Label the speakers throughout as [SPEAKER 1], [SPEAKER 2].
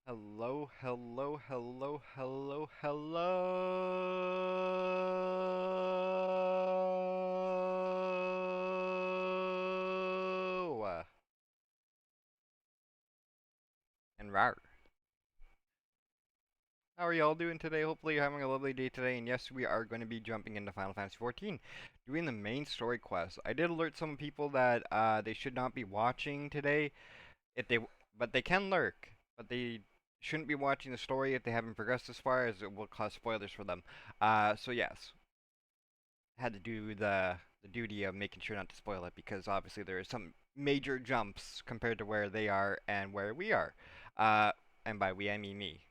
[SPEAKER 1] Hello, hello, hello, hello, hello. And rar. How are y'all doing today? Hopefully you're having a lovely day today. And yes, we are going to be jumping into Final Fantasy XIV, doing the main story quest. I did alert some people that they should not be watching today, if they, but they can lurk, but they shouldn't be watching the story if they haven't progressed as far, as it will cause spoilers for them. So yes, had to do the duty of making sure not to spoil it, because obviously there are some major jumps compared to where they are and where we are. Uh, and by we I mean me.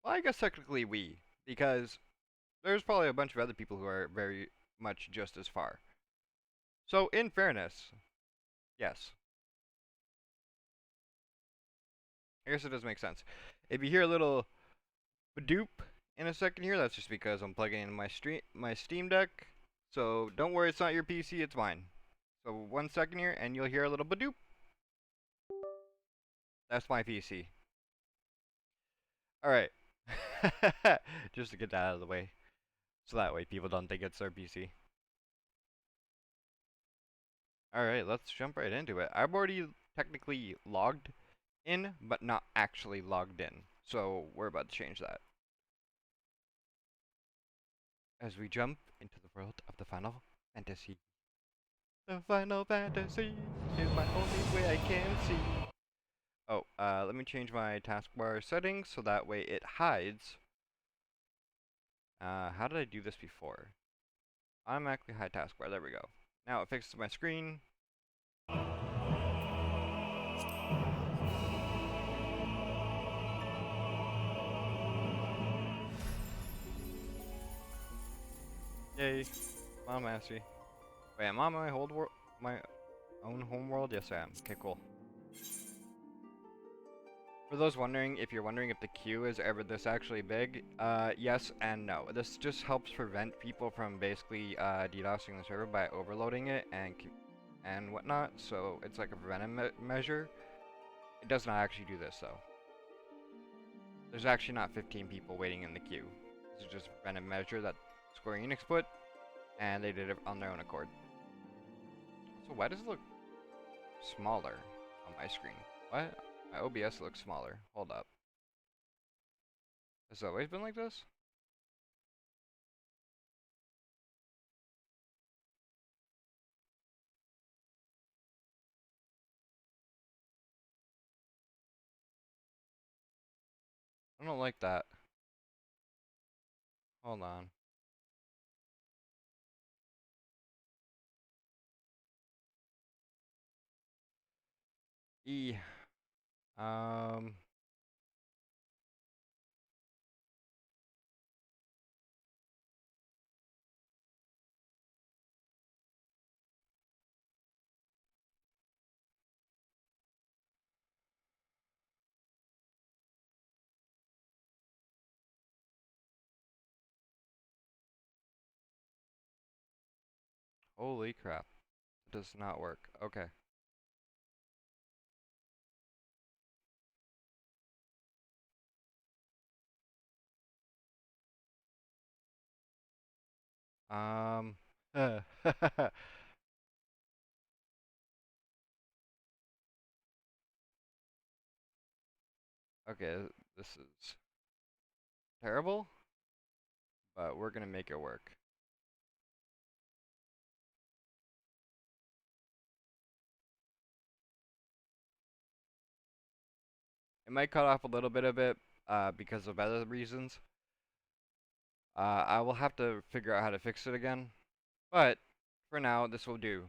[SPEAKER 1] Well, I guess technically we, because there's probably a bunch of other people who are very much just as far. So in fairness, yes, I guess it does make sense. If you hear a little badoop in a second here, that's just because I'm plugging in my Steam Deck. So don't worry, it's not your PC, it's mine. So 1 second here, and you'll hear a little badoop. That's my PC. Alright. Just to get that out of the way. So that way people don't think it's their PC. Alright, let's jump right into it. I've already technically logged in, but not actually logged in. So we're about to change that. As we jump into the world of the Final Fantasy. The Final Fantasy is my only way I can see. Oh, let me change my taskbar settings so that way it hides. How did I do this before? Automatically hide taskbar, there we go. Now it fixes my screen. Yay. Final mastery. Wait, am I on my whole world? My own home world? Yes, I am. Okay, cool. For those wondering, if you're wondering if the queue is ever this actually big, yes and no. This just helps prevent people from basically DDoSing the server by overloading it and whatnot. So it's like a preventive measure. It does not actually do this though. There's actually not 15 people waiting in the queue. This is just a preventive measure that Square Enix put, and they did it on their own accord. So why does it look smaller on my screen? What? My OBS looks smaller. Hold up. Has it always been like this? I don't like that. Hold on. E. Um. Holy crap. It does not work. Okay. Um. Okay, this is terrible, but we're gonna make it work. It might cut off a little bit of it, because of other reasons. I will have to figure out how to fix it again, but for now, this will do.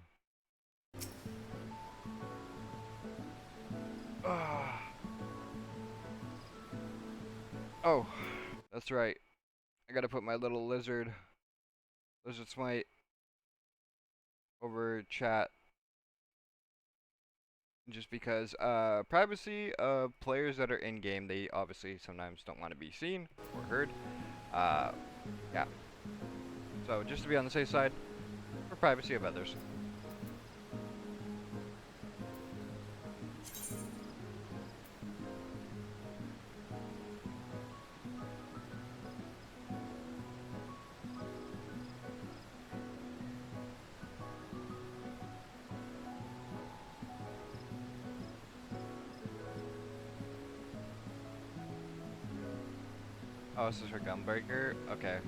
[SPEAKER 1] Oh, that's right. I gotta put my little lizard smite over chat just because privacy of players that are in game, they obviously sometimes don't want to be seen or heard. Yeah. So just to be on the safe side, for privacy of others. Oh, this is for Gunbreaker? Okay.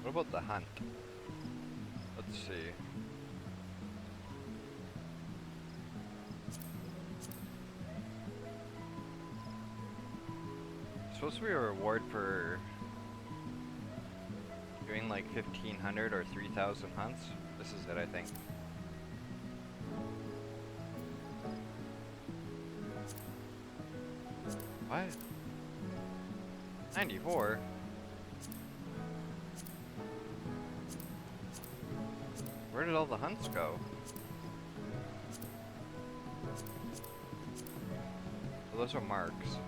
[SPEAKER 1] What about the hunt? Let's see. It's supposed to be a reward for doing like 1,500 or 3,000 hunts. This is it, I think. What? 94? Where did all the hunts go? Oh, those are marks.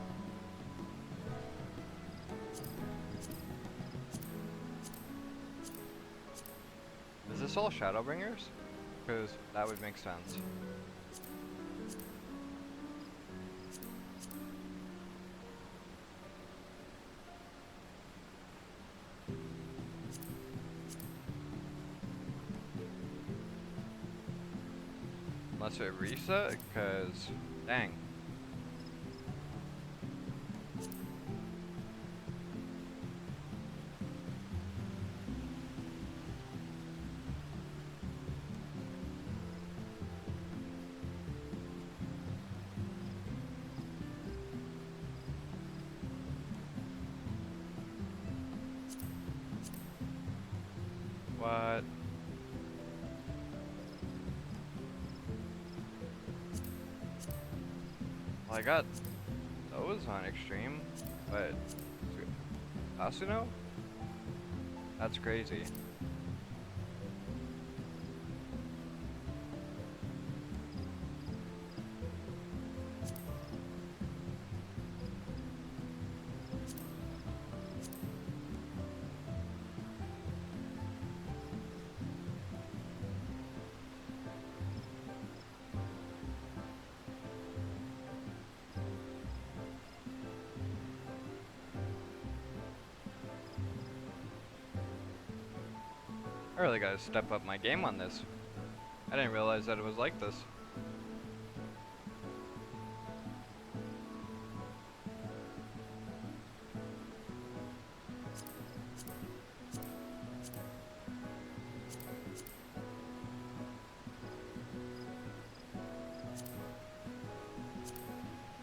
[SPEAKER 1] Is this all Shadowbringers? Because that would make sense. Unless it reset, because dang. What? Well, I got those on extreme, but Asuna? That's crazy. I really gotta step up my game on this. I didn't realize that it was like this.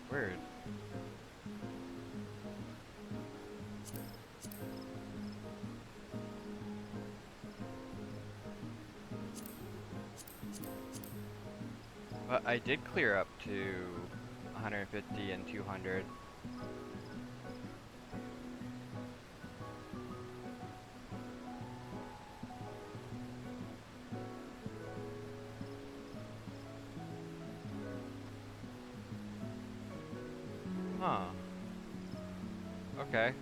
[SPEAKER 1] Weird. But I did clear up to 150 and 200. Huh. Okay.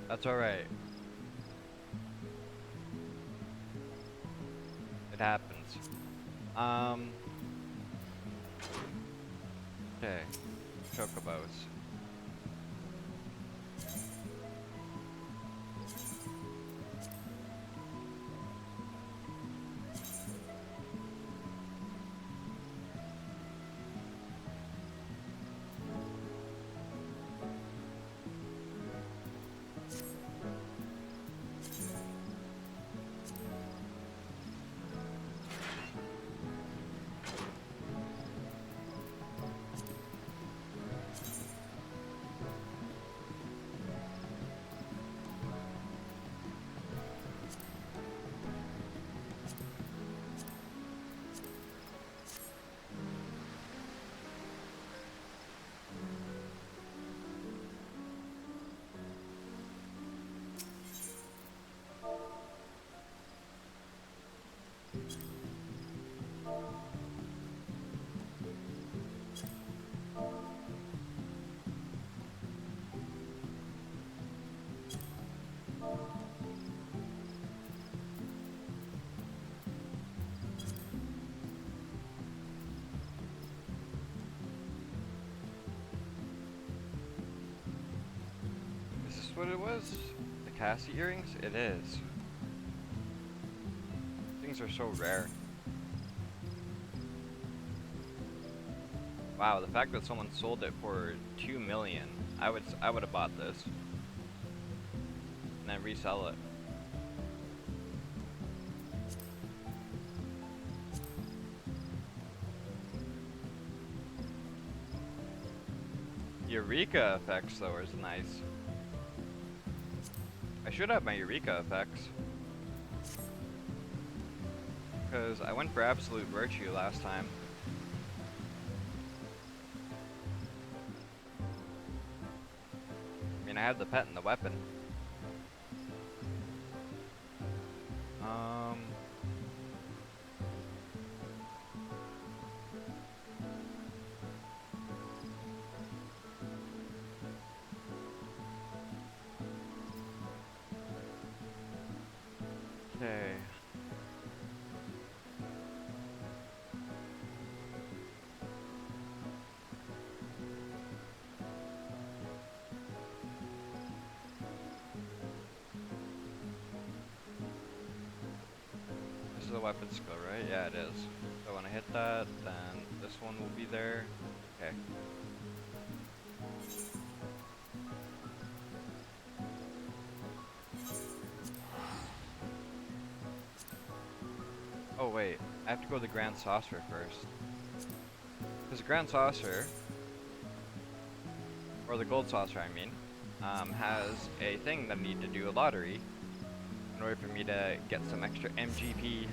[SPEAKER 1] That's alright. It happens. Okay. Chocobos. Is this what it was? The Cassie earrings? It is. Things are so rare. Wow, the fact that someone sold it for 2 million, I would have bought this and then resell it. Eureka effects though is nice. I should have my Eureka effects. Because I went for Absolute Virtue last time. I mean, I had the pet and the weapon. Okay. This is a weapon skill, right? Yeah, it is. So when I hit that, then this one will be there. Okay. Oh, wait, I have to go to the Grand Saucer first. Because the Grand Saucer, or the Gold Saucer I mean, has a thing that I need to do a lottery in order for me to get some extra MGP.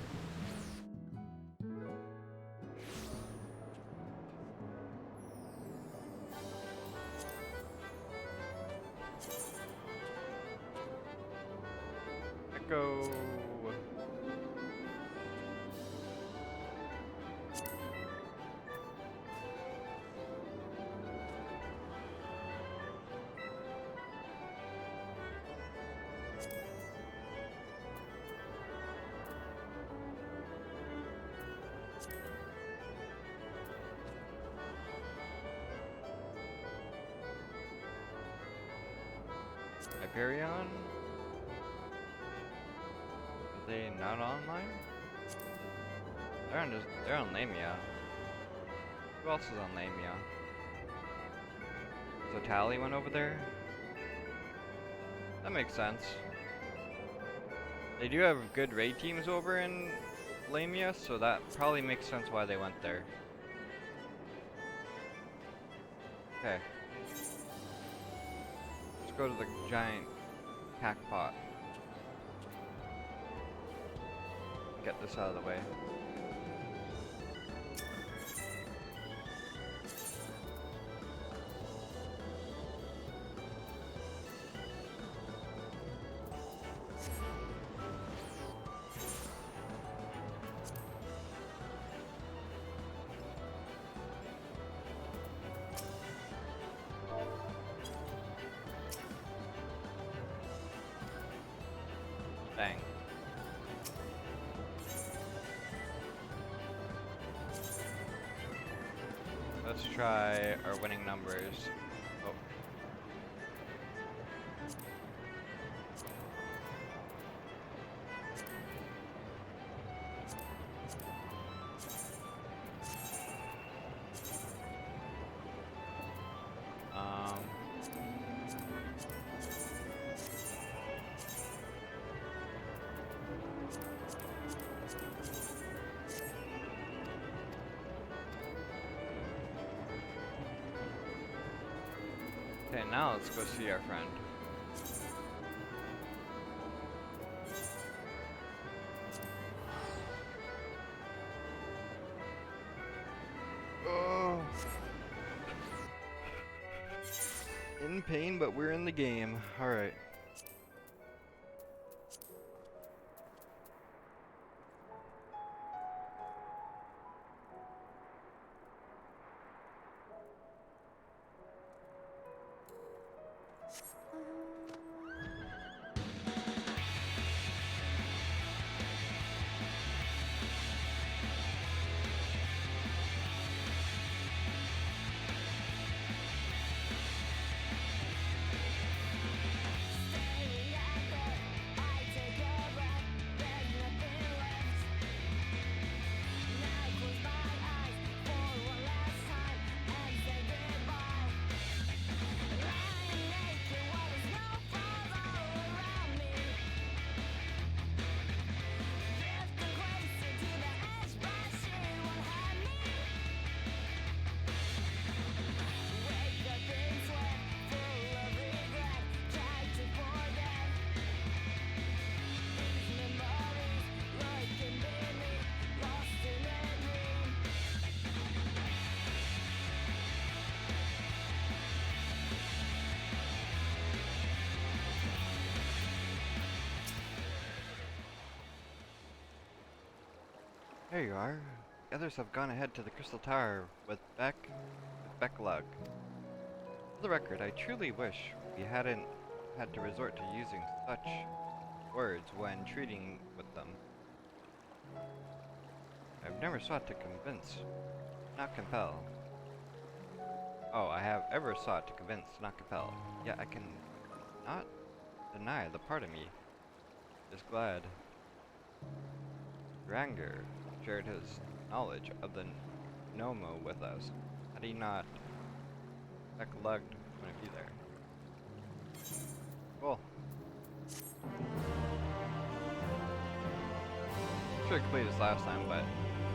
[SPEAKER 1] Echo. Hyperion? Are they not online? They're on Lamia. Who else is on Lamia? So Tally went over there? That makes sense. They do have good raid teams over in Lamia, so that probably makes sense why they went there. Okay. Let's go to the giant pack pot. Get this out of the way. Dang. Let's try our winning numbers. Oh. Okay, now let's go see our friend. Oh. In pain, but we're in the game. Alright. There you are. The others have gone ahead to the Crystal Tower with Becklug. For the record, I truly wish we hadn't had to resort to using such words when treating with them. I've never sought to convince, not compel. Oh, I have ever sought to convince, not compel. Yet I can not deny the part of me is glad. Ranger shared his knowledge of the Nomo with us. Had he not, Becklug wouldn't be there. Cool. Should have completed this last time, but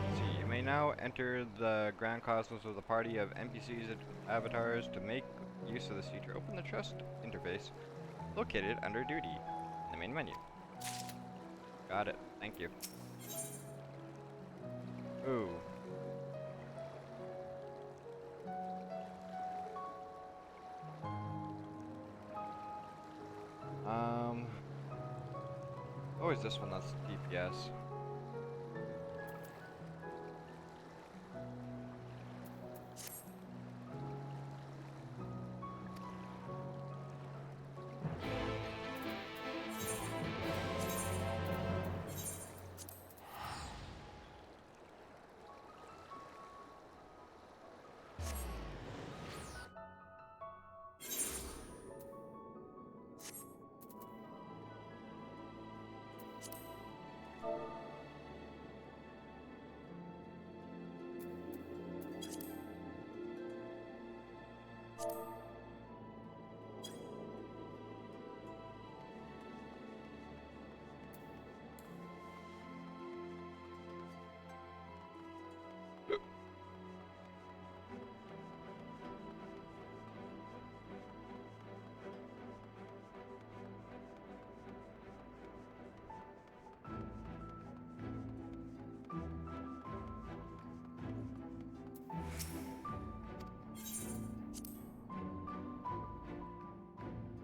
[SPEAKER 1] let's see. You may now enter the Grand Cosmos with a party of NPCs and avatars to make use of this feature. Open the Trust interface located under Duty in the main menu. Got it. Thank you. Ooh. Oh, is this one that's DPS?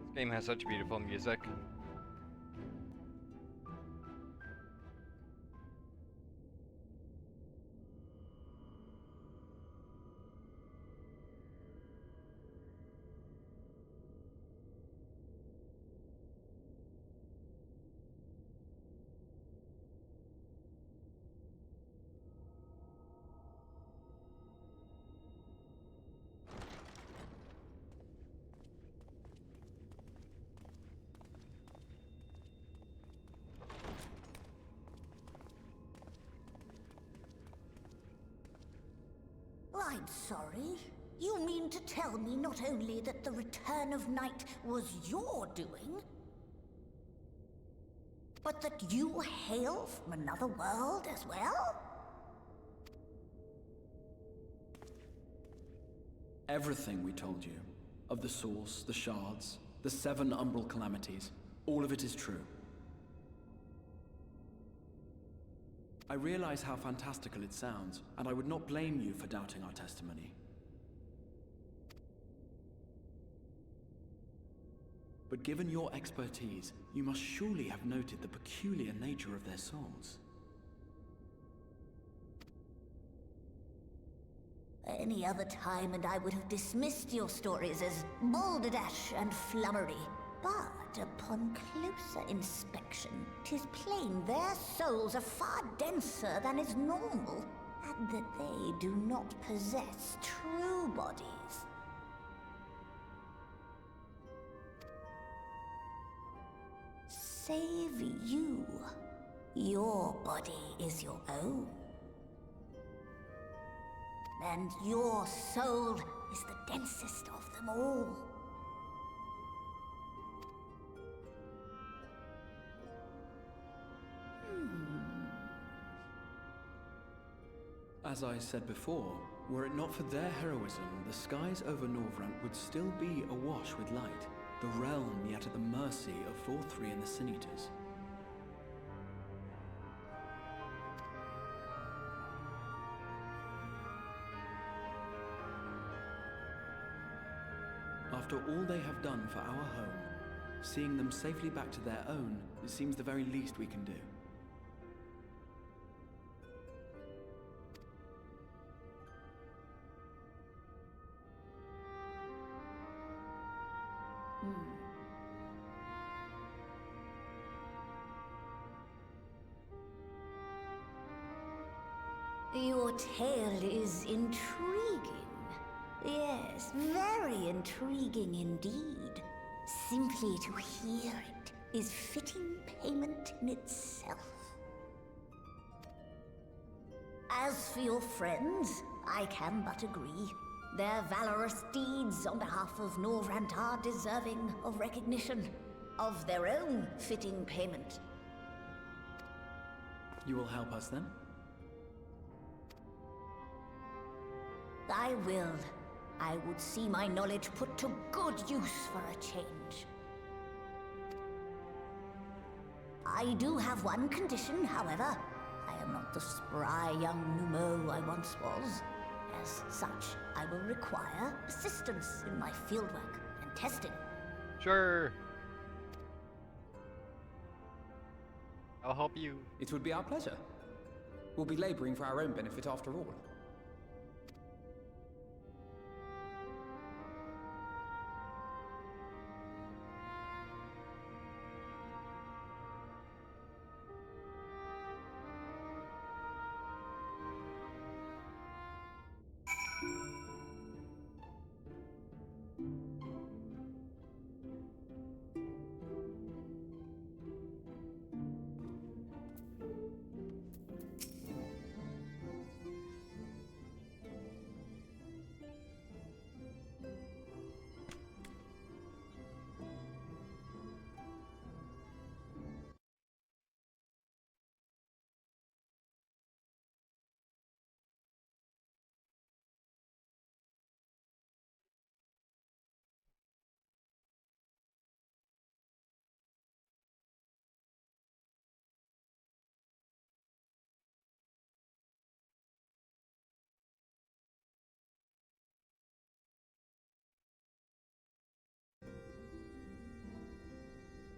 [SPEAKER 1] This game has such beautiful music.
[SPEAKER 2] I'm sorry. You mean to tell me not only that the return of night was your doing, but that you hail from another world as well?
[SPEAKER 3] Everything we told you, of the source, the shards, the 7 umbral calamities, all of it is true. I realize how fantastical it sounds, and I would not blame you for doubting our testimony. But given your expertise, you must surely have noted the peculiar nature of their souls.
[SPEAKER 2] Any other time and I would have dismissed your stories as balderdash and flummery. But upon closer inspection, 'tis plain their souls are far denser than is normal, and that they do not possess true bodies. Save you. Your body is your own. And your soul is the densest of them all.
[SPEAKER 3] As I said before, were it not for their heroism, the skies over Norvrant would still be awash with light, the realm yet at the mercy of 4-3 and the Sin Eaters. After all they have done for our home, seeing them safely back to their own seems the very least we can do.
[SPEAKER 2] Your tale is intriguing. Yes, very intriguing indeed. Simply to hear it is fitting payment in itself. As for your friends, I can but agree. Their valorous deeds on behalf of Norvrant are deserving of recognition, of their own fitting payment.
[SPEAKER 3] You will help us then?
[SPEAKER 2] I will. I would see my knowledge put to good use for a change. I do have one condition, however. I am not the spry young Numo I once was. As such, I will require assistance in my fieldwork and testing.
[SPEAKER 1] Sure. I'll help you.
[SPEAKER 4] It would be our pleasure. We'll be laboring for our own benefit after all.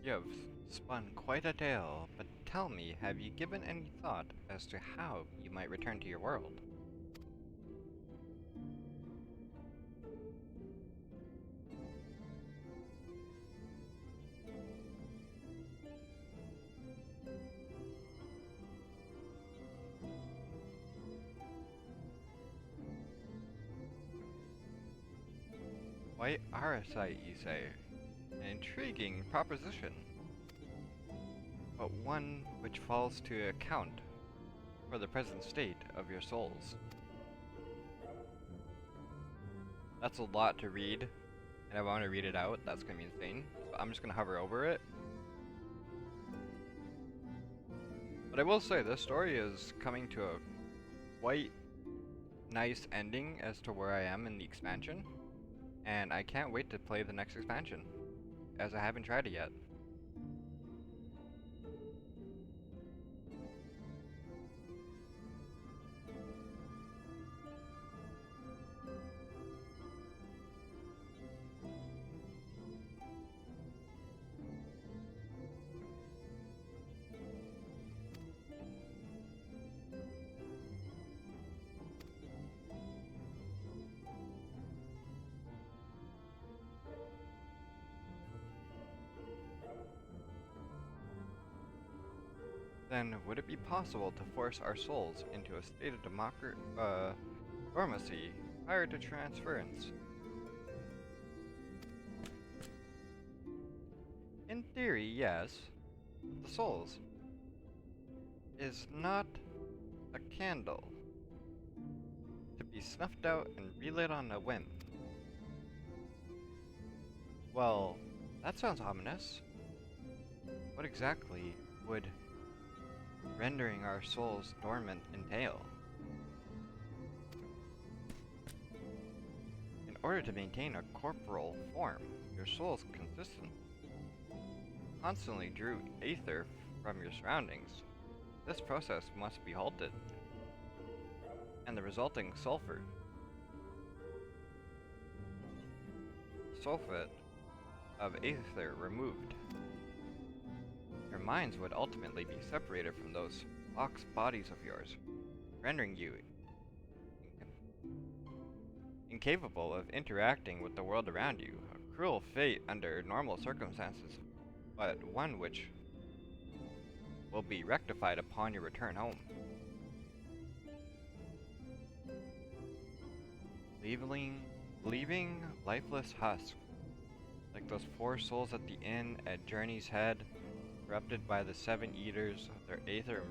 [SPEAKER 1] You have spun quite a tale, but tell me, have you given any thought as to how you might return to your world? Quite our sight, you say. An intriguing proposition, but one which falls to account for the present state of your souls. That's a lot to read, and I want to read it out. That's going to be insane. So I'm just going to hover over it. But I will say, this story is coming to a quite nice ending as to where I am in the expansion. And I can't wait to play the next expansion, as I haven't tried it yet. Then would it be possible to force our souls into a state of dormancy prior to transference? In theory, yes. The souls is not a candle to be snuffed out and relit on a whim. Well, that sounds ominous. What exactly would rendering our souls dormant entail? In order to maintain a corporal form, your soul's constantly drew aether from your surroundings. This process must be halted, and the resulting sulfate of aether removed. Your minds would ultimately be separated from those box bodies of yours, rendering you incapable of interacting with the world around you. A cruel fate under normal circumstances, but one which will be rectified upon your return home. Leaving lifeless husks, like those four souls at the inn at Journey's Head, corrupted by the seven eaters, their aether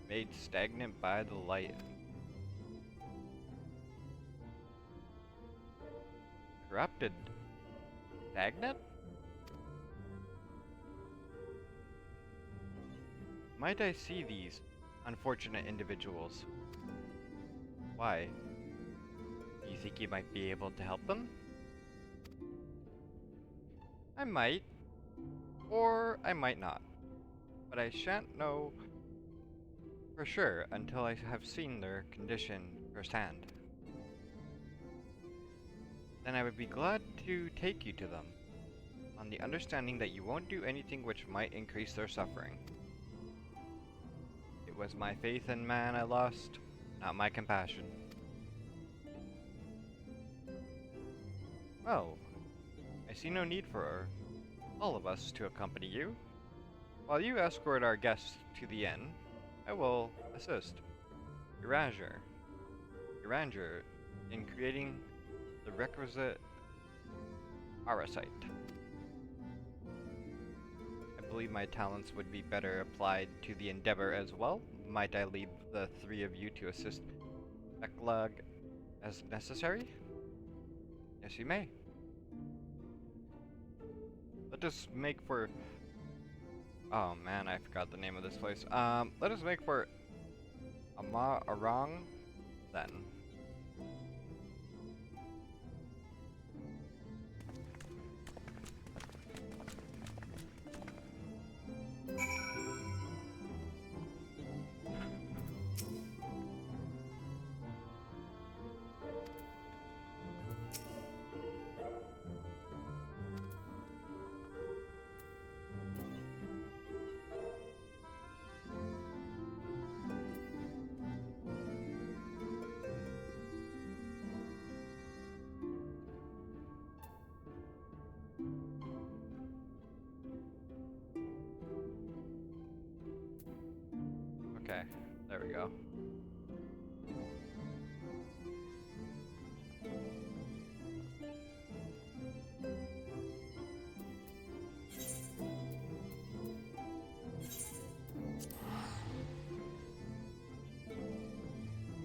[SPEAKER 1] made stagnant by the light. Corrupted? Stagnant? Might I see these unfortunate individuals. Why? Do you think you might be able to help them? I might, or I might not. But I shan't know for sure until I have seen their condition firsthand. Then I would be glad to take you to them, on the understanding that you won't do anything which might increase their suffering. It was my faith in man I lost, not my compassion. Well, I see no need for all of us to accompany you. While you escort our guests to the inn, I will assist Uranger in creating the requisite parasite. I believe my talents would be better applied to the endeavor as well. Might I leave the three of you to assist Eklag as necessary? Yes, you may. Let us make for... Oh man, I forgot the name of this place. Let us make for Arang then. Okay, there we go.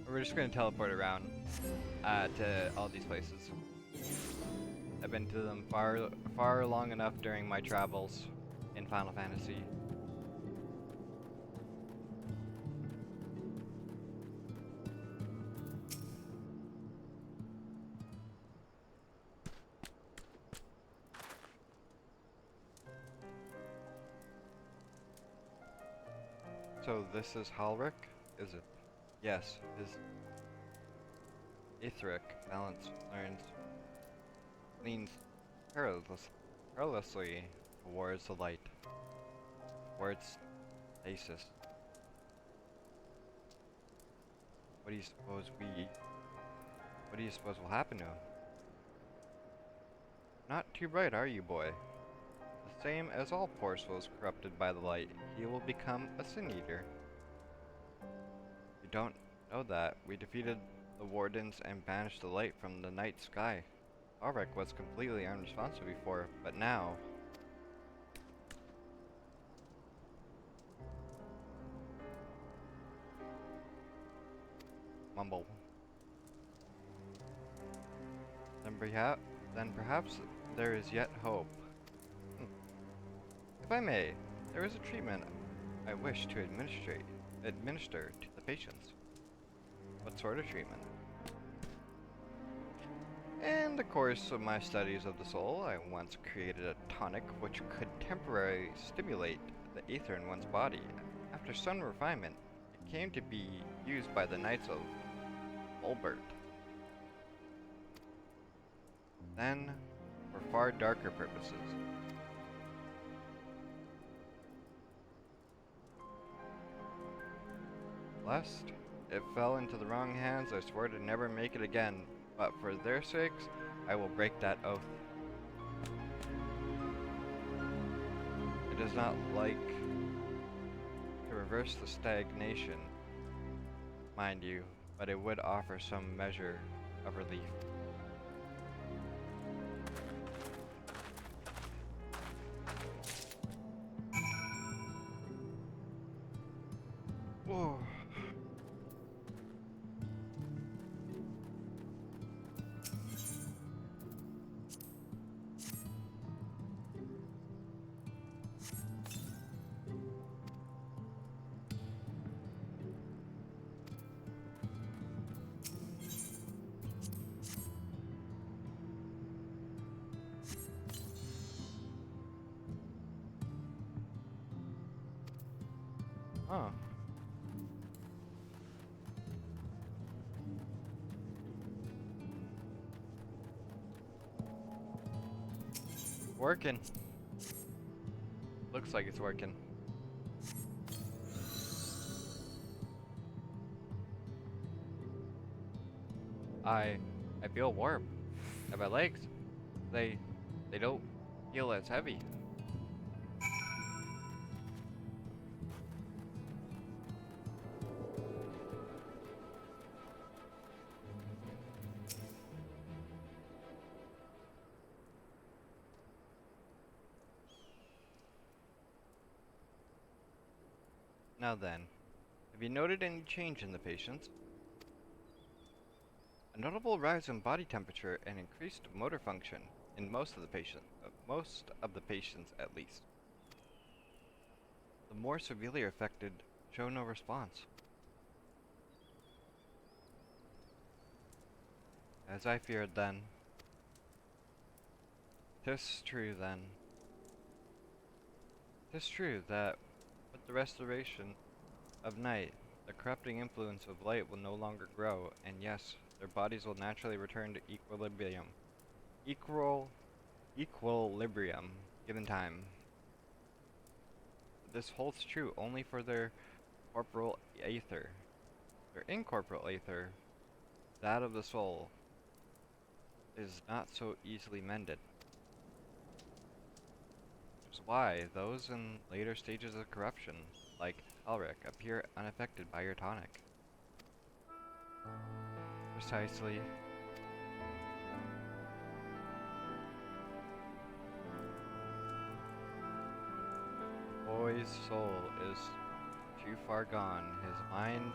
[SPEAKER 1] We're just gonna teleport around to all these places. I've been to them far long enough during my travels in Final Fantasy. So this is Halric, is it? Yes, his etheric balance leans perilously towards the light, towards stasis. What do you suppose will happen to him? Not too bright, are you, boy? The same as all poor souls corrupted by the light, he will become a sin eater. You don't know that. We defeated the wardens and banished the light from the night sky. Alrek was completely unresponsive before, but now... Mumble. Then perhaps there is yet hope. If I may, there is a treatment I wish to administer to the patients. What sort of treatment? In the course of my studies of the soul, I once created a tonic which could temporarily stimulate the ether in one's body. After some refinement, it came to be used by the Knights of Olbert. Then, for far darker purposes. Lest it fell into the wrong hands, I swore to never make it again, but for their sakes, I will break that oath. It is not like to reverse the stagnation, mind you, but it would offer some measure of relief. Whoa. Huh. Working. Looks like it's working. I I feel warm. And my legs, they they don't feel as heavy. Now then, have you noted any change in the patients? A notable rise in body temperature and increased motor function in most of the patients at least. The more severely affected show no response. As I feared then. 'Tis true then. 'Tis true that with the restoration of night, the corrupting influence of light will no longer grow, and yes, their bodies will naturally return to equilibrium, given time. But this holds true only for their corporal aether. Their incorporeal aether, that of the soul, is not so easily mended. Which is why those in later stages of corruption, like Elric, appear unaffected by your tonic. Precisely. The boy's soul is too far gone, his mind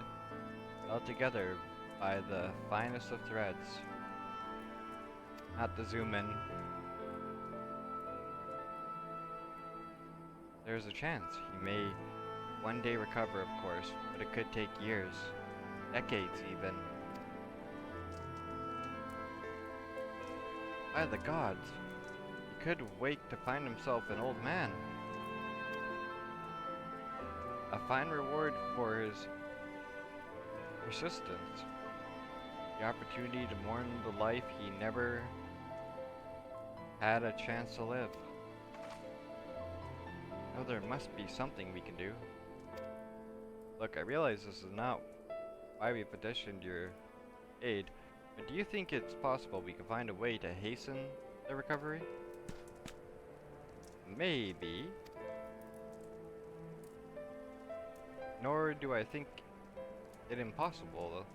[SPEAKER 1] held together by the finest of threads. Not to zoom in. There's a chance he may one day recover, of course, but it could take years, decades even. By the gods, he could wake to find himself an old man. A fine reward for his persistence. The opportunity to mourn the life he never had a chance to live. Oh, there must be something we can do. Look, I realize this is not why we petitioned your aid, but do you think it's possible we can find a way to hasten the recovery? Maybe. Nor do I think it impossible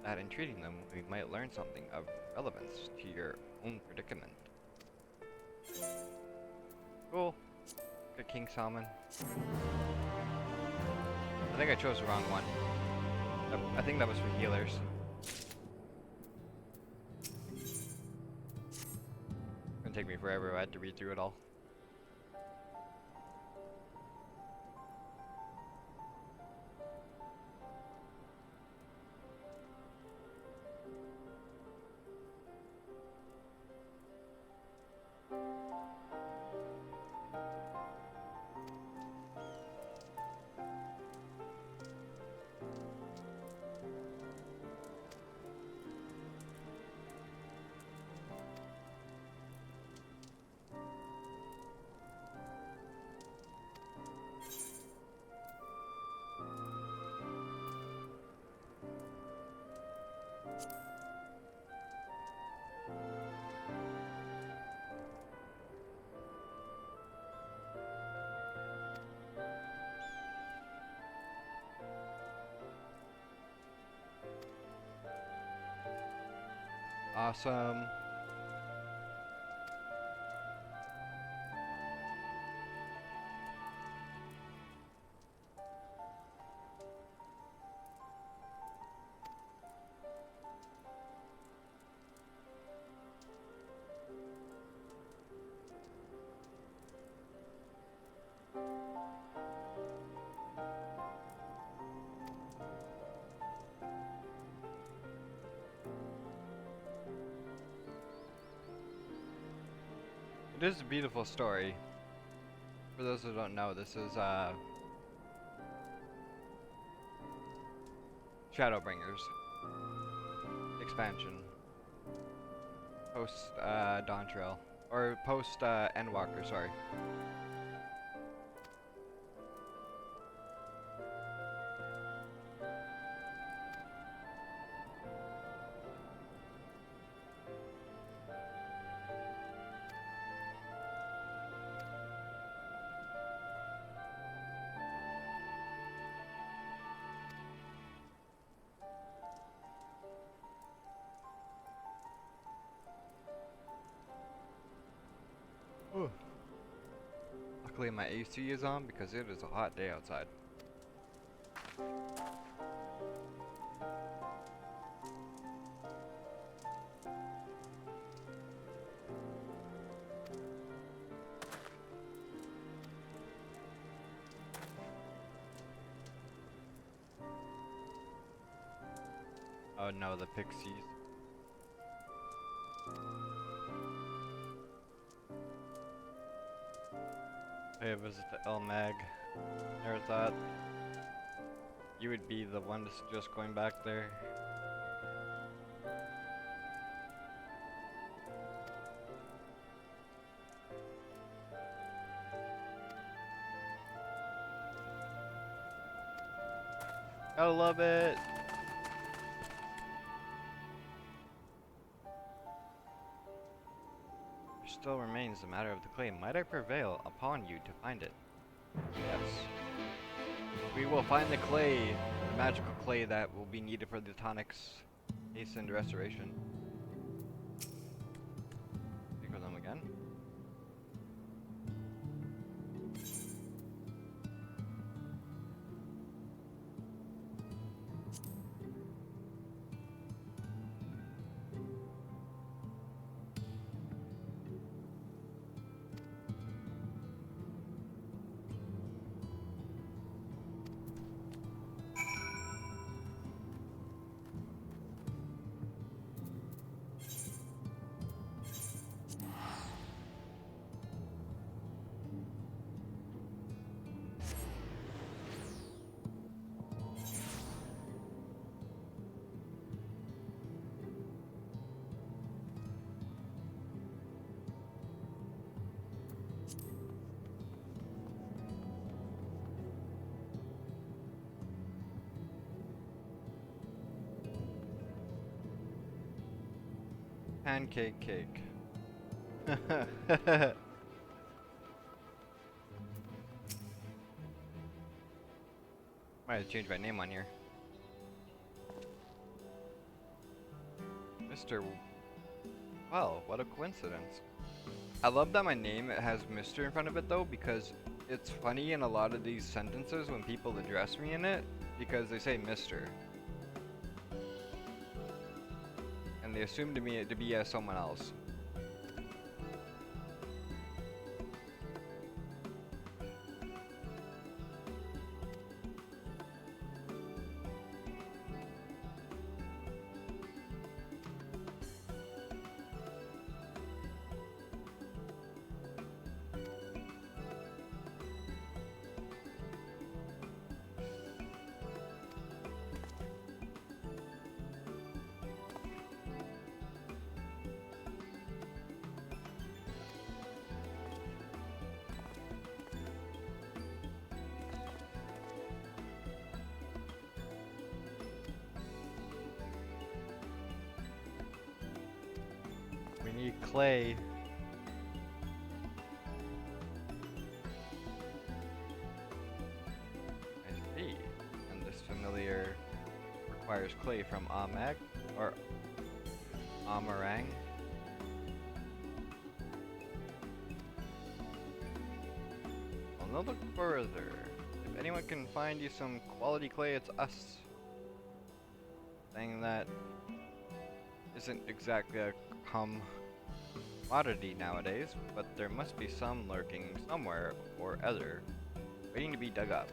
[SPEAKER 1] that in treating them we might learn something of relevance to your own predicament. Cool. Good King Salmon. I think I chose the wrong one. I think that was for healers. It's gonna take me forever. I had to read through it all. Awesome. It is a beautiful story. For those who don't know, this is Shadowbringers. Expansion. Post Dawn Trail. Or post Endwalker, sorry. Ooh. Luckily my AC is on because it is a hot day outside. Oh no, the pixies. Pay a visit to El Mag. Never thought you would be the one to suggest going back there. Gotta love it! There still remains the matter of the clay. Might I prevail upon you to find it? Yes. We will find the clay, the magical clay that will be needed for the tonic's hastened restoration. Speak with them again. Pancake cake. Might have changed my name on here. Mr. Well, what a coincidence. I love that my name has Mr. in front of it though, because it's funny in a lot of these sentences when people address me in it, because they say Mr. And they assume to me to be as someone else. We need clay. I see. And this familiar requires clay from Amag or Amarang. Well, no look further. If anyone can find you some quality clay, it's us. Saying that isn't exactly a commodity nowadays, but there must be some lurking somewhere or other, waiting to be dug up.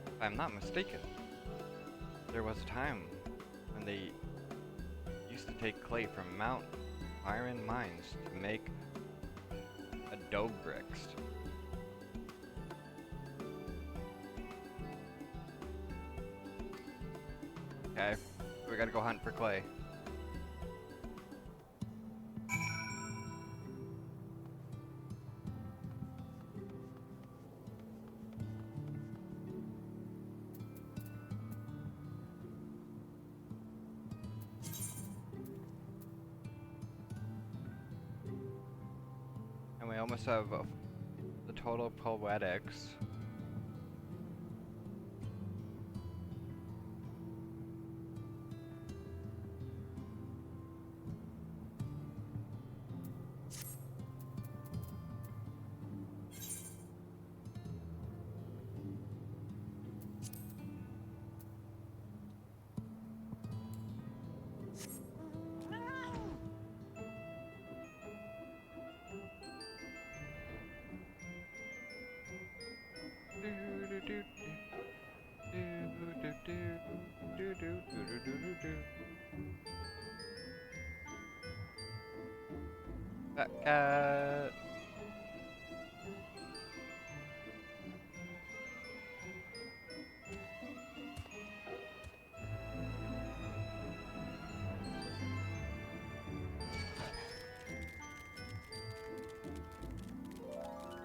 [SPEAKER 1] If I'm not mistaken, there was a time when they used to take clay from Mount Iron mines to make adobe bricks. Okay, we gotta go hunt for clay. And we almost have the total poetics. Fat cat.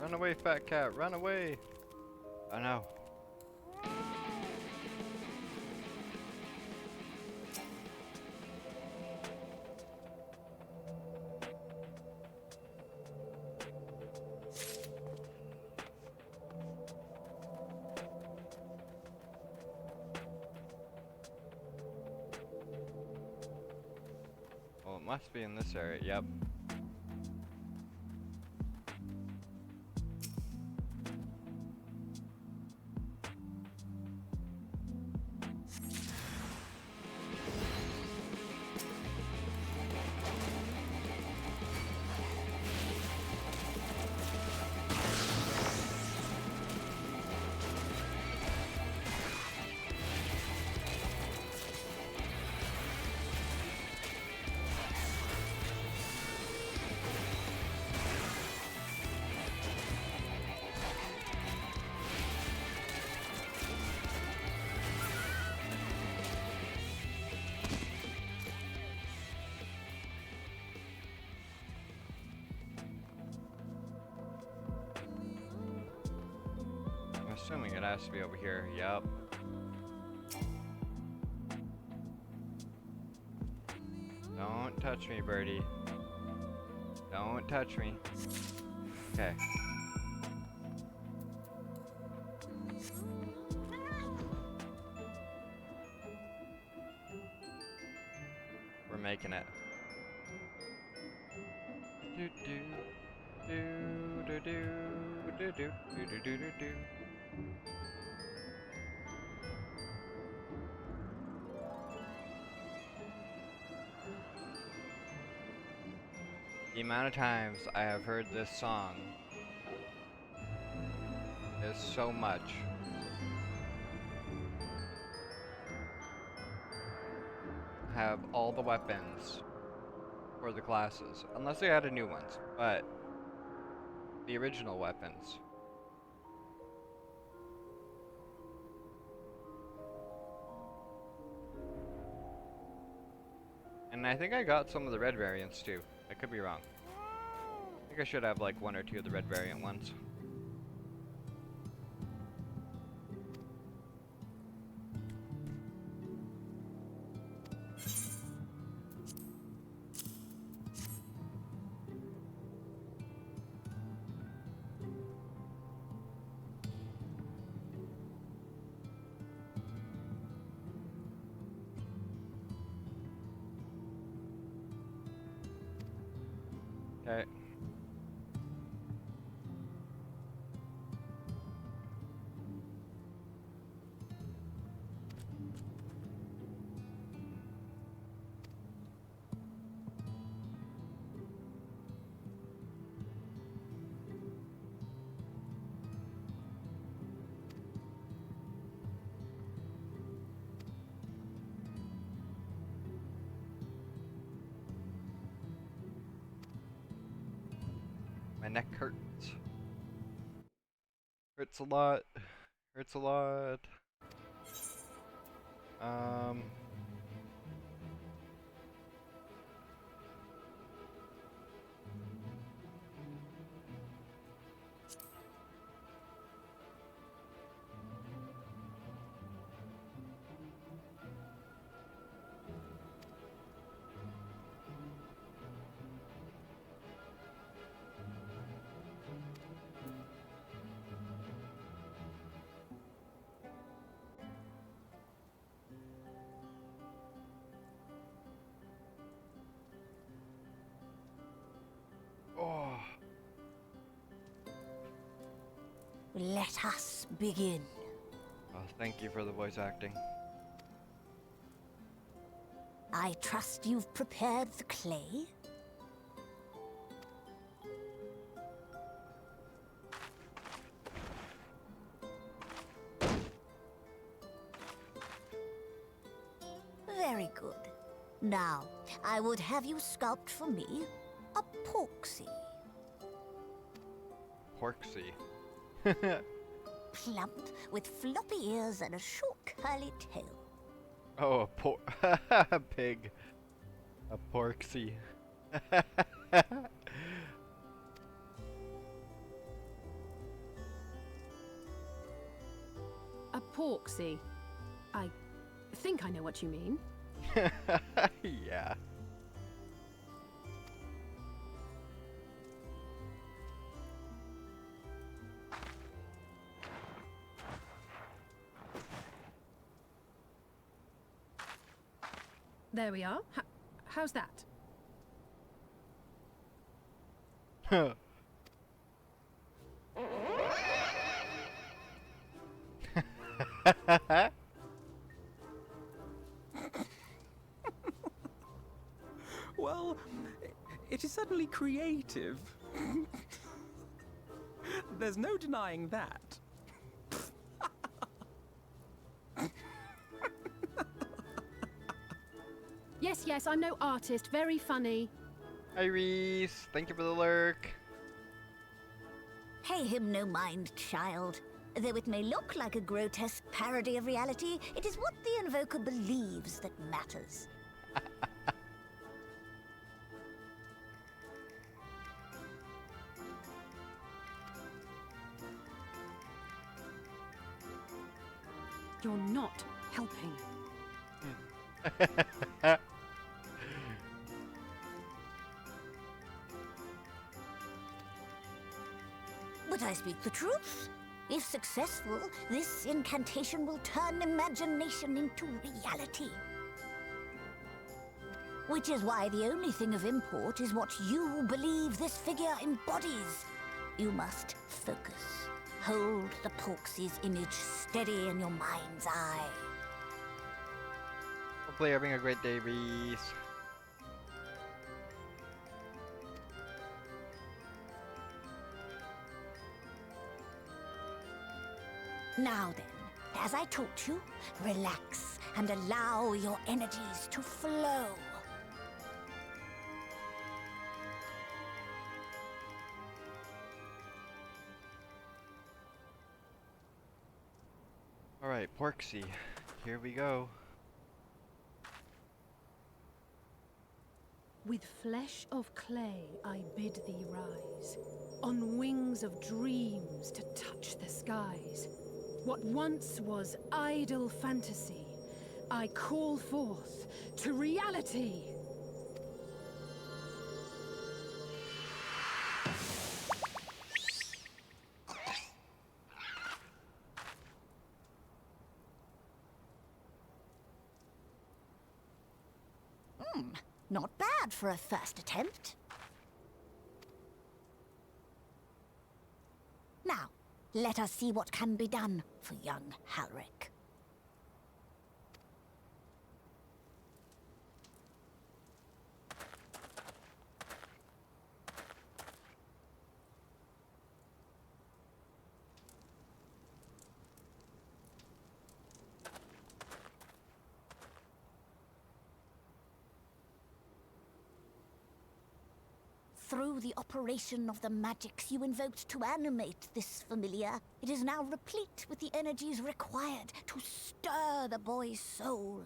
[SPEAKER 1] Run away, fat cat, run away! Oh no. Well, it must be in this area, yep. I'm assuming it has to be over here, yep. Don't touch me, birdie. Don't touch me. Okay. We're making it. Do do do do do do do do do do do. The amount of times I have heard this song is so much. Have all the weapons for the classes, unless they added new ones, but the original weapons. And I think I got some of the red variants too. I could be wrong. I think I should have like one or two of the red variant ones. Okay. My neck hurts. Hurts a lot. Hurts a lot.
[SPEAKER 2] let us begin.
[SPEAKER 1] Oh, thank you for the voice acting.
[SPEAKER 2] I trust you've prepared the clay? Very good. Now, I would have you sculpt for me a porksy.
[SPEAKER 1] Porksy.
[SPEAKER 2] Plump, with floppy ears and a short curly tail.
[SPEAKER 1] Oh, a pig. A porksy.
[SPEAKER 5] A porksy. I think I know what you mean.
[SPEAKER 1] Yeah.
[SPEAKER 5] There we are. How's that?
[SPEAKER 4] Well, it is certainly creative. There's no denying that.
[SPEAKER 5] Yes, I'm no artist. Very funny.
[SPEAKER 1] Hi, Reese. Thank you for the lurk.
[SPEAKER 2] Pay him no mind, child. Though it may look like a grotesque parody of reality, it is what the invoker believes that matters.
[SPEAKER 5] You're not helping.
[SPEAKER 2] But I speak the truth. If successful, this incantation will turn imagination into reality. Which is why the only thing of import is what you believe this figure embodies. You must focus. Hold the Porksy's image steady in your mind's eye.
[SPEAKER 1] Hopefully you're having a great day, Reese.
[SPEAKER 2] Now then, as I taught you, relax and allow your energies to flow.
[SPEAKER 1] Alright, Porksy. Here we go.
[SPEAKER 5] With flesh of clay I bid thee rise, on wings of dreams to touch the skies. What once was idle fantasy, I call forth to reality.
[SPEAKER 2] Not bad for a first attempt. Now, let us see what can be done for young Halric. Through the operation of the magics you invoked to animate this familiar, it is now replete with the energies required to stir the boy's soul.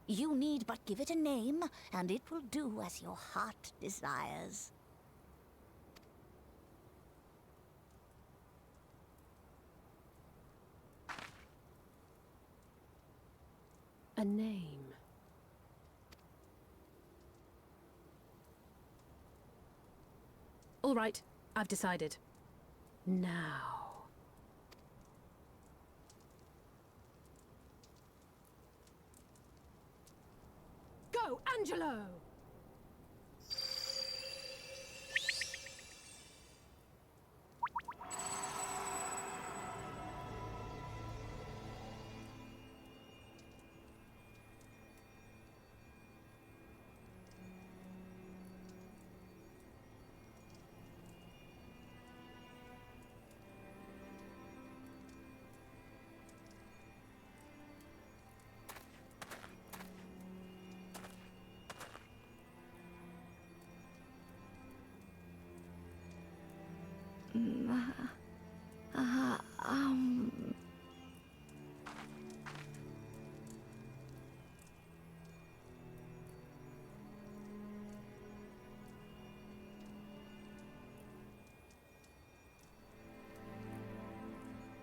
[SPEAKER 2] You need but give it a name, and it will do as your heart desires.
[SPEAKER 5] A name. All right, I've decided. Now. Go, Angelo!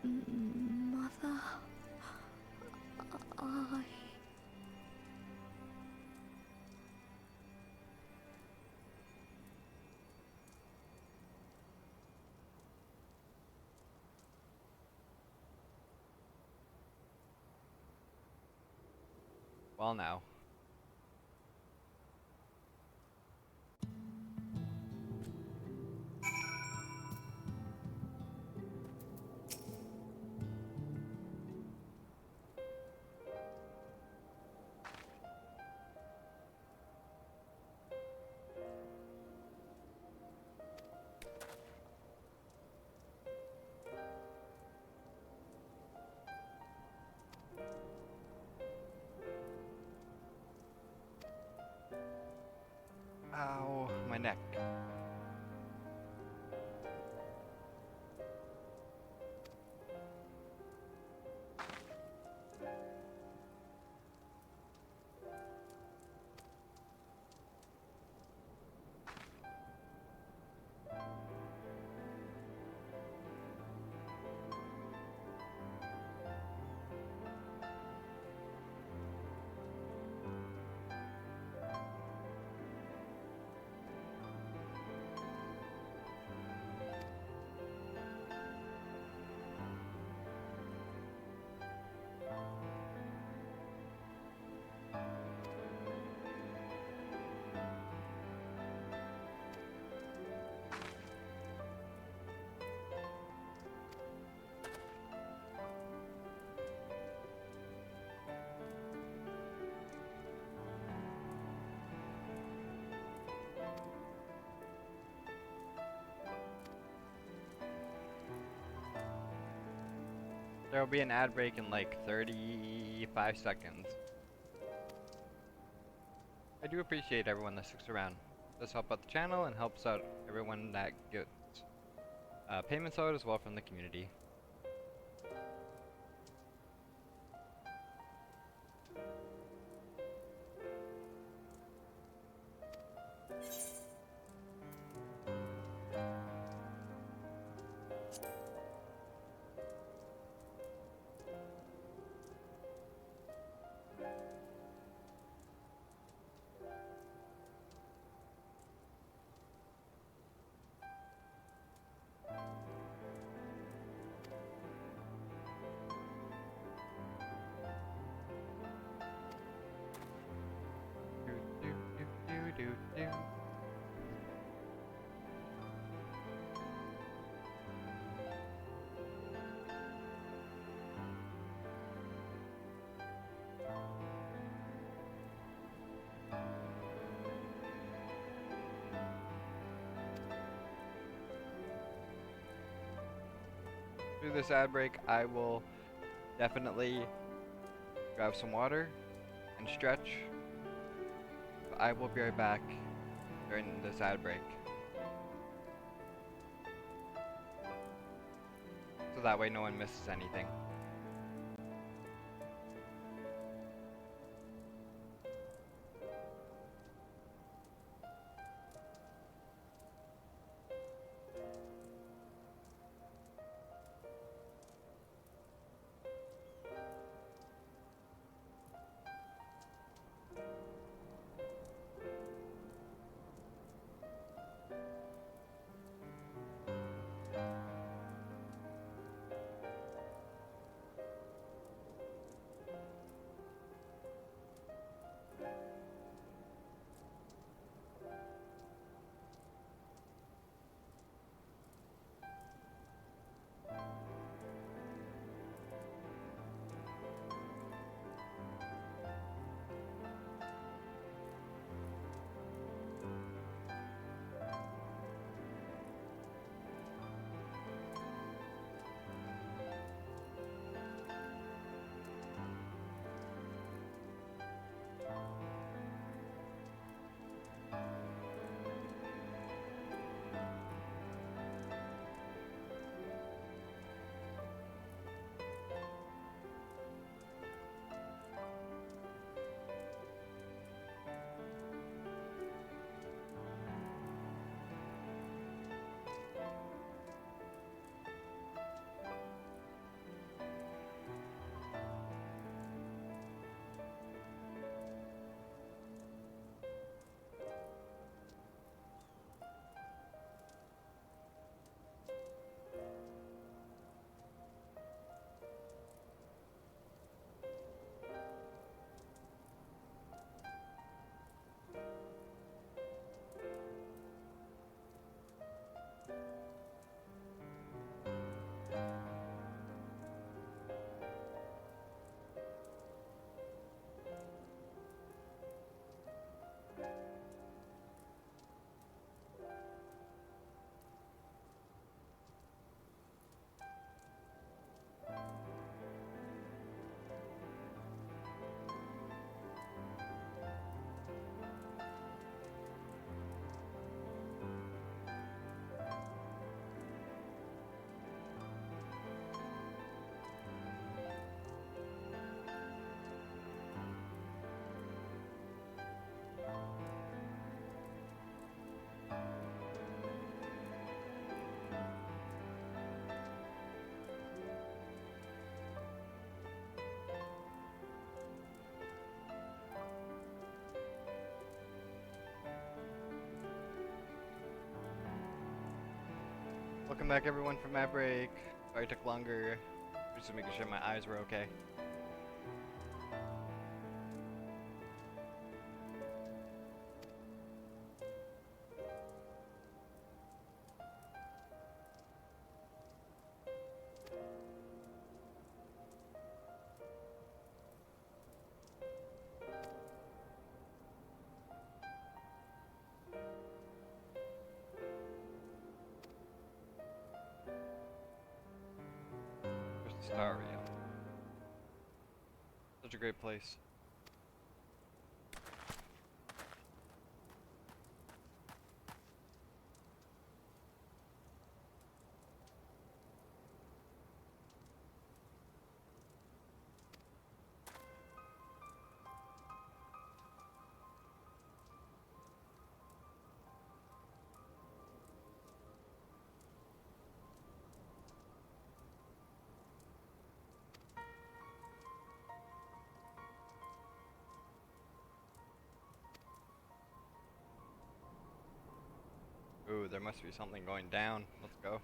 [SPEAKER 6] Mother, I...
[SPEAKER 1] Well, now. Ow, my neck. There will be an ad break in like 35 seconds. I do appreciate everyone that sticks around. Does help out the channel and helps out everyone that gets payments out as well from the community. Do, do, do, do, do. Through this ad break, I will definitely grab some water and stretch. I will be right back during this ad break. So that way no one misses anything. welcome back everyone from that break. Sorry it took longer. Just making sure my eyes were okay. Staria. Such a great place. Ooh, there must be something going down. Let's go.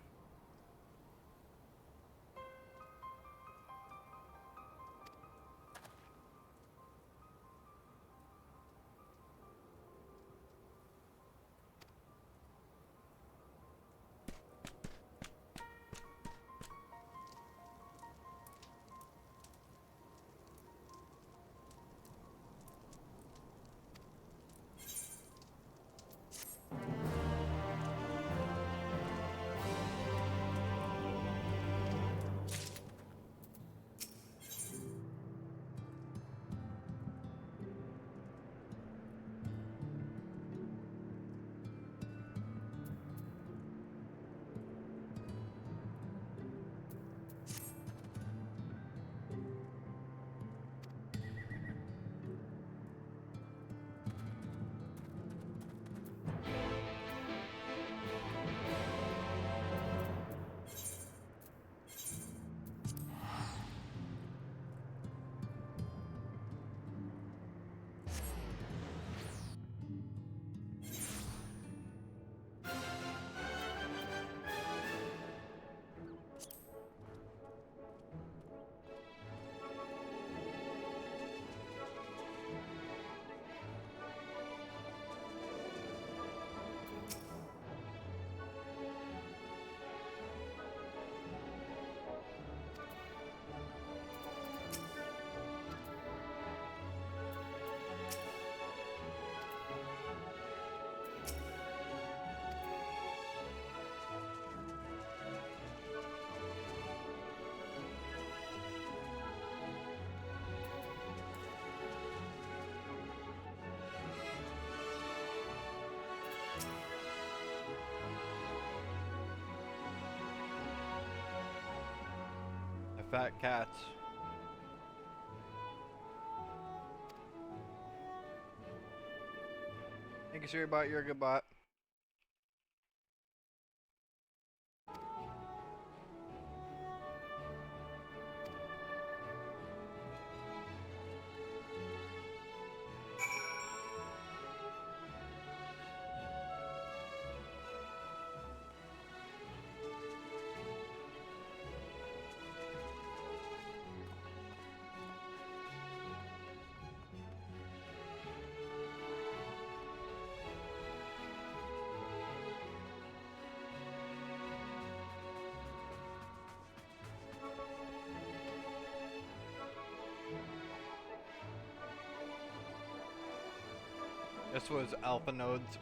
[SPEAKER 1] The fat cats. Thank you, sir, about your good bot. This was Alpha Node's,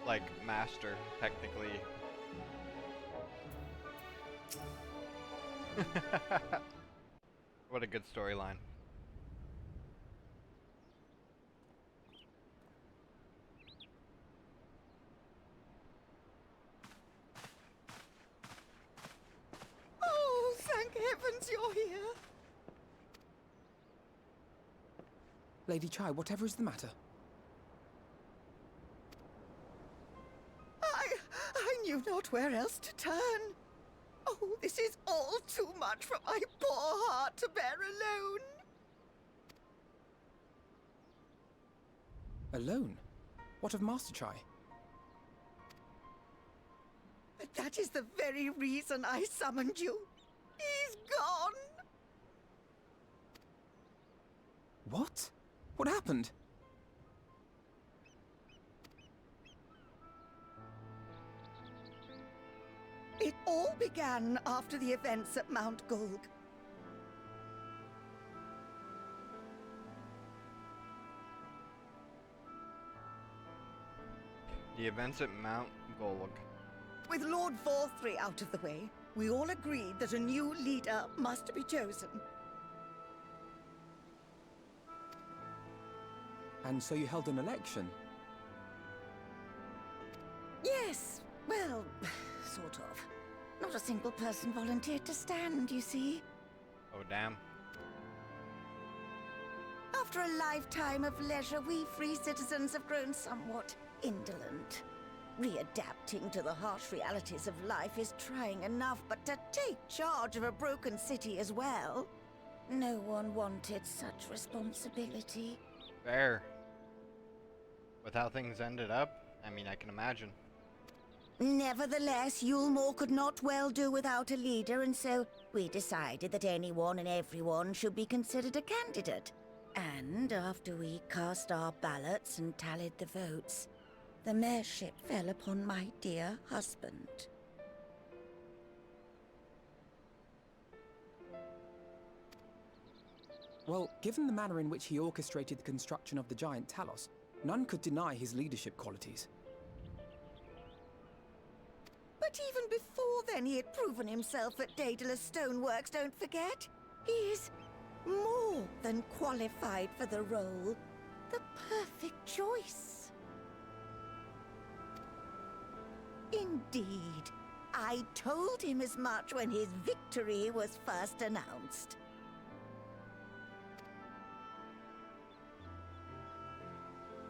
[SPEAKER 1] like, master, technically. What a good storyline.
[SPEAKER 6] Oh, thank heavens you're here.
[SPEAKER 4] Lady Chai, whatever is the matter?
[SPEAKER 6] I knew not where else to turn. Oh, this is all too much for my poor heart to bear alone.
[SPEAKER 4] Alone? What of Master Chai?
[SPEAKER 6] A That is the very reason I summoned you. He's gone.
[SPEAKER 4] What? What happened?
[SPEAKER 6] It all began after the events at Mount Gulg.
[SPEAKER 1] The events at Mount Golug.
[SPEAKER 6] With Lord Vorthry out of the way, we all agreed that a new leader must be chosen.
[SPEAKER 4] And so you held an election?
[SPEAKER 6] Yes, well, sort of. Not a single person volunteered to stand, you see.
[SPEAKER 1] Oh, damn.
[SPEAKER 6] After a lifetime of leisure, we free citizens have grown somewhat indolent. Readapting to the harsh realities of life is trying enough, but to take charge of a broken city as well? No one wanted such responsibility.
[SPEAKER 1] Fair. With how things ended up, I mean, I can imagine.
[SPEAKER 2] Nevertheless, Yulmore could not well do without a leader, and so we decided that anyone and everyone should be considered a candidate. And after we cast our ballots and tallied the votes, the mayorship fell upon my dear husband.
[SPEAKER 4] Well, given the manner in which he orchestrated the construction of the giant Talos, none could deny his leadership qualities.
[SPEAKER 6] But even before then, he had proven himself at Daedalus Stoneworks, don't forget. He is more than qualified for the role. The perfect choice. Indeed. I told him as much when his victory was first announced.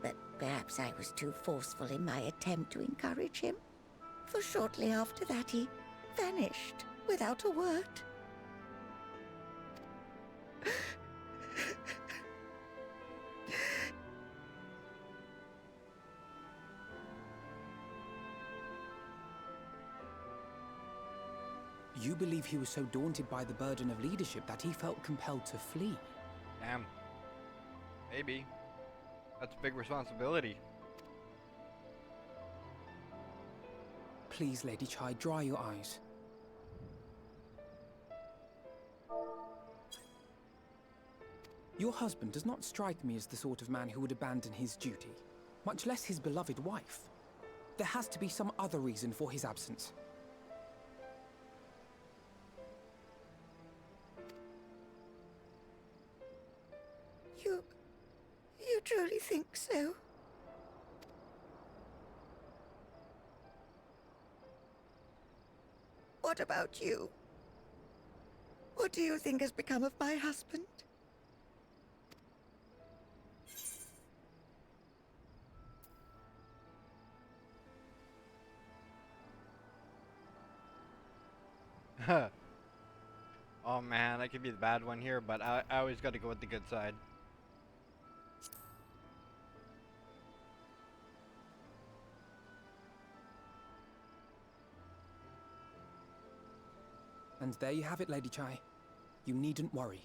[SPEAKER 6] But perhaps I was too forceful in my attempt to encourage him. For shortly after that, he vanished without a word.
[SPEAKER 4] You believe he was so daunted by the burden of leadership that he felt compelled to flee?
[SPEAKER 1] Damn. Maybe. That's a big responsibility.
[SPEAKER 4] Please, Lady Chai, dry your eyes. Your husband does not strike me as the sort of man who would abandon his duty, much less his beloved wife. There has to be some other reason for his absence.
[SPEAKER 6] You truly think so? What about you? What do you think has become of my husband?
[SPEAKER 1] Oh man, I could be the bad one here, but I always gotta go with the good side.
[SPEAKER 4] And there you have it, Lady Chai. You needn't worry.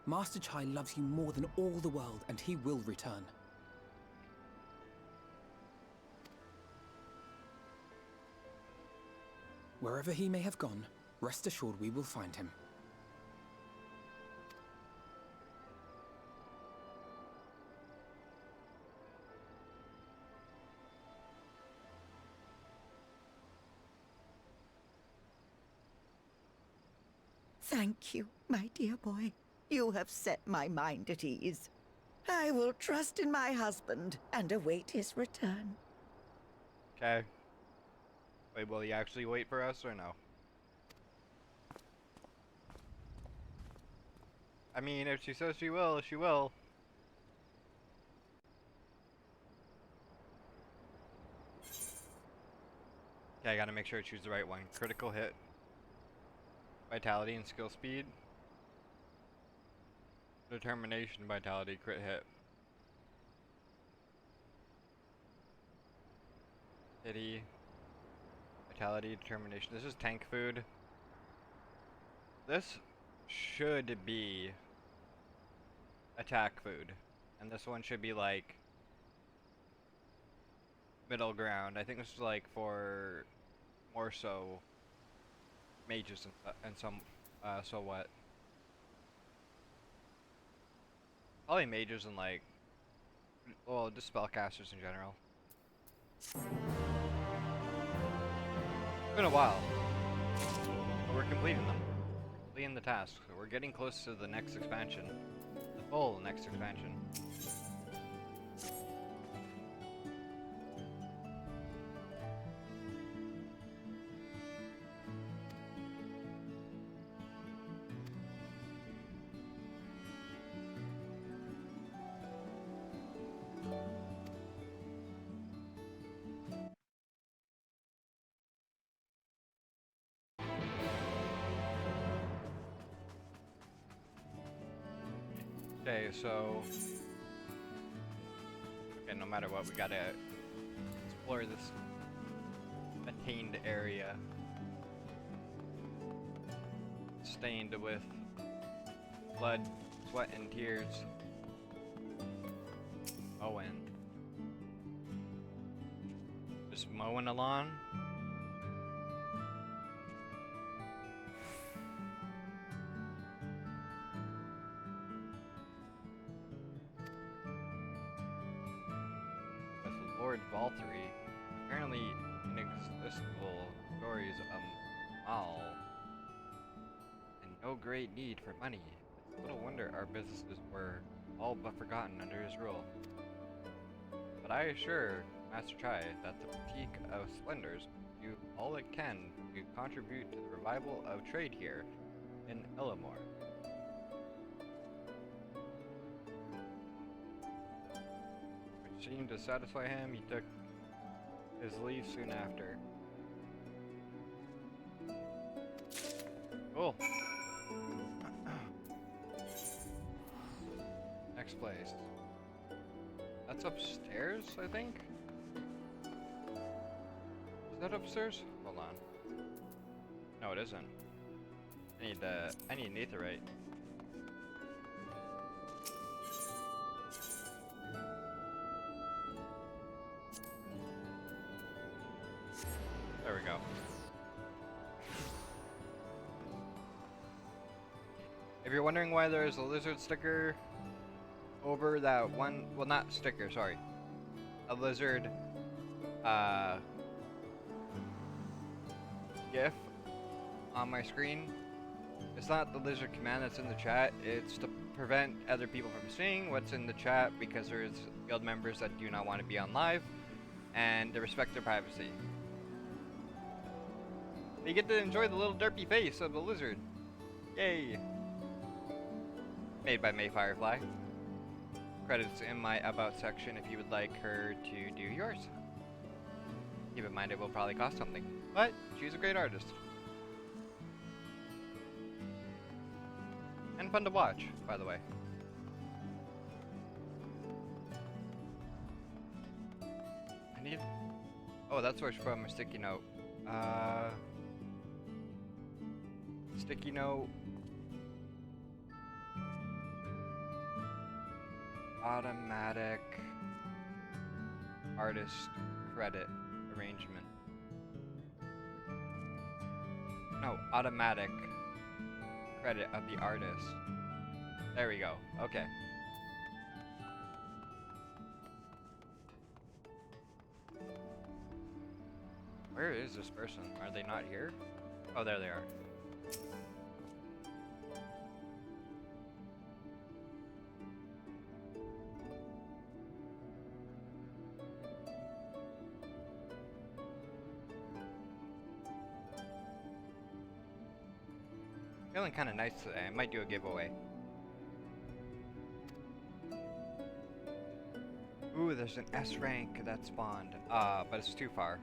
[SPEAKER 4] Master Chai loves you more than all the world, and he will return. Wherever he may have gone, rest assured we will find him.
[SPEAKER 6] Thank you, my dear boy. You have set my mind at ease. I will trust in my husband and await his return.
[SPEAKER 1] Okay. Wait, will he actually wait for us or no? I mean, if she says she will, she will. Okay, I gotta make sure I choose the right one. Critical hit. Vitality and skill speed. Determination, vitality, crit hit. Pity. vitality, determination. This is tank food. This should be attack food. And this one should be like middle ground. I think this is like for more so mages and some so what? Probably mages and like, well, just spellcasters in general. It's been a while. We're completing them. We're completing the task. So we're getting close to the next expansion. The full next expansion. Okay, so no matter what, we gotta explore this attained area. Stained with blood, sweat, and tears. Mowing. Just mowing a lawn. With Lord Valtteri, apparently inexhaustible stories of Mal, and no great need for money. It's little wonder our businesses were all but forgotten under his rule. But I assure Master Chai that the Boutique of Splendors will do all it can to contribute to the revival of trade here in Illimore. Which seemed to satisfy him. He took his leave soon after. Cool. Next place. That's upstairs, I think? Is that upstairs? Hold on. No, it isn't. I need netherite. There we go. If you're wondering why there's a lizard sticker over that one, well, not sticker, sorry, a lizard GIF on my screen, it's not the lizard command that's in the chat, it's to prevent other people from seeing what's in the chat because there's guild members that do not want to be on live and to respect their privacy. They get to enjoy the little derpy face of the lizard. Yay! Made by May Firefly. Credits in my about section if you would like her to do yours. Keep in mind it will probably cost something, but she's a great artist. And fun to watch, by the way. I need... Oh, that's where it's from, a sticky note. Sticky note. Automatic artist credit arrangement. No, automatic credit of the artist. There we go. Okay. Where is this person? Are they not here? Oh, there they are. Feeling kind of nice today. I might do a giveaway. Ooh, there's an S rank that spawned. But it's too far.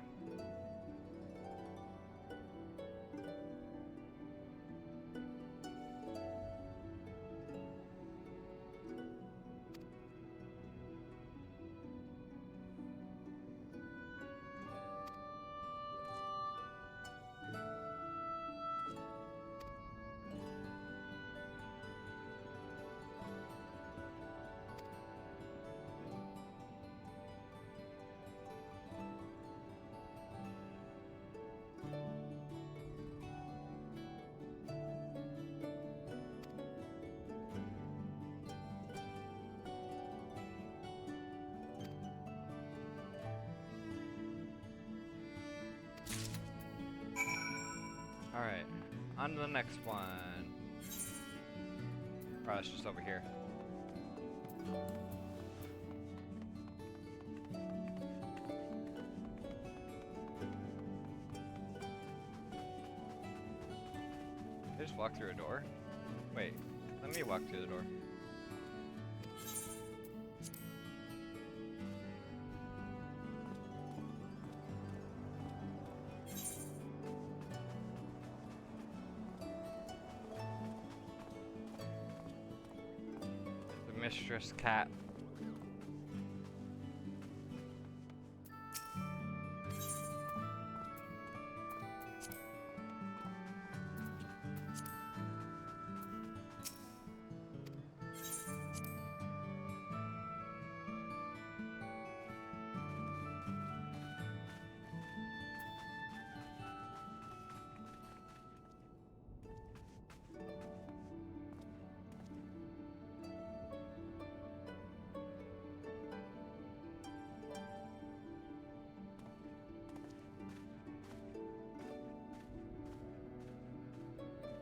[SPEAKER 1] Alright, on to the next one. Oh, it's just over here. Did I just walk through a door? Wait, let me walk through the door. The mistress cat.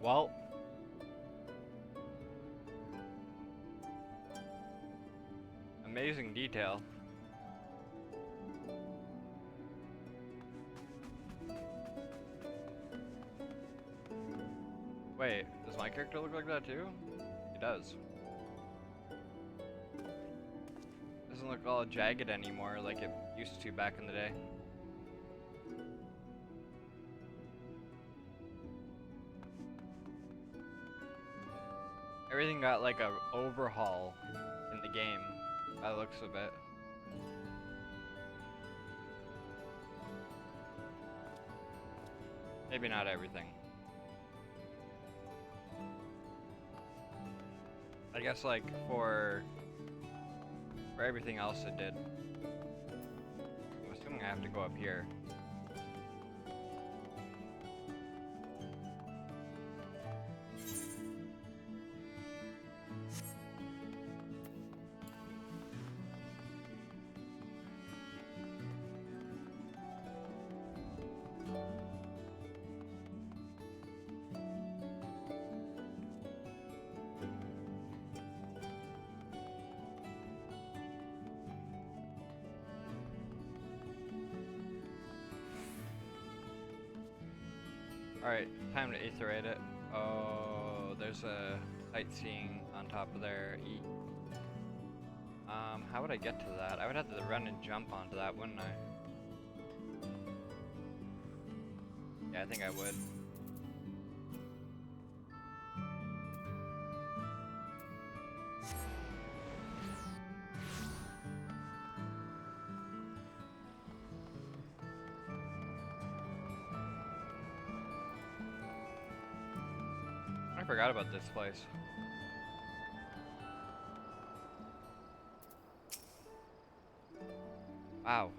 [SPEAKER 1] Well, amazing detail. Wait, does my character look like that too? He does. Doesn't look all jagged anymore like it used to back in the day. Everything got like a overhaul in the game, by the looks of it. Maybe not everything. I guess like for everything else it did. I'm assuming I have to go up here. Alright, time to aetherate it. Oh, there's a sightseeing on top of there. How would I get to that? I would have to run and jump onto that, wouldn't I? Yeah, I think I would. I forgot about this place. Wow.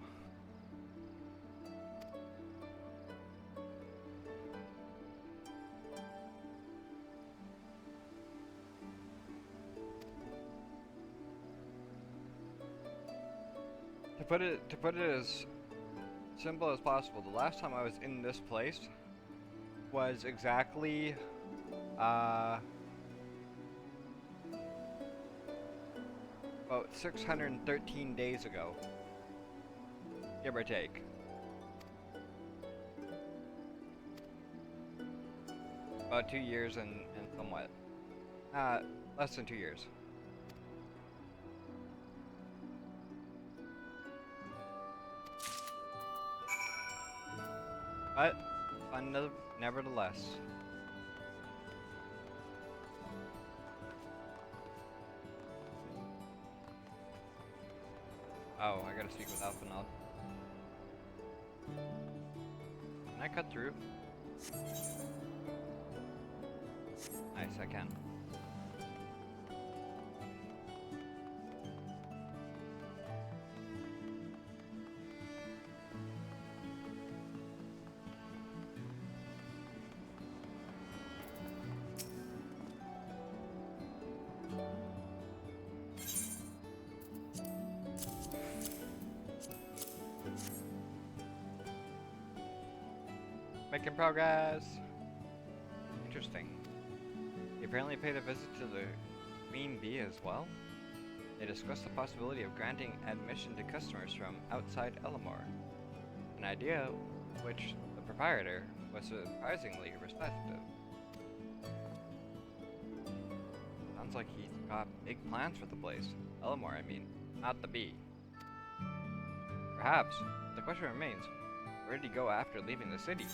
[SPEAKER 1] To put it as simple as possible, the last time I was in this place was exactly about 613 days ago, give or take. About 2 years and somewhat. Less than 2 years. But fun nevertheless. Oh, I gotta speak with Alphanod. Can I cut through? Nice, I can. Making progress. interesting. He apparently paid a visit to the Queen Bee as well. They discussed the possibility of granting admission to customers from outside Elamor, an idea which the proprietor was surprisingly receptive. Sounds like he's got big plans for the place. Elamor, I mean, not the bee. Perhaps, the question remains, where did he go after leaving the city?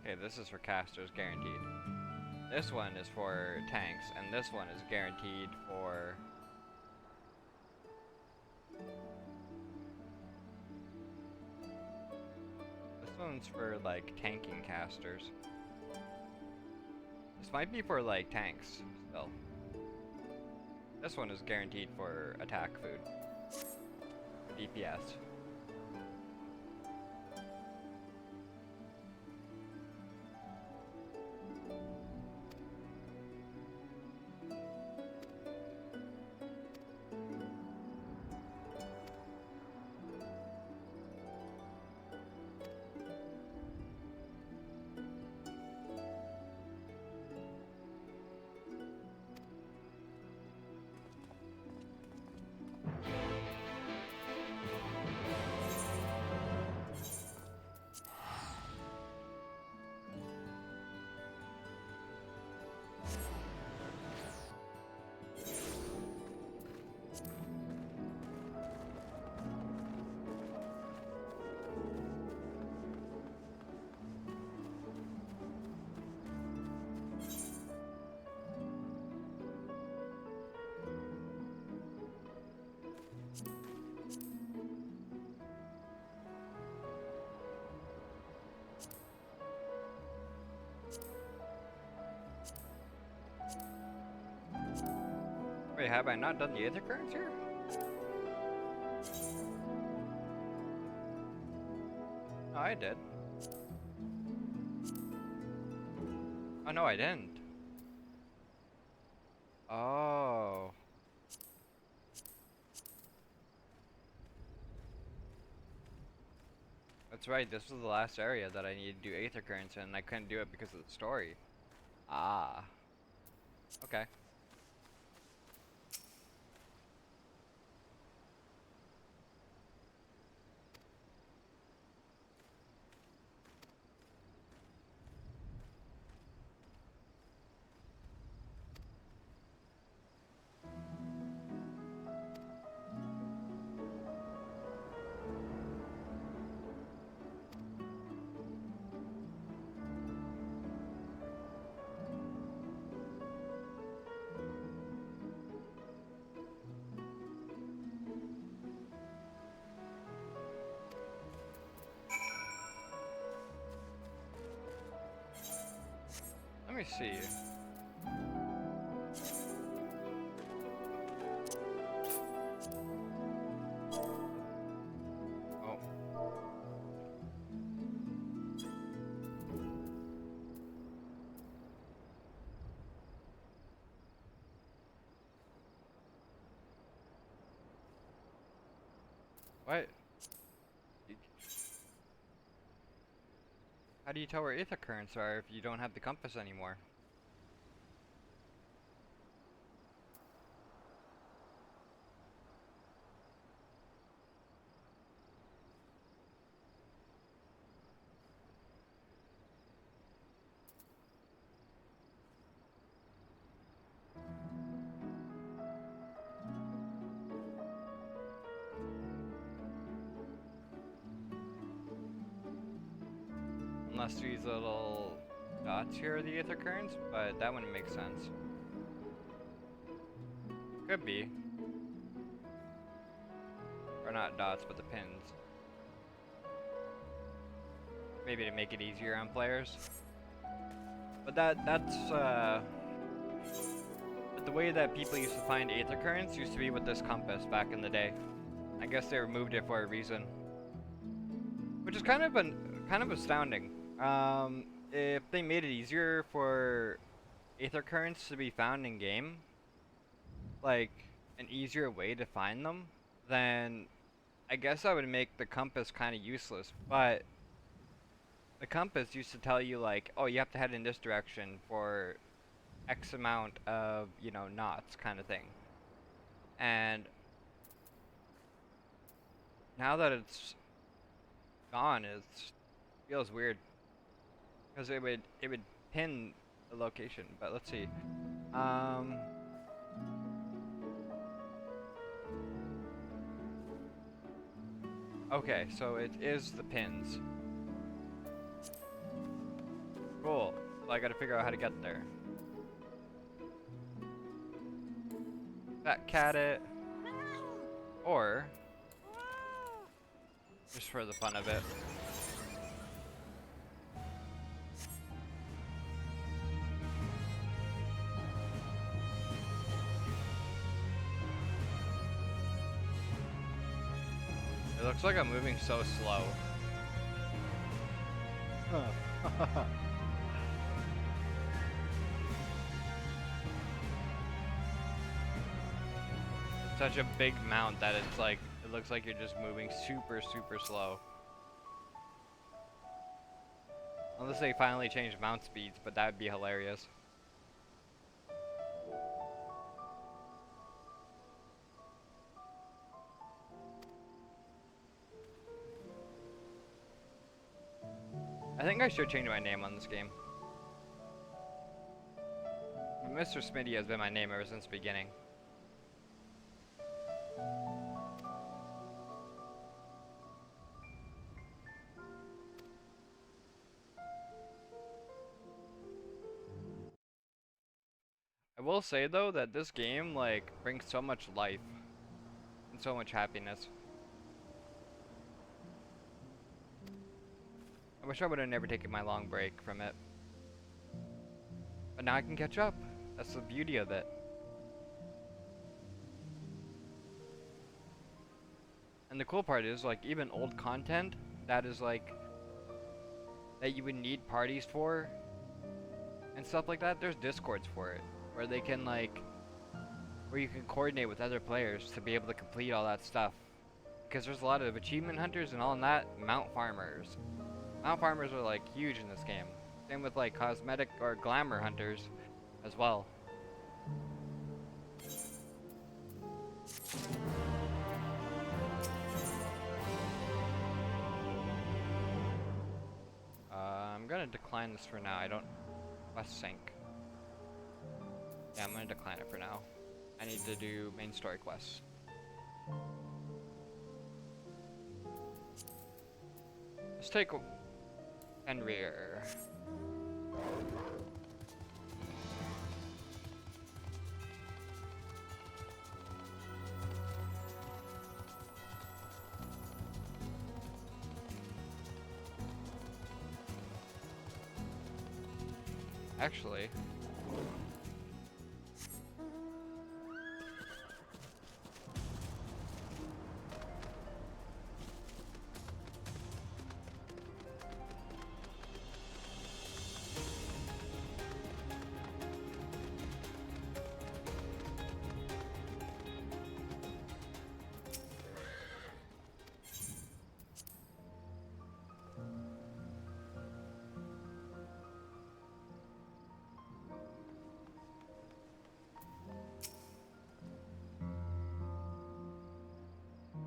[SPEAKER 1] Okay, this is for casters, guaranteed. This one is for tanks, and this one is guaranteed for... This one's for, like, tanking casters. This might be for, like, tanks, still. This one is guaranteed for attack food. DPS. Wait, have I not done the other currents here? Oh, I did. Oh, no, I didn't. Oh. That's right, this was the last area that I needed to do Aether Currents in, and I couldn't do it because of the story. Ah. Okay. Let me see. Oh. What? How do you tell where Aether Currents are if you don't have the compass anymore? Unless these little dots here are the Aether Currents, but that wouldn't make sense. Could be. Or not dots, but the pins. Maybe to make it easier on players. But that's but the way that people used to find Aether Currents used to be with this compass back in the day. I guess they removed it for a reason. Which is kind of astounding. If they made it easier for Aether Currents to be found in game, like an easier way to find them, then I guess I would make the compass kind of useless, but the compass used to tell you like, oh, you have to head in this direction for X amount of, knots kind of thing. And now that it's gone, it feels weird because it would pin the location. But let's see. Um, okay, so it is the pins. Cool. So I gotta figure out how to get there. Fat cat it, or just for the fun of it. It looks like I'm moving so slow. Such a big mount that it's like, it looks like you're just moving super, super slow. Unless they finally change mount speeds, but that would be hilarious. I think I should change my name on this game. Mr. Smitty has been my name ever since the beginning. I will say though that this game like brings so much life and so much happiness. I wish I would have never taken my long break from it. But now I can catch up. That's the beauty of it. And the cool part is like even old content that is like that you would need parties for and stuff like that, there's discords for it where they can like where you can coordinate with other players to be able to complete all that stuff. Because there's a lot of achievement hunters and all that, mount farmers. Mount farmers are like huge in this game. Same with like cosmetic or glamour hunters as well. I'm gonna decline this for now. I don't quest sync. Yeah, I'm gonna decline it for now. I need to do main story quests. Let's take Fenrir. Actually,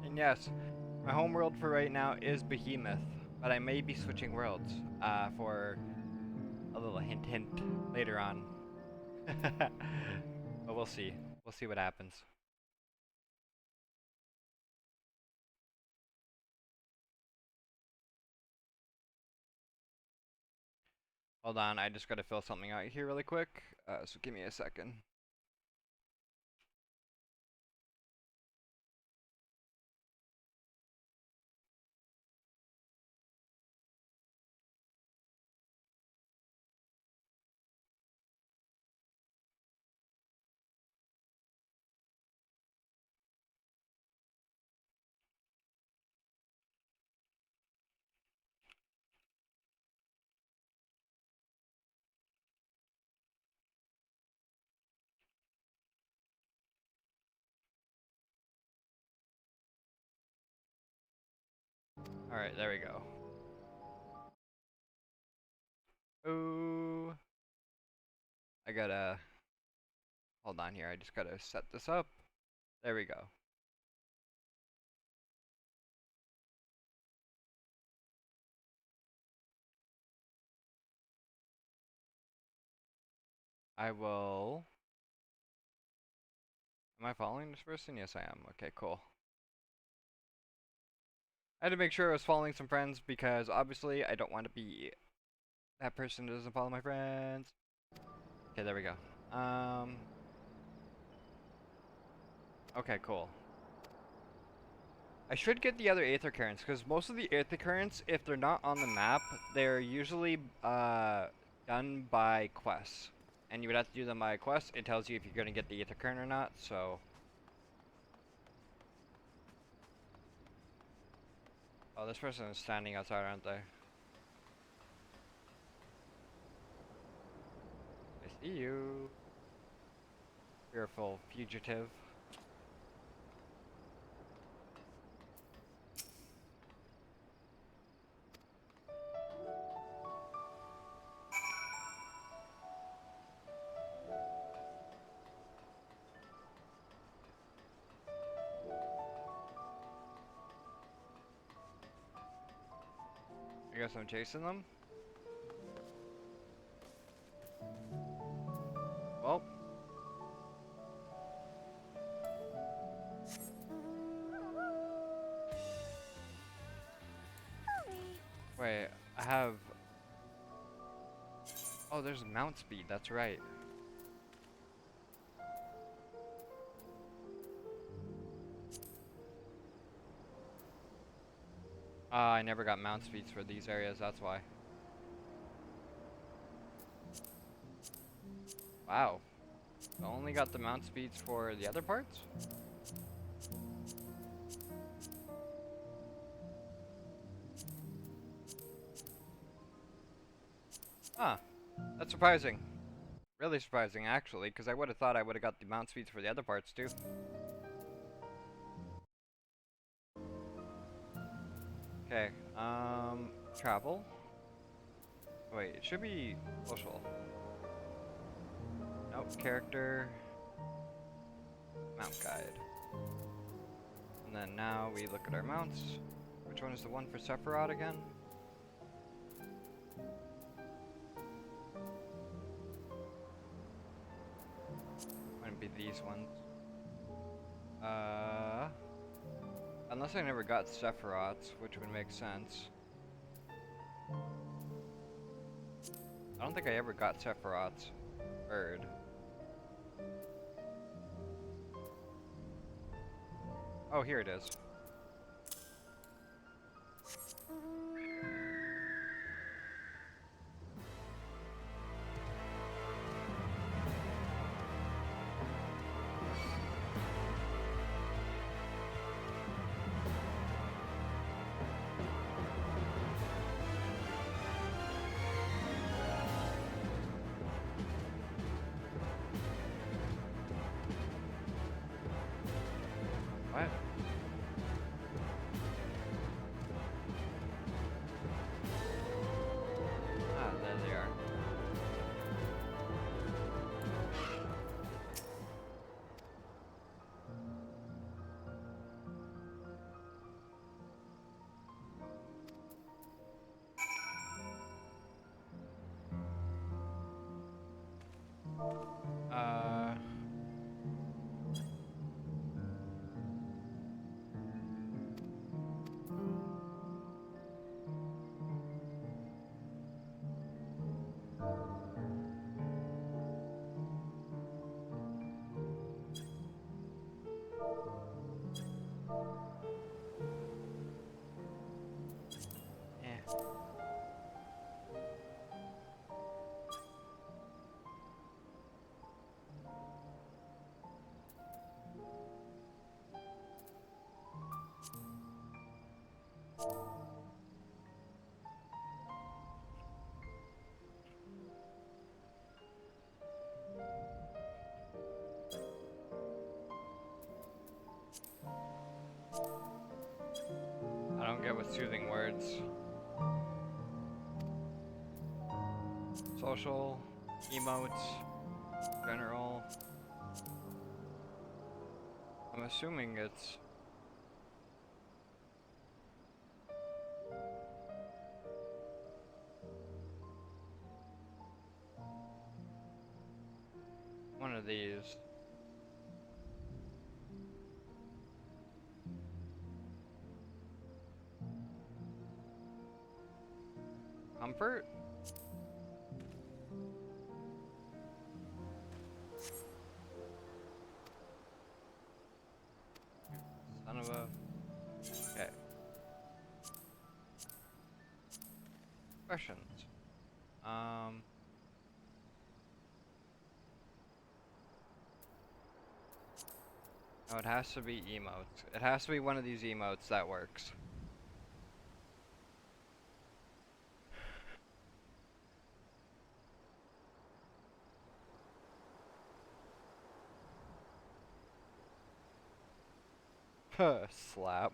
[SPEAKER 1] and yes, my home world for right now is Behemoth, but I may be switching worlds for a little hint hint later on. But we'll see. We'll see what happens. Hold on, I just gotta fill something out here really quick. So give me a second. Alright, there we go. Ooh. I gotta... Hold on here, I just gotta set this up. There we go. I will... Am I following this person? Yes, I am. Okay, cool. I had to make sure I was following some friends because obviously I don't want to be that person who doesn't follow my friends. Okay, there we go. Okay, cool. I should get the other Aether Currents because most of the Aether Currents, if they're not on the map, they're usually done by quests. And you would have to do them by quest. It tells you if you're going to get the Aether Current or not, so... Oh, this person is standing outside, aren't they? I see you. Fearful fugitive. I guess I'm chasing them. Well. Wait, I have... Oh, there's mount speed, that's right. I never got mount speeds for these areas, that's why. Wow. I only got the mount speeds for the other parts? Huh. That's surprising. Really surprising, actually, because I would have thought I would have got the mount speeds for the other parts, too. Okay, travel. Wait, it should be social. Nope, character. Mount guide. And then now we look at our mounts. Which one is the one for Sephiroth again? Wouldn't be these ones. Unless I never got Sephiroth's, which would make sense. I don't think I ever got Sephiroth's bird. Oh, here it is. What? Ah, there they are. Uh... Eh. I don't Forget with soothing words. Social, emotes, general. I'm assuming it's one of these. Comfort? Son of a... Okay. Questions. No, it has to be emotes. It has to be one of these emotes that works. Slap.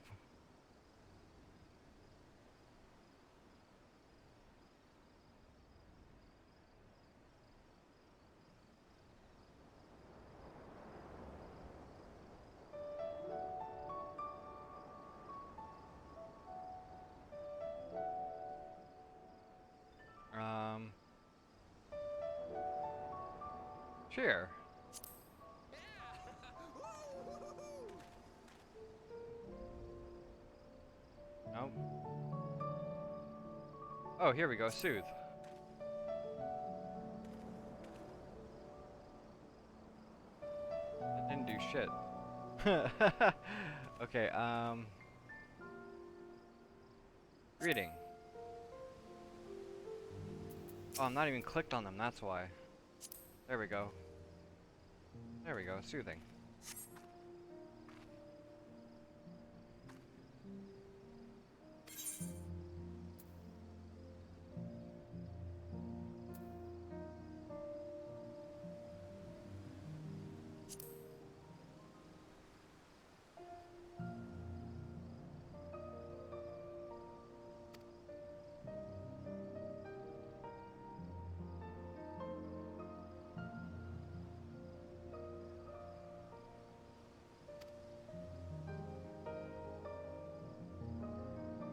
[SPEAKER 1] Cheer. Nope. Oh, here we go. Soothe. It didn't do shit. Okay, reading. Oh, I'm not even clicked on them, that's why. There we go. There we go, soothing.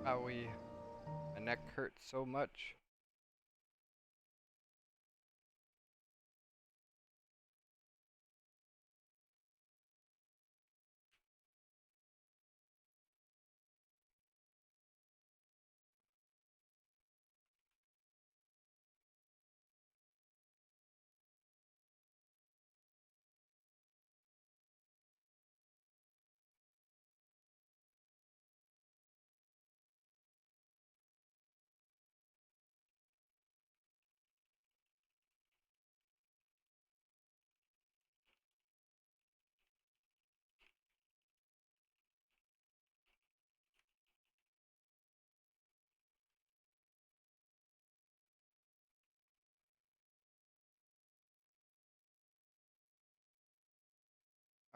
[SPEAKER 1] Owie. My neck hurts so much.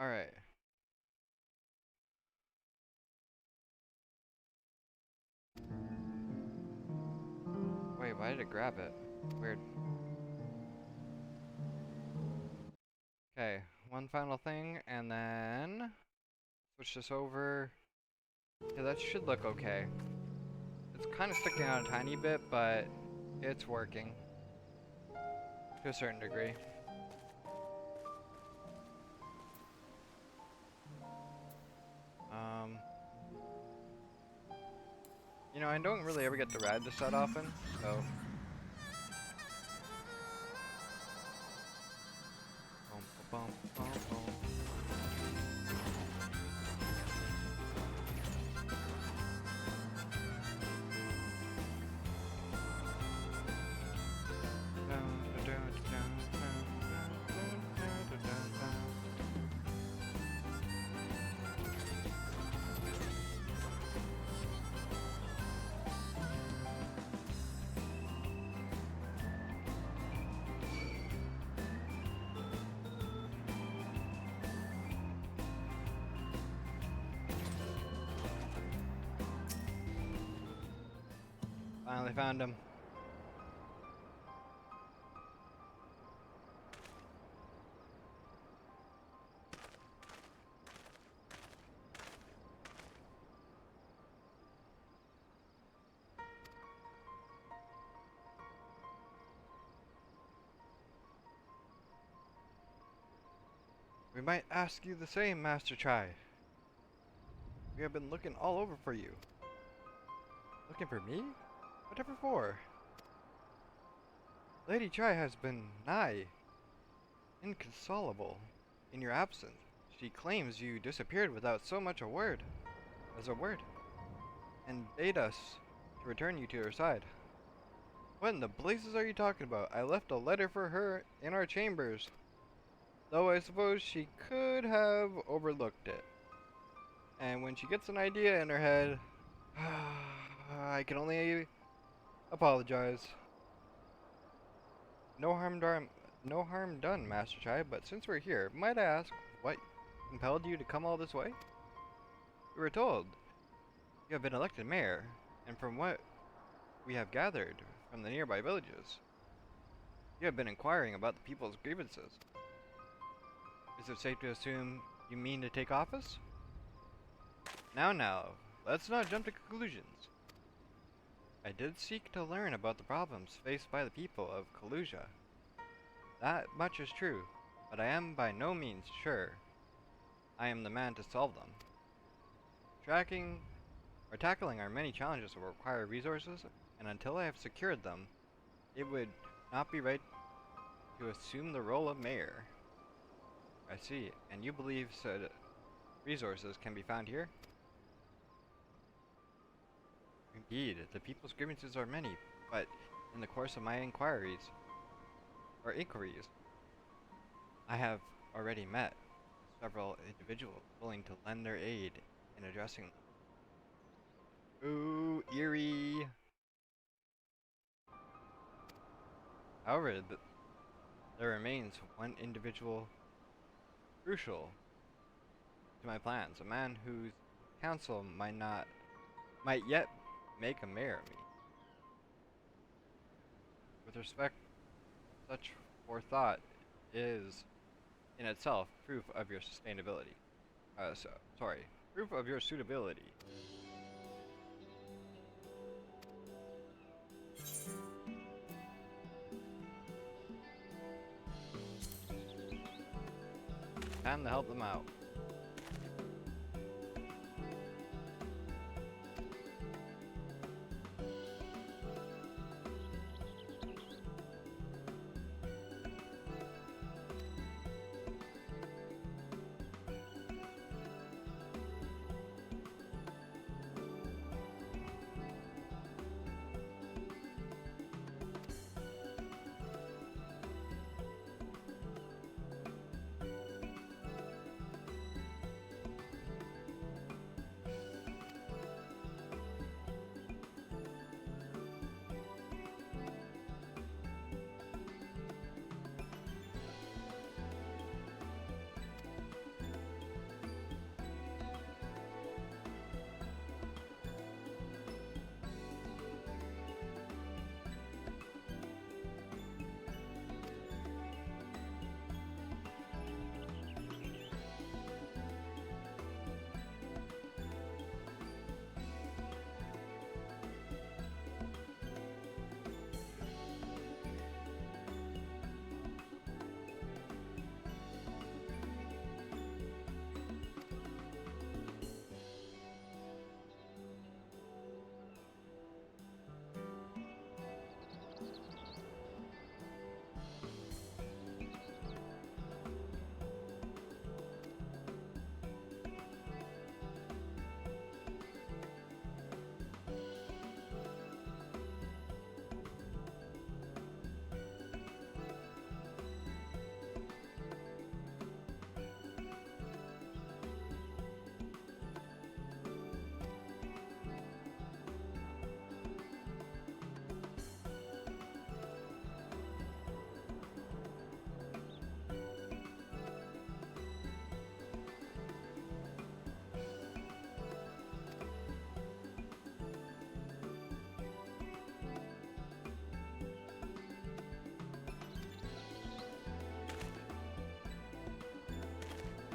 [SPEAKER 1] Alright. Wait, why did it grab it? Weird. Okay, one final thing, and then switch this over. Yeah, that should look okay. It's kind of sticking out a tiny bit, but it's working to a certain degree. You know, I don't really ever get to ride this that often, so. Bum, bum, bum, bum. Finally found him. We might ask you the same, Master Chai. We have been looking all over for you. Looking for me? Whatever for? Lady Chai has been nigh inconsolable in your absence. She claims you disappeared without so much as a word, and bade us to return you to her side. What in the blazes are you talking about? I left a letter for her in our chambers, though I suppose she could have overlooked it. And when she gets an idea in her head, I can only apologize. No harm done, Master Chai, but since we're here, might I ask what compelled you to come all this way? We were told you have been elected mayor, and from what we have gathered from the nearby villages, you have been inquiring about the people's grievances. Is it safe to assume you mean to take office? Now, let's not jump to conclusions. I did seek to learn about the problems faced by the people of Kalusia. That much is true, but I am by no means sure I am the man to solve them. Tackling our many challenges will require resources, and until I have secured them, it would not be right to assume the role of mayor. I see, and you believe said resources can be found here? Indeed, the people's grievances are many, but in the course of my inquiries, I have already met several individuals willing to lend their aid in addressing them. Ooh, eerie. However, there remains one individual crucial to my plans, a man whose counsel might yet make a mayor of me. With respect, such forethought is in itself proof of your sustainability. Proof of your suitability. Time to help them out.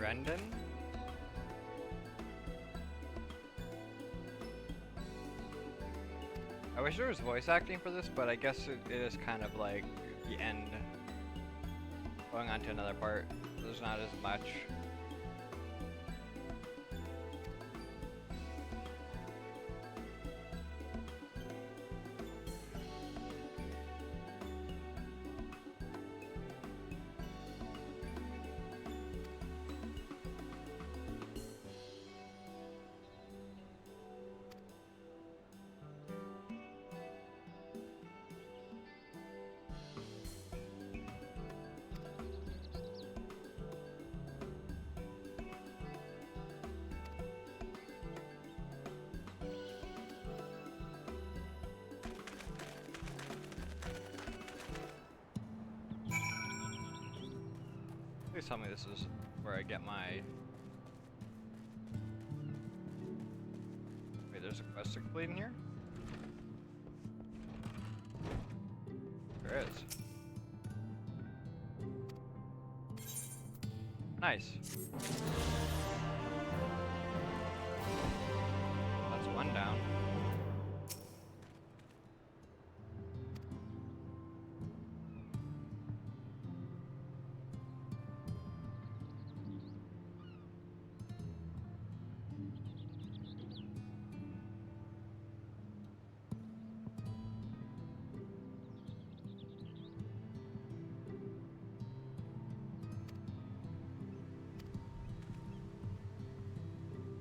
[SPEAKER 1] Brendan? I wish there was voice acting for this, but I guess it is kind of like the end. Going on to another part. There's not as much. Please tell me this is where I get my... Wait, there's a quest to complete in here? There is. Nice. That's one down.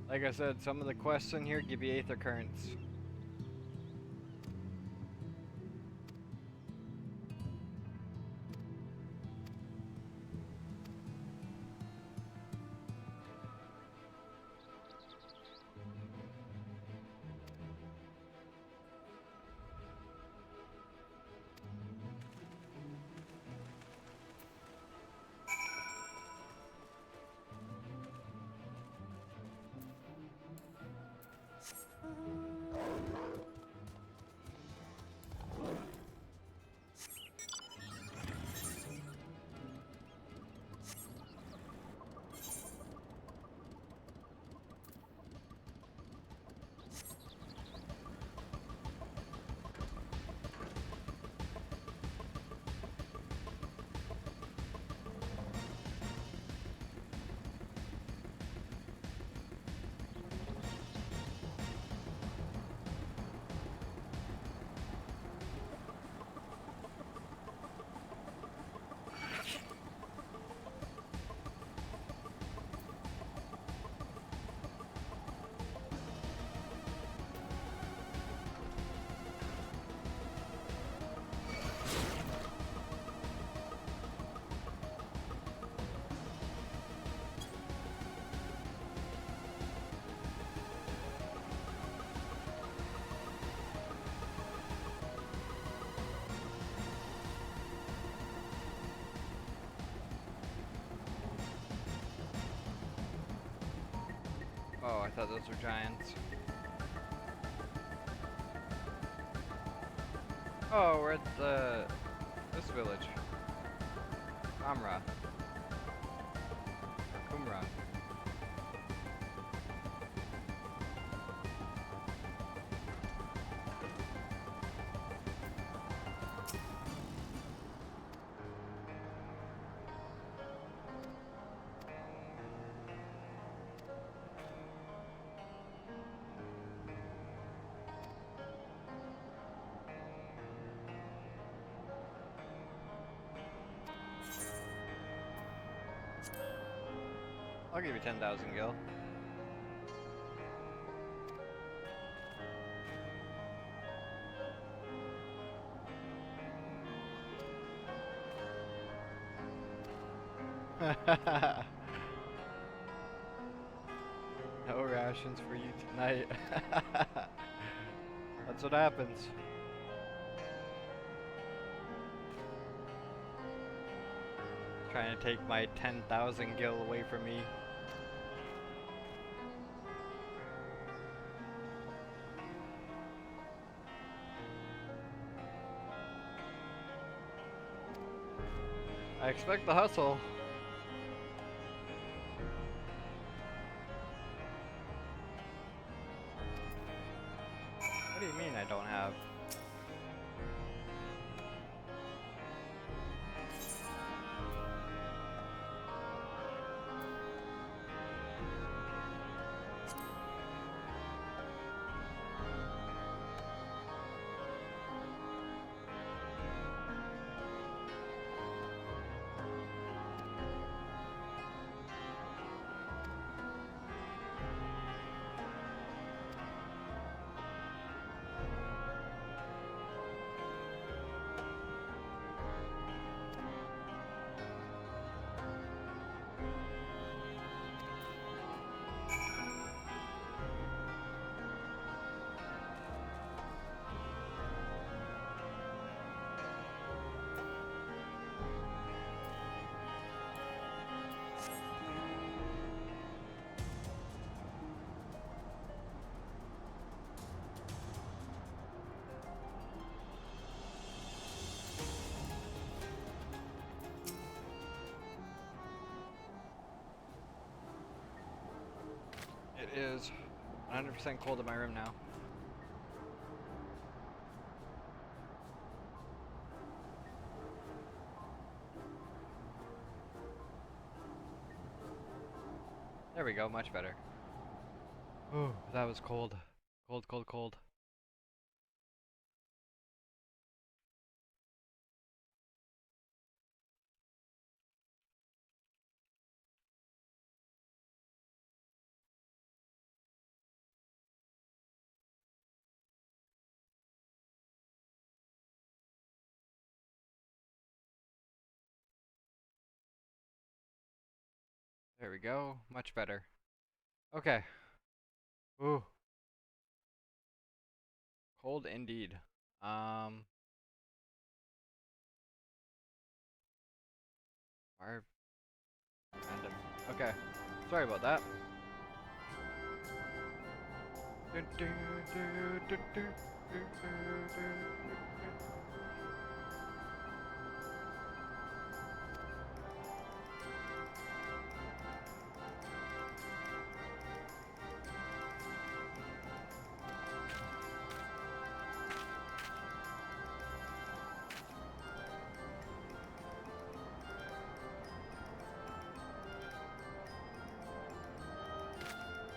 [SPEAKER 1] Like I said, some of the quests in here give you Aether Currents. Oh, I thought those were giants. Oh, we're at this village. Amra. Or Kumra. I'll give you 10,000 gil. No rations for you tonight. That's what happens. Trying to take my 10,000 gil away from me. I expect the hustle. What do you mean I don't have? It is 100% cold in my room now. There we go, much better. Ooh, that was cold. Cold, cold, cold. There we go, much better. Okay. Ooh. Cold indeed. Fire random. Okay. Sorry about that.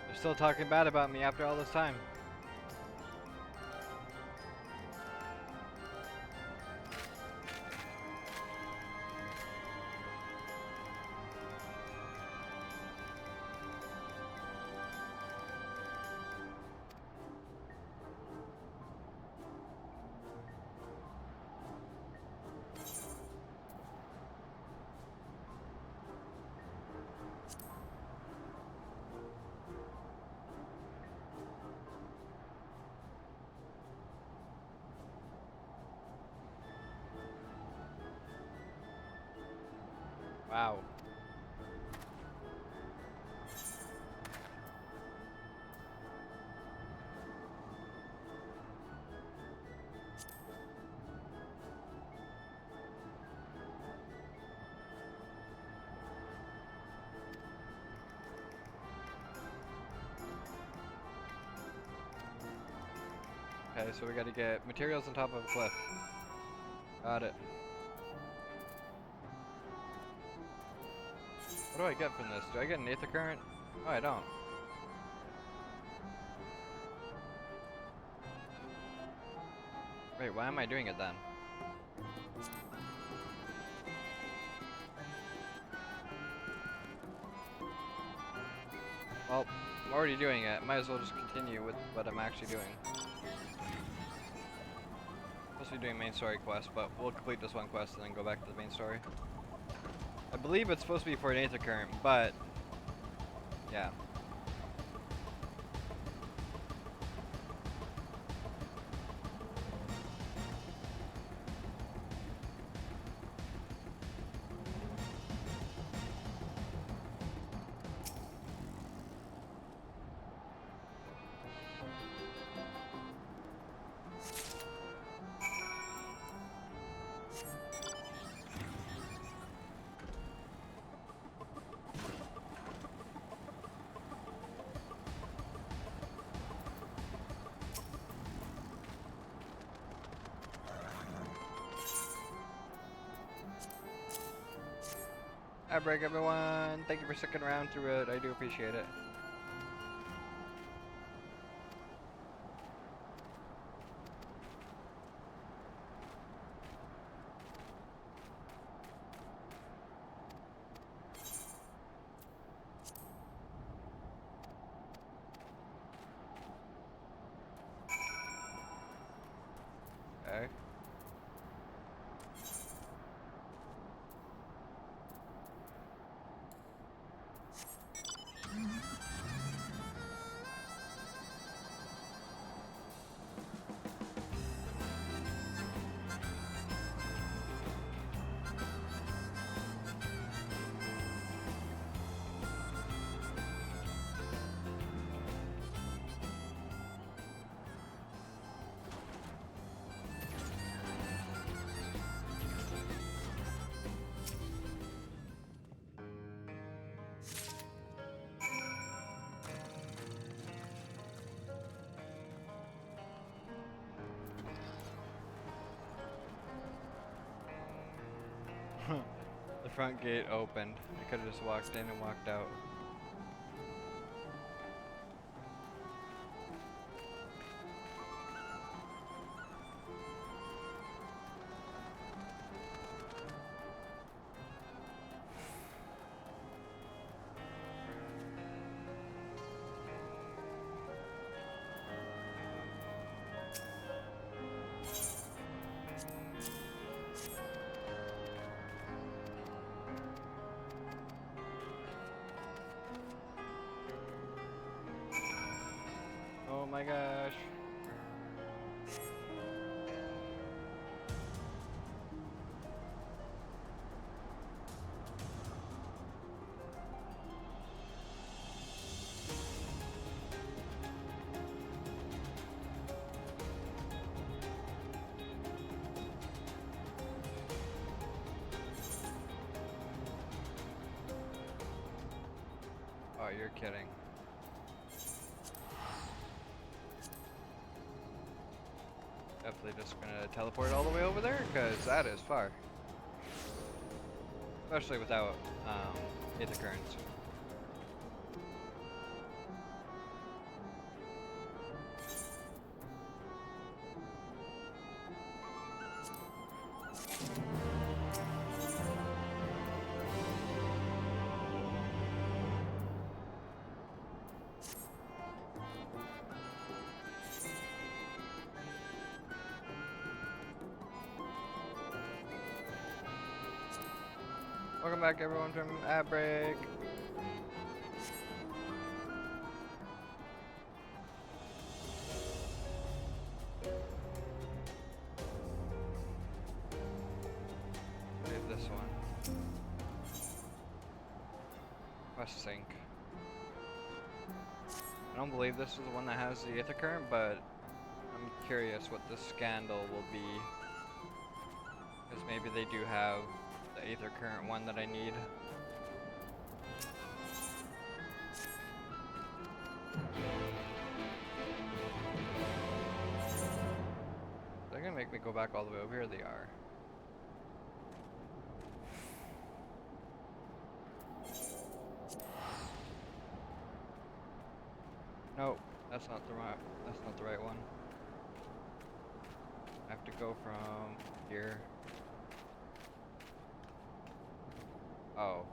[SPEAKER 1] They're still talking bad about me after all this time. Wow. Okay, so we gotta get materials on top of a cliff. Got it. What do I get from this? Do I get an aether current? Oh, I don't. Wait, why am I doing it then? Well, I'm already doing it. Might as well just continue with what I'm actually doing. Supposed to be doing main story quest, but we'll complete this one quest and then go back to the main story. I believe it's supposed to be for an aether current, but yeah. I break everyone. Thank you for sticking around through it. I do appreciate it. Okay. The front gate opened. I could have just walked in and walked out. Oh my gosh. Oh, you're kidding. Definitely just gonna teleport all the way over there, because that is far. Especially without Aether Currents. Welcome back everyone from ad break. Leave this one. Quest sync. I don't believe this is the one that has the Aether Current, but I'm curious what the scandal will be. Because maybe they do have the Aether Current one that I need. They're gonna make me go back all the way over here. They are. No, that's not the right. That's not the right one. I have to go from here. Oh.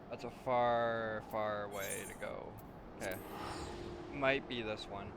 [SPEAKER 1] That's a far, far way to go. Okay. Might be this one.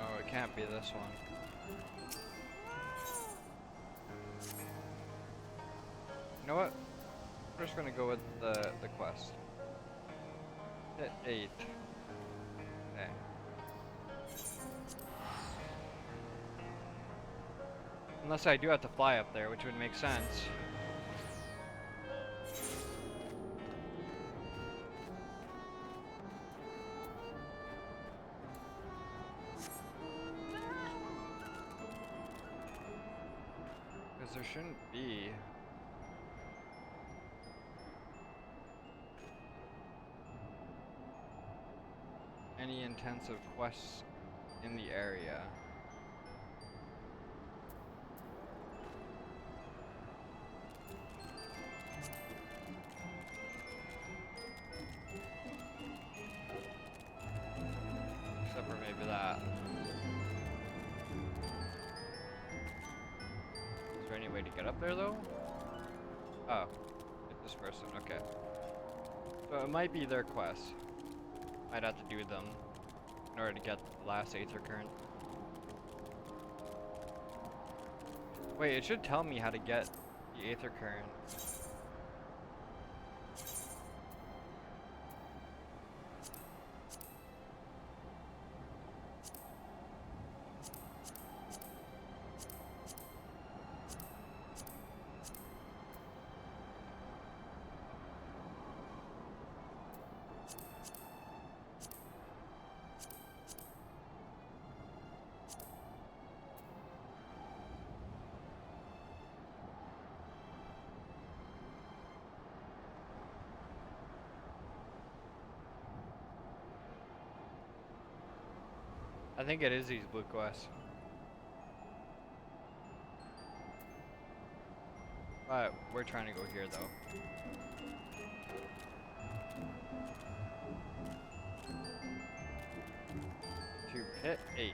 [SPEAKER 1] Oh, it can't be this one. You know what? I'm just gonna go with the quest. Hit 8. Okay. Unless I do have to fly up there, which would make sense. Because there shouldn't be. Any intensive quests in the area. Except for maybe that. Is there any way to get up there though? Oh, it's this person, okay. So it might be their quest. Might have to do them in order to get the last Aether Current. Wait, it should tell me how to get the Aether Current. I think it is these blue quests. But we're trying to go here though. To pit 8.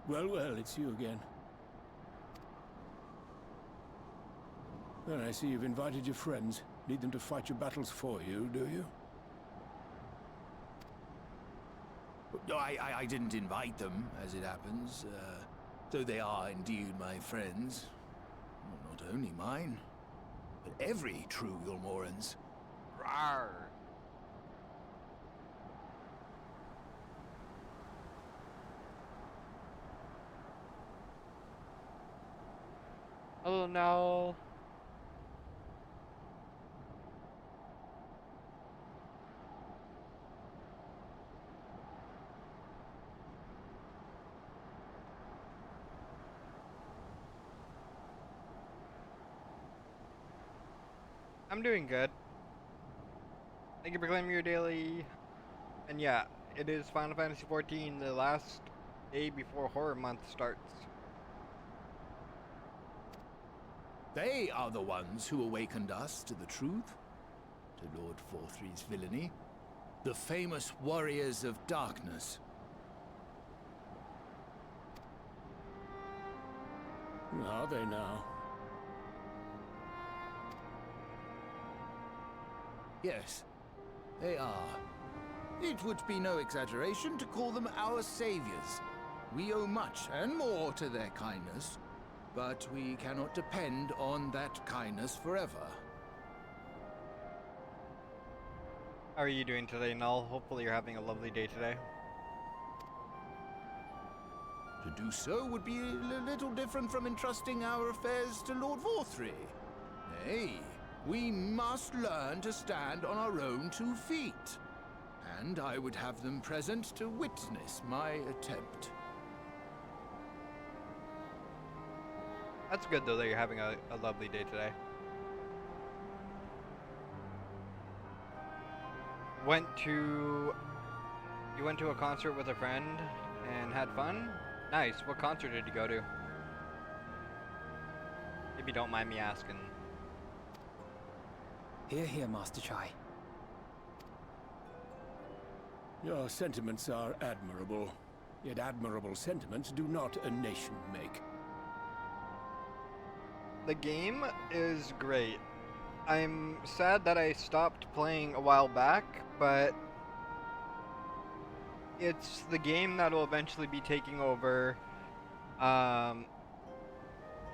[SPEAKER 7] Well, well, it's you again. Well, I see you've invited your friends. Need them to fight your battles for you, do you?
[SPEAKER 8] No, I didn't invite them, as it happens, though they are indeed my friends. Well, not only mine, but every true Yulmoran's.
[SPEAKER 1] Rawr. Oh no. I'm doing good. Thank you for claiming your daily. And yeah, it is Final Fantasy XIV, the last day before Horror Month starts.
[SPEAKER 8] They are the ones who awakened us to the truth, to Lord Forthry's villainy, the famous warriors of darkness.
[SPEAKER 7] Are they now?
[SPEAKER 8] Yes, they are. It would be no exaggeration to call them our saviors. We owe much and more to their kindness, but we cannot depend on that kindness forever.
[SPEAKER 1] How are you doing today, Null? Hopefully you're having a lovely day today.
[SPEAKER 8] To do so would be a little different from entrusting our affairs to Lord Forthry. Nay, we must learn to stand on our own 2 feet. And I would have them present to witness my attempt.
[SPEAKER 1] That's good though that you're having a lovely day today. You went to a concert with a friend and had fun? Nice. What concert did you go to? If you don't mind me asking.
[SPEAKER 4] Hear, hear, Master Chai.
[SPEAKER 7] Your sentiments are admirable. Yet admirable sentiments do not a nation make.
[SPEAKER 1] The game is great. I'm sad that I stopped playing a while back, but it's the game that will eventually be taking over Um,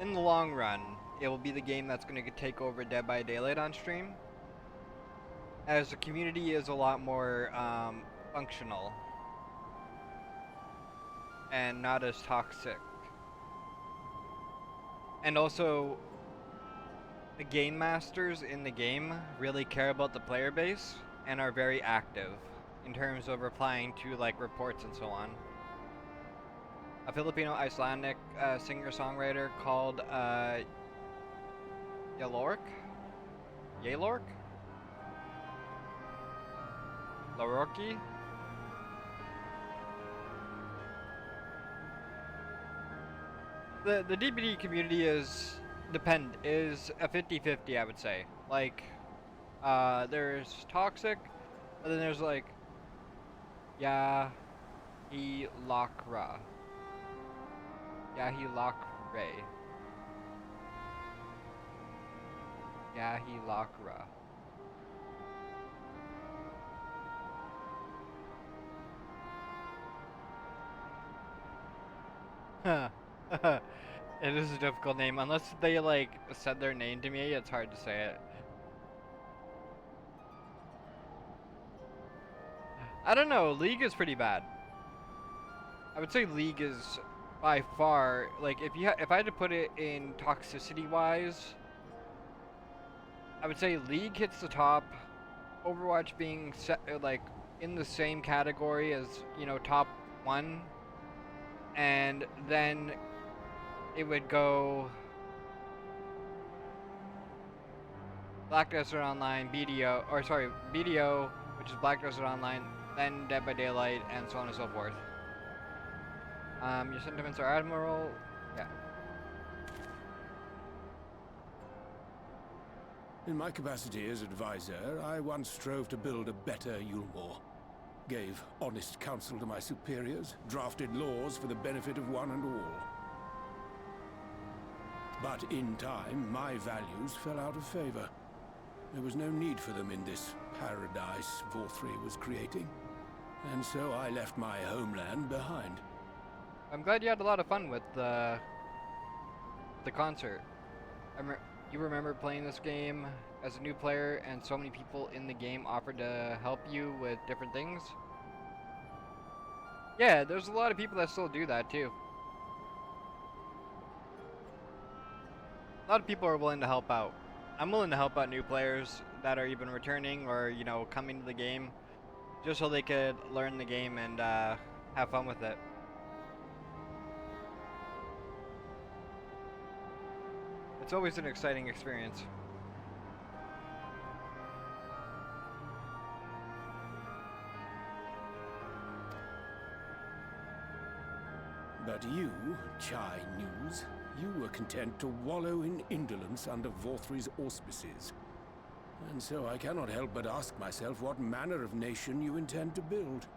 [SPEAKER 1] in the long run, it will be the game that's going to take over Dead by Daylight on stream, as the community is a lot more functional and not as toxic. And also, the game masters in the game really care about the player base and are very active in terms of replying to like reports and so on. A Filipino Icelandic singer-songwriter called Yalork? Yalork? Larorki? The DBD community is a 50-50, I would say. Like, there's toxic, but then there's like Yahilakra. Yahilakre. Yahilakra. Huh. It is a difficult name. Unless they like said their name to me, it's hard to say it. I don't know. League is pretty bad. I would say League is by far, like, if I had to put it in toxicity wise, I would say League hits the top. Overwatch being set like in the same category as, you know, top 1, and then it would go Black Desert Online, BDO, which is Black Desert Online, then Dead by Daylight, and so on and so forth. Your sentiments are admirable. Yeah.
[SPEAKER 7] In my capacity as advisor, I once strove to build a better Yulmore. Gave honest counsel to my superiors, drafted laws for the benefit of one and all. But in time, my values fell out of favor. There was no need for them in this paradise Vorthri was creating. And so I left my homeland behind.
[SPEAKER 1] I'm glad you had a lot of fun with the concert. You remember playing this game as a new player and so many people in the game offered to help you with different things? Yeah, there's a lot of people that still do that too. A lot of people are willing to help out. I'm willing to help out new players that are even returning or, you know, coming to the game just so they could learn the game and have fun with it. It's always an exciting experience.
[SPEAKER 7] But you, Chai News, you were content to wallow in indolence under Vorthri's auspices. And so I cannot help but ask myself what manner of nation you intend to build.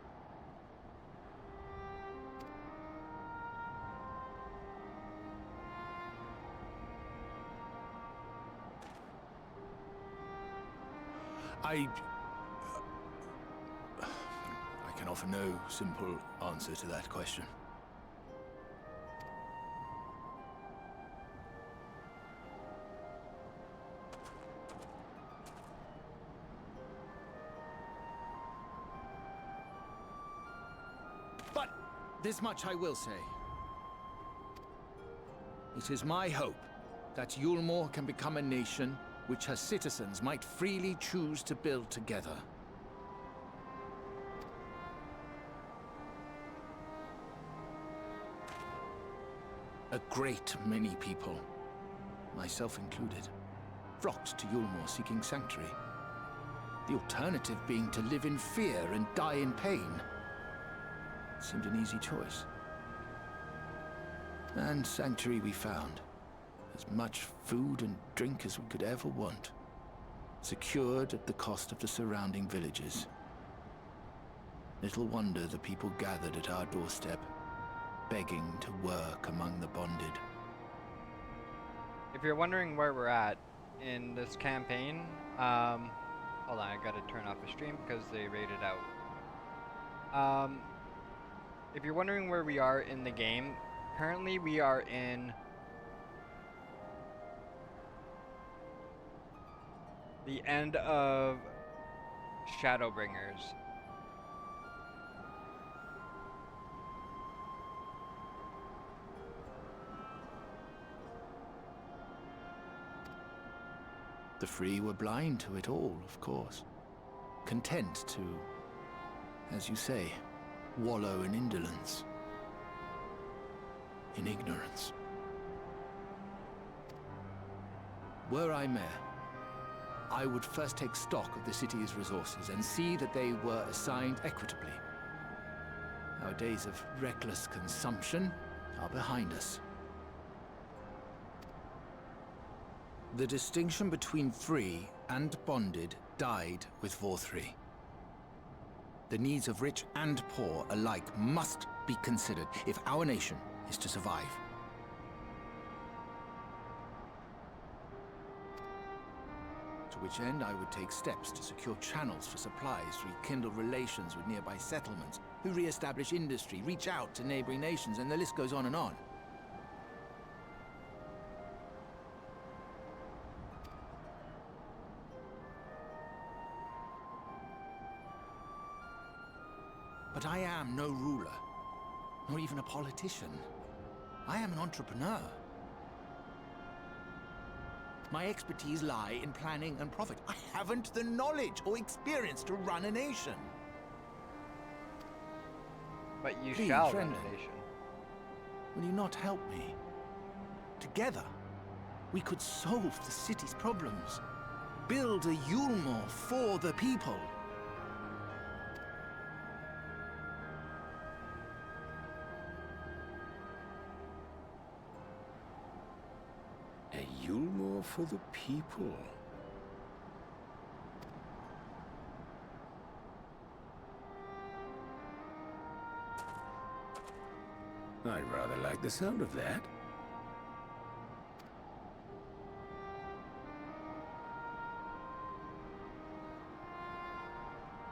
[SPEAKER 8] I can offer no simple answer to that question. But this much I will say. It is my hope that Yulmore can become a nation which her citizens might freely choose to build together. A great many people, myself included, flocked to Yulmore seeking sanctuary. The alternative being to live in fear and die in pain seemed an easy choice. And sanctuary we found. As much food and drink as we could ever want. Secured at the cost of the surrounding villages. Little wonder the people gathered at our doorstep, begging to work among the bonded.
[SPEAKER 1] If you're wondering where we're at in this campaign, hold on, I gotta turn off the stream because they rated out. If you're wondering where we are in the game, Currently, we are in the end of Shadowbringers.
[SPEAKER 8] The Free were blind to it all, of course. Content to, as you say, wallow in indolence. In ignorance. Were I mayor, I would first take stock of the city's resources and see that they were assigned equitably. Our days of reckless consumption are behind us. The distinction between free and bonded died with Vorthri. The needs of rich and poor alike must be considered if our nation is to survive. To which end I would take steps to secure channels for supplies, rekindle relations with nearby settlements, who re-establish industry, reach out to neighboring nations, and the list goes on and on. But I am no ruler, nor even a politician. I am an entrepreneur. My expertise lie in planning and profit. I haven't the knowledge or experience to run a nation.
[SPEAKER 1] But you
[SPEAKER 8] Please,
[SPEAKER 1] shall run
[SPEAKER 8] friendly.
[SPEAKER 1] a nation.
[SPEAKER 8] Will you not help me? Together, we could solve the city's problems. Build a Yulmore for the people.
[SPEAKER 7] A Yulmore for the people. I rather like the sound of that.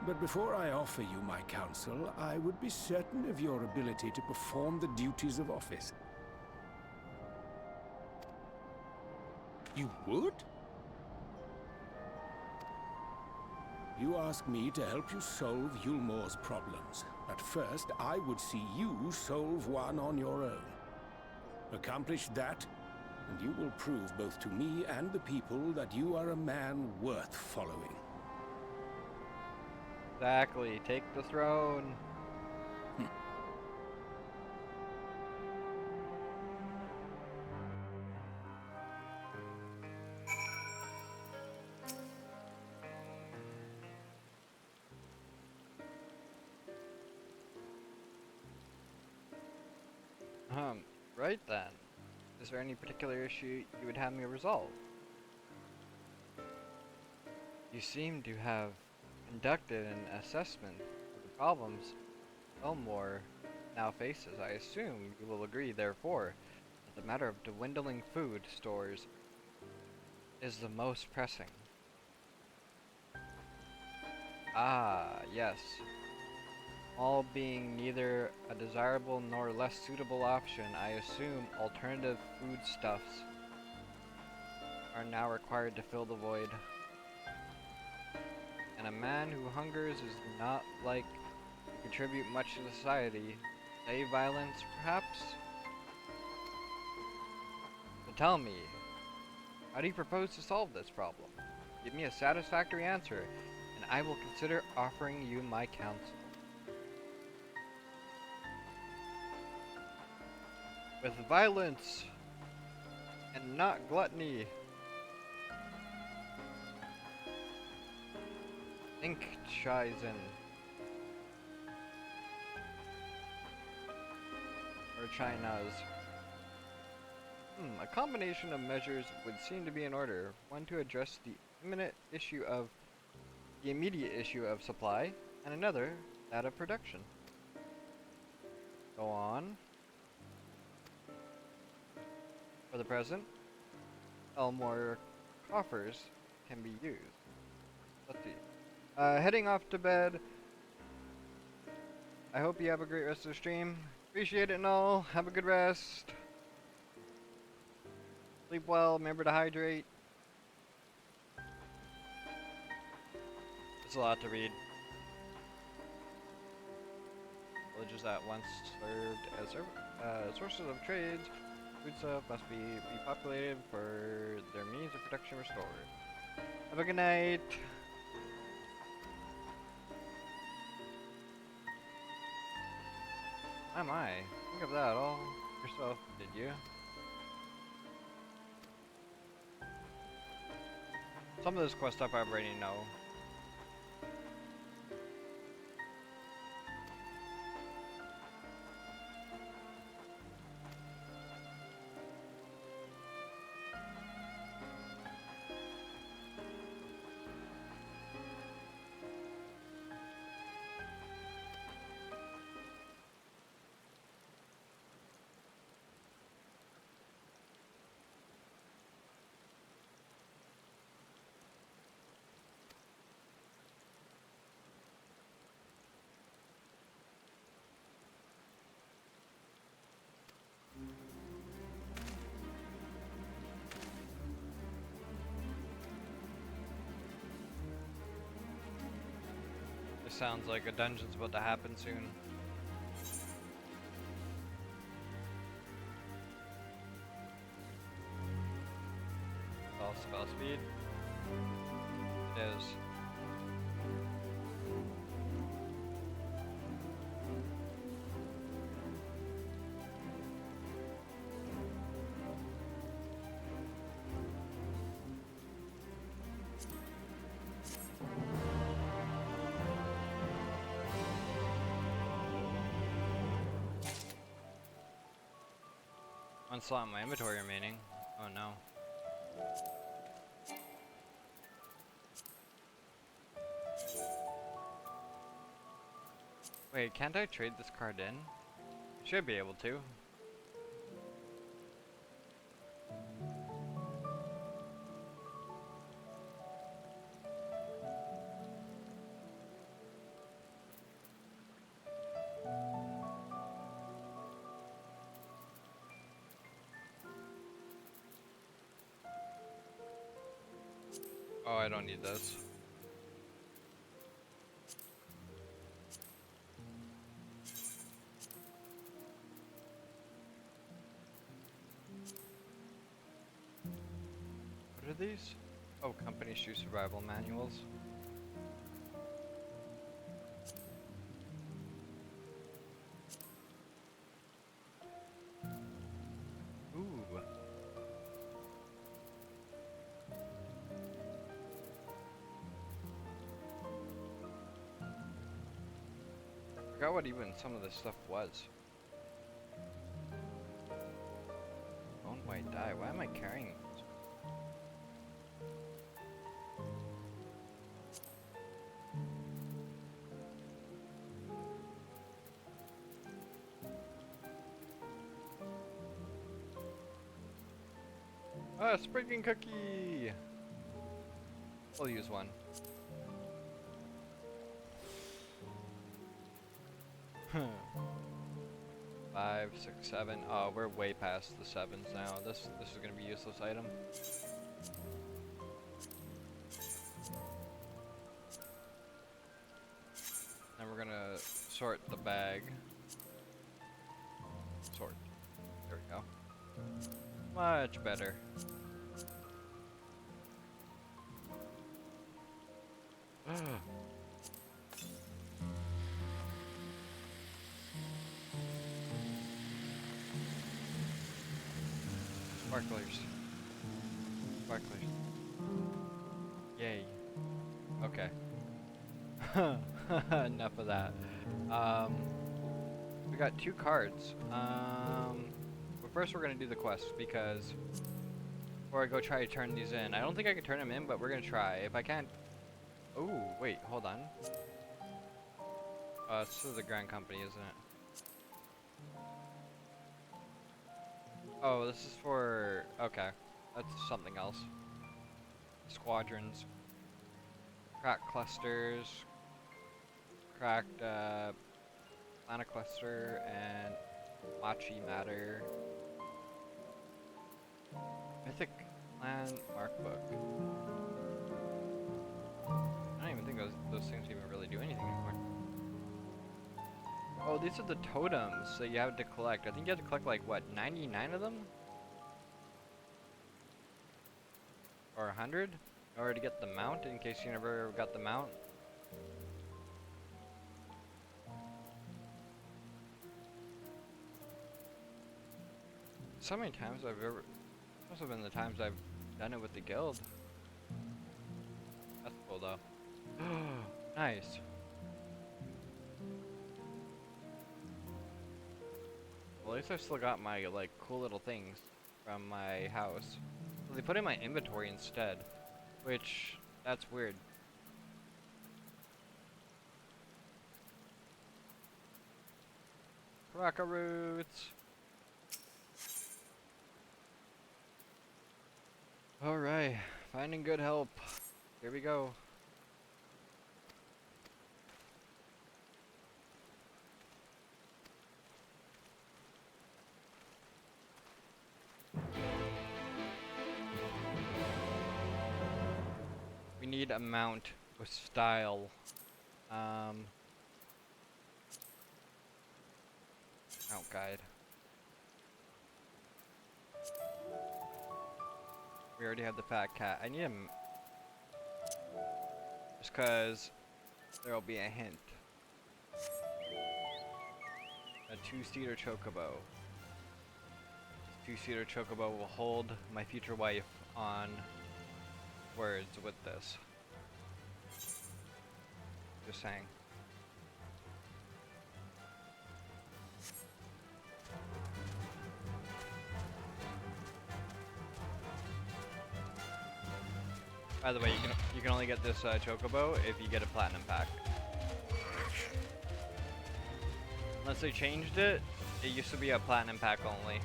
[SPEAKER 7] But before I offer you my counsel, I would be certain of your ability to perform the duties of office.
[SPEAKER 8] You would?
[SPEAKER 7] You ask me to help you solve Yulmore's problems. But first, I would see you solve one on your own. Accomplish that, and you will prove both to me and the people that you are a man worth following.
[SPEAKER 1] Exactly. Take the throne. Right then. Is there any particular issue you would have me resolve? You seem to have conducted an assessment of the problems Elmore now faces. I assume you will agree, therefore, that the matter of dwindling food stores is the most pressing. Ah, yes. All being neither a desirable nor less suitable option, I assume alternative foodstuffs are now required to fill the void. And a man who hungers is not like to contribute much to society. Say violence, perhaps? So tell me, how do you propose to solve this problem? Give me a satisfactory answer, and I will consider offering you my counsel. With violence, and not gluttony. Think, Shizen. Or China's. A combination of measures would seem to be in order. One to address the immediate issue of supply, and another, that of production. Go on. For the present, Elmore coffers can be used. Let's see. Heading off to bed. I hope you have a great rest of the stream. Appreciate it and all. Have a good rest. Sleep well. Remember to hydrate. It's a lot to read. Villages that once served as sources of trades, food stuff must be repopulated for their means of production restored. Have a good night. My my, think of that all yourself, did you? Some of this quest stuff I already know. This sounds like a dungeon's about to happen soon. All spell speed. It is. One slot in my inventory remaining. Oh no. Wait, can't I trade this card in? Should be able to. Oh, I don't need this. What are these? Oh, company shoe survival manuals. Ooh. Forgot what even some of this stuff was. Bone white dye. Why am I carrying this? Ah, sprinkling cookie! We'll use one. Five, six, seven. Oh, we're way past the sevens now. This is gonna be a useless item. And we're gonna sort the bag. Sort. There we go. Much better. Sparklers. Sparklers. Yay. Okay. Enough of that. We got 2 cards. But first we're gonna do the quest because before I go try to turn these in. I don't think I can turn them in, but we're gonna try. If I can't. Oh, wait, hold on. This is the Grand Company, isn't it? Oh, this is for... Okay. That's something else. Squadrons. Cracked clusters. Cracked, planet cluster, and Machi matter. Mythic clan mark book. I don't even think those things even really do anything anymore. Oh, these are the totems that you have to collect. I think you have to collect like what, 99 of them? Or 100? In order to get the mount, in case you never got the mount. So many times I've ever... Must have been the times I've done it with the guild. That's cool though. Nice. Well, at least I still got my like cool little things from my house. So they put in my inventory instead, which that's weird. Rocket roots. All right, finding good help. Here we go. We need a mount with style. Mount guide. We already have the fat cat. I need him just cause there'll be a hint. A two-seater chocobo. This two-seater chocobo will hold my future wife on words with this. Just saying. By the way, you can only get this chocobo if you get a platinum pack. Unless they changed it, it used to be a platinum pack only.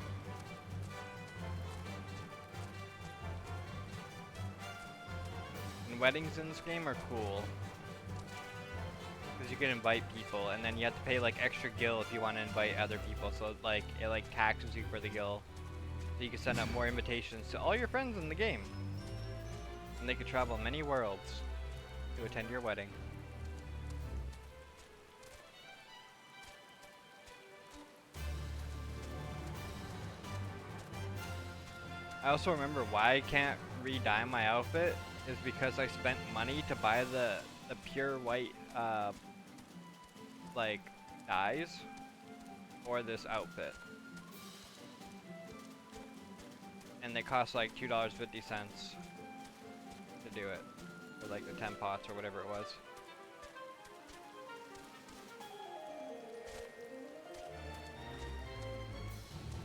[SPEAKER 1] And weddings in this game are cool. Because you can invite people, and then you have to pay like extra gil if you want to invite other people, so like it like taxes you for the gil. So you can send out more invitations to all your friends in the game. And they could travel many worlds to attend your wedding. I also remember why I can't re-dye my outfit is because I spent money to buy the pure white like dyes for this outfit. And they cost like $2.50 to do it, for like the 10 pots or whatever it was.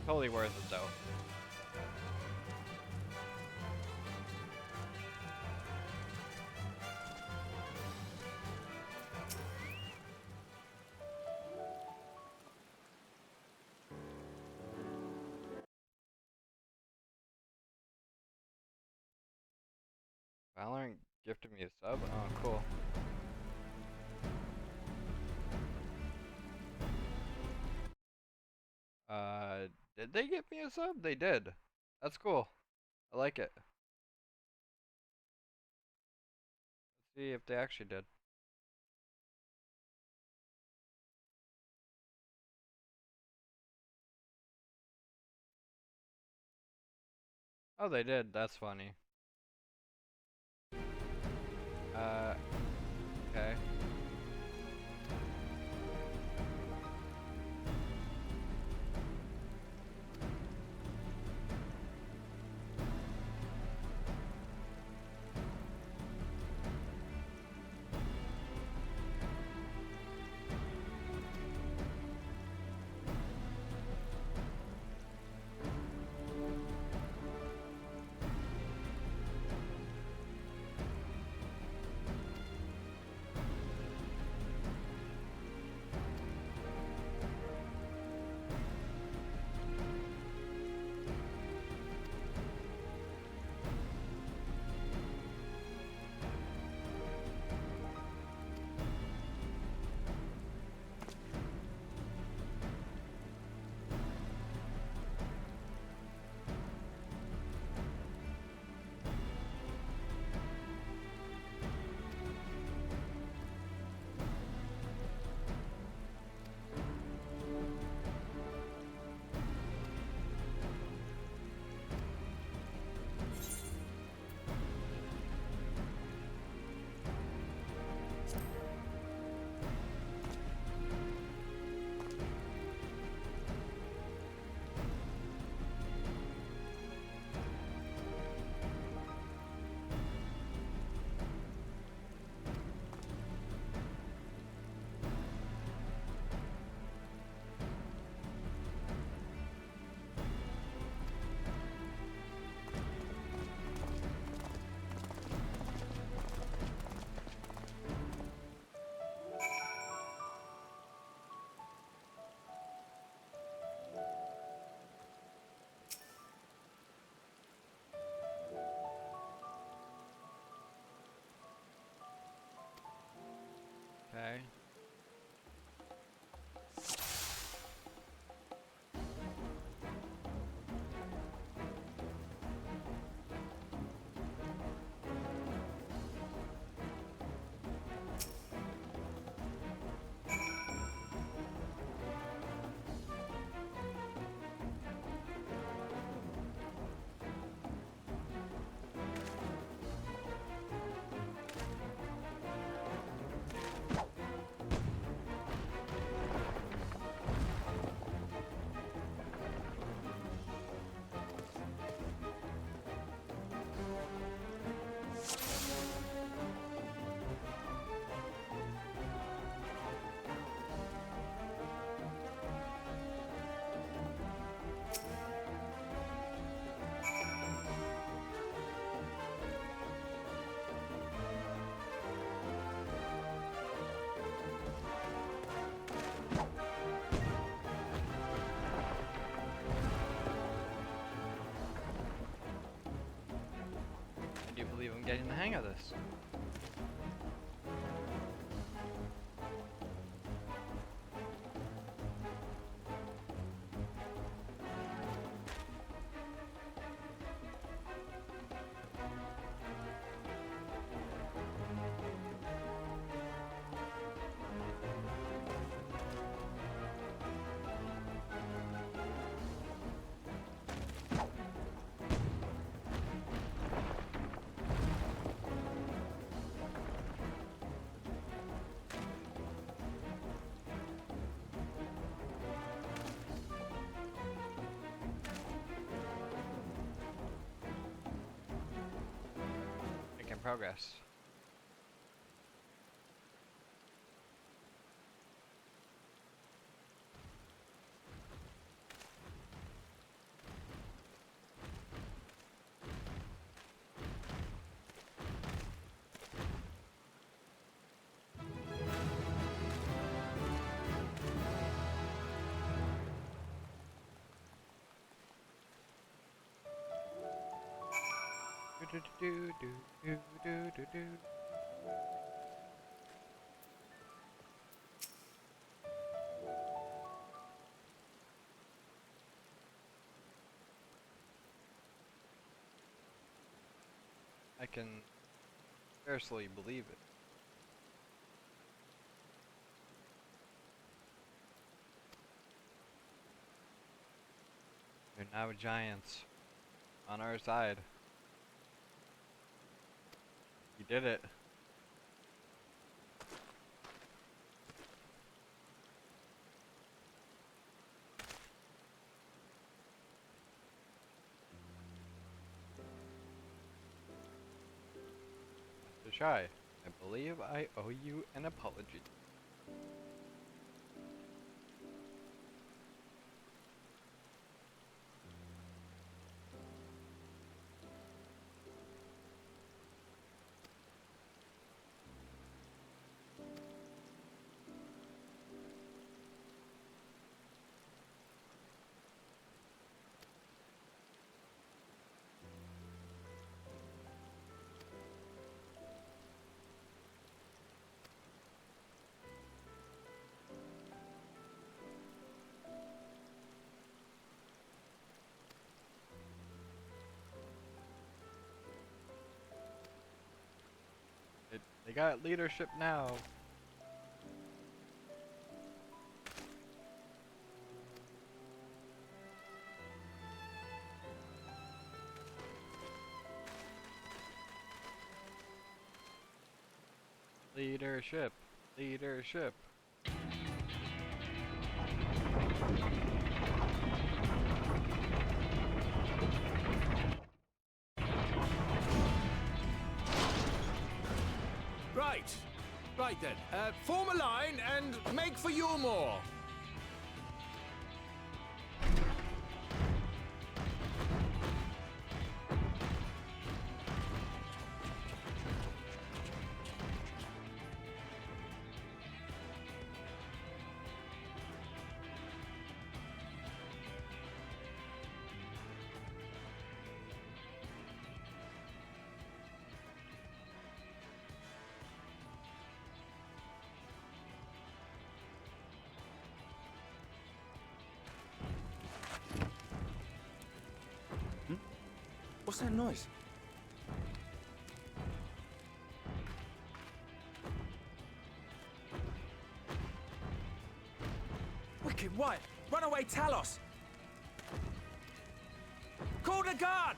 [SPEAKER 1] Totally worth it though. Valorant gifted me a sub? Oh, cool. Did they give me a sub? They did. That's cool. I like it. Let's see if they actually did. Oh, they did. That's funny. Okay. getting the hang of this. Making progress. Do, do, do, do, do, do, do. I can scarcely believe it. They're now giants on our side. You did it. Mr. Shy, I believe I owe you an apology. They got leadership now. Leadership. Leadership.
[SPEAKER 7] Right. Right then. Form a line and make for Yulmore.
[SPEAKER 4] What's that noise? Wicked White! Runaway Talos! Call the guard!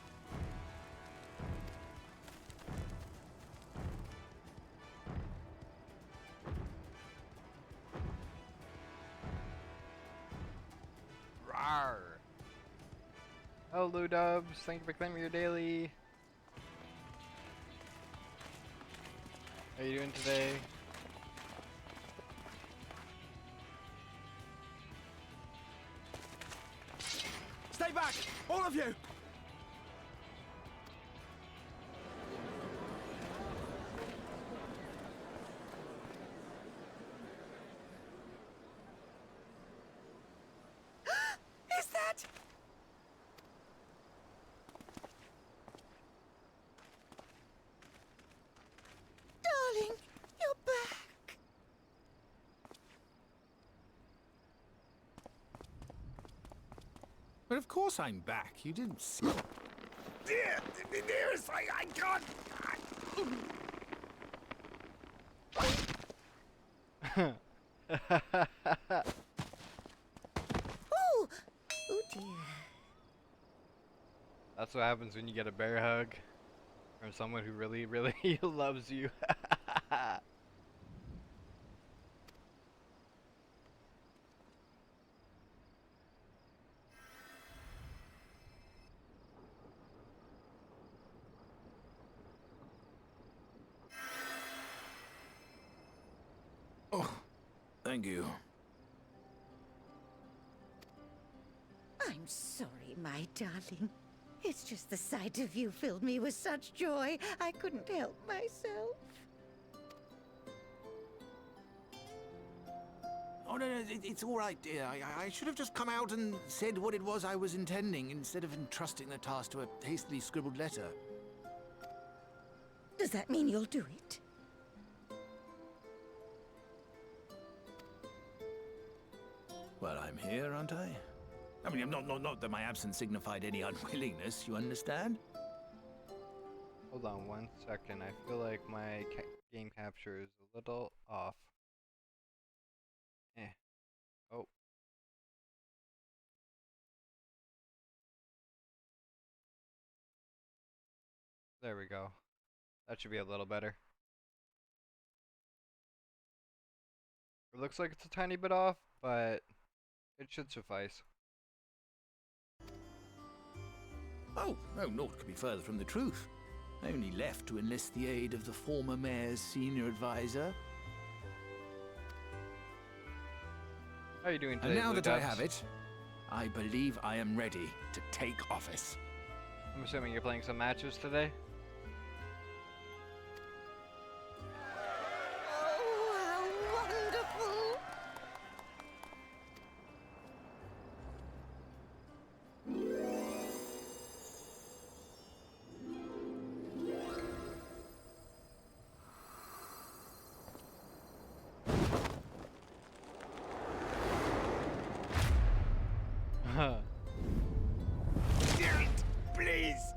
[SPEAKER 1] Rawr. Hello, Dubs. Thank you for claiming your daily. How you doing today?
[SPEAKER 4] Stay back! All of you!
[SPEAKER 6] Is that...
[SPEAKER 8] But of course I'm back. You didn't see... Dearest, I can't...
[SPEAKER 6] Oh! Oh dear.
[SPEAKER 1] That's what happens when you get a bear hug from someone who really, really loves you.
[SPEAKER 8] Oh, thank you.
[SPEAKER 6] I'm sorry, my darling. It's just the sight of you filled me with such joy, I couldn't help myself.
[SPEAKER 8] Oh, no, it's all right, dear. I should have just come out and said what it was I was intending, instead of entrusting the task to a hastily scribbled letter.
[SPEAKER 6] Does that mean you'll do it?
[SPEAKER 8] Well, I'm here, aren't I? I mean, not that my absence signified any unwillingness, you understand?
[SPEAKER 1] Hold on 1 second. I feel like my game capture is a little off. Oh. There we go. That should be a little better. It looks like it's a tiny bit off, but it should suffice.
[SPEAKER 8] Oh, no, naught could be further from the truth. I only left to enlist the aid of the former mayor's senior advisor.
[SPEAKER 1] How are you doing today,
[SPEAKER 8] And now
[SPEAKER 1] Blue
[SPEAKER 8] that I
[SPEAKER 1] Dubs?
[SPEAKER 8] have it, I believe I am ready to take office.
[SPEAKER 1] I'm assuming you're playing some matches today?
[SPEAKER 6] Oh, how wonderful!
[SPEAKER 8] Please!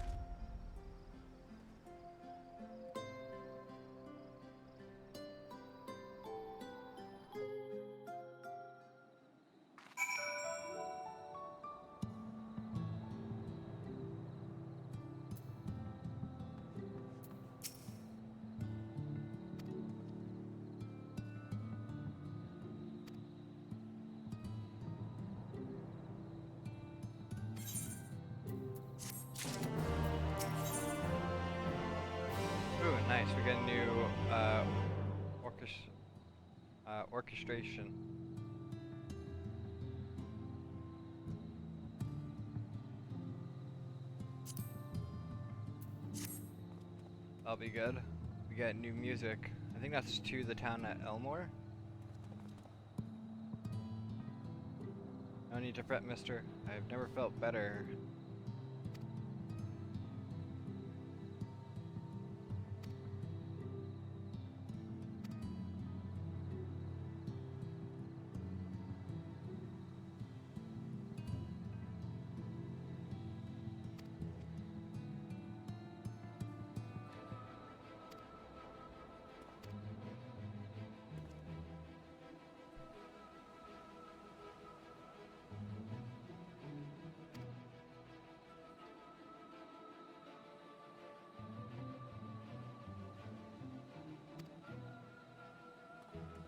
[SPEAKER 1] Ooh, nice. We got a new orchestration. That'll be good. We got new music. I think that's to the town at Elmore. No need to fret, mister. I've never felt better.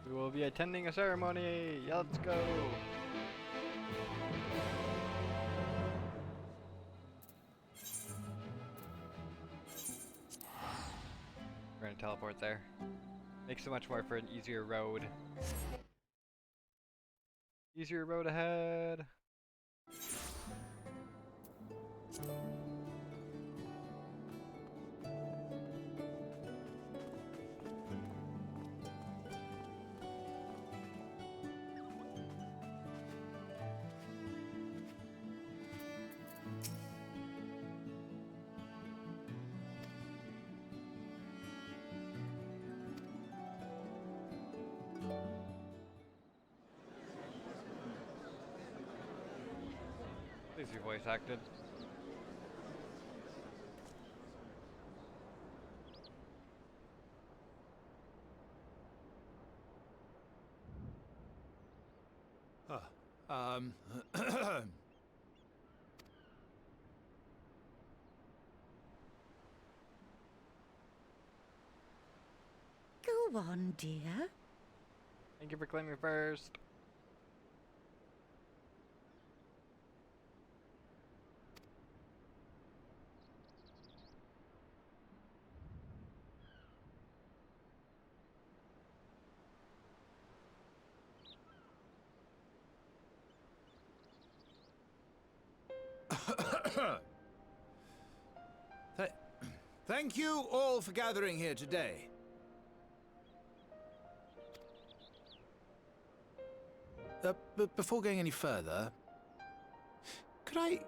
[SPEAKER 1] We will be attending a ceremony. Yeah, let's go. We're gonna teleport there. Makes it much more for an easier road. Easier road ahead. Please be voice acted.
[SPEAKER 8] Um.
[SPEAKER 6] Go on, dear.
[SPEAKER 1] Thank you for claiming first.
[SPEAKER 8] Thank you all for gathering here today. But before going any further, could I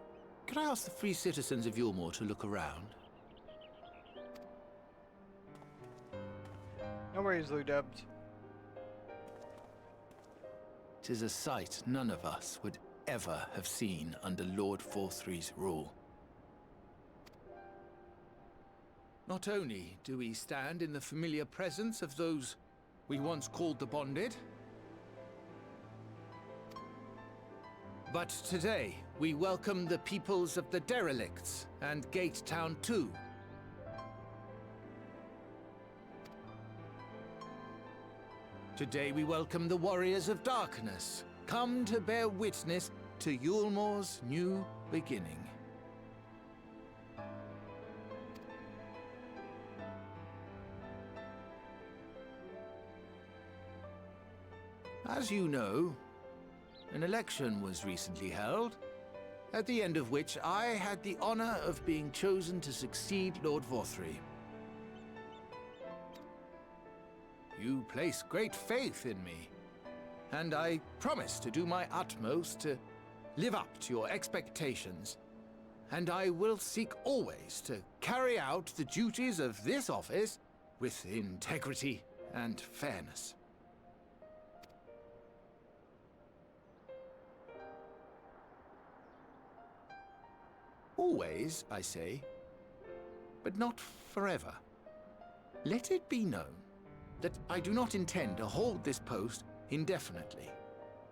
[SPEAKER 8] ask the free citizens of Yulmore to look around?
[SPEAKER 1] No worries, Lou Dubs.
[SPEAKER 8] 'Tis a sight none of us would ever have seen under Lord Forthree's rule. Not only do we stand in the familiar presence of those we once called the Bonded, but today we welcome the peoples of the Derelicts and Gate Town too. Today we welcome the Warriors of Darkness, come to bear witness to Yulmore's new beginning. As you know, an election was recently held, at the end of which I had the honor of being chosen to succeed Lord Vorthree. You place great faith in me, and I promise to do my utmost to live up to your expectations, and I will seek always to carry out the duties of this office with integrity and fairness. Always, I say, but not forever. Let it be known that I do not intend to hold this post indefinitely.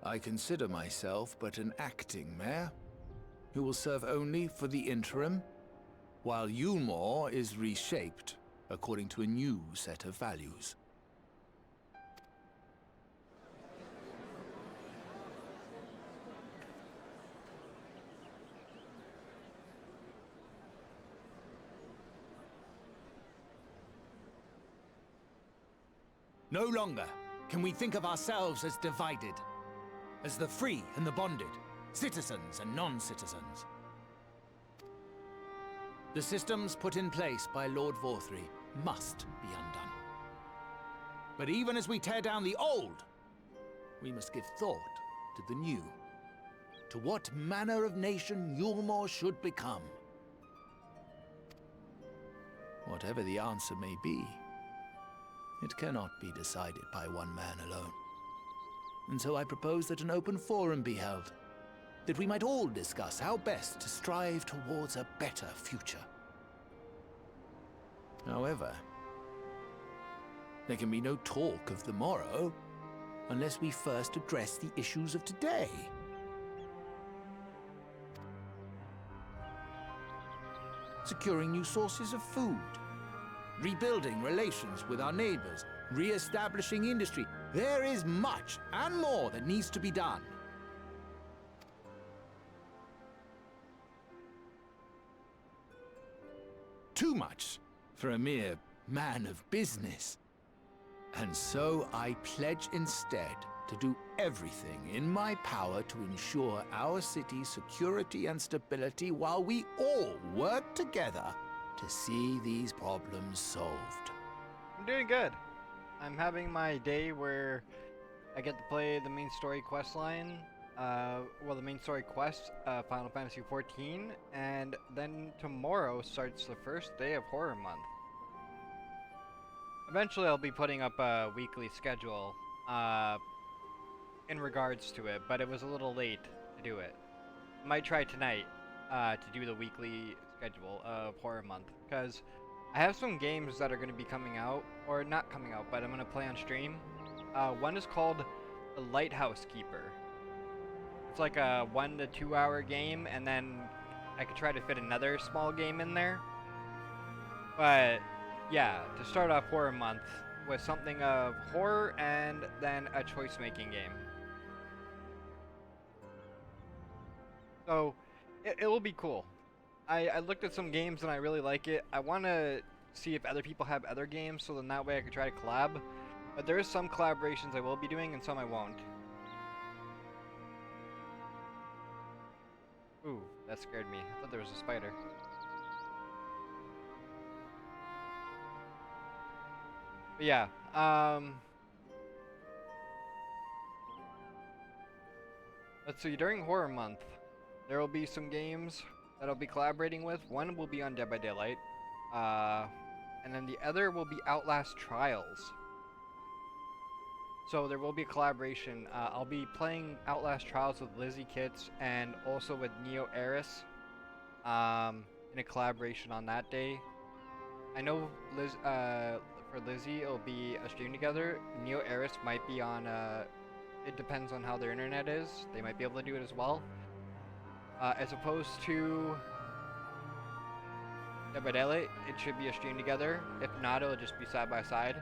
[SPEAKER 8] I consider myself but an acting mayor, who will serve only for the interim, while Yulmore is reshaped according to a new set of values. No longer can we think of ourselves as divided, as the free and the bonded, citizens and non-citizens. The systems put in place by Lord Vorthree must be undone. But even as we tear down the old, we must give thought to the new, to what manner of nation Yulmore should become. Whatever the answer may be, it cannot be decided by one man alone. And so I propose that an open forum be held, that we might all discuss how best to strive towards a better future. However, there can be no talk of the morrow unless we first address the issues of today. Securing new sources of food, rebuilding relations with our neighbors, re-establishing industry. There is much and more that needs to be done. Too much for a mere man of business. And so I pledge instead to do everything in my power to ensure our city's security and stability while we all work together to see these problems solved.
[SPEAKER 1] I'm doing good. I'm having my day where I get to play the main story quest line. The main story quest, Final Fantasy XIV, and then tomorrow starts the first day of Horror Month. Eventually I'll be putting up a weekly schedule in regards to it, but it was a little late to do it. might try tonight to do the weekly schedule of Horror Month, because I have some games that are going to be coming out, or not coming out, but I'm going to play on stream. One is called The Lighthouse Keeper. It's like a 1 to 2 hour game, and then I could try to fit another small game in there. But yeah, to start off Horror Month with something of horror and then a choice making game. So it will be cool. I looked at some games and I really like it. I want to see if other people have other games, so then that way I could try to collab. But there is some collaborations I will be doing and some I won't. Ooh, that scared me. I thought there was a spider. But yeah, let's see, during Horror Month, there will be some games that I'll be collaborating with. One will be on Dead by Daylight, and then the other will be Outlast Trials. So there will be a collaboration. I'll be playing Outlast Trials with Lizzie Kits and also with Neo Eris, in a collaboration on that day. I know for Lizzie it'll be a stream together. Neo Eris might be on it depends on how their internet is. They might be able to do it as well. As opposed to Dead by Daylight, it should be a stream together. If not, it'll just be side by side.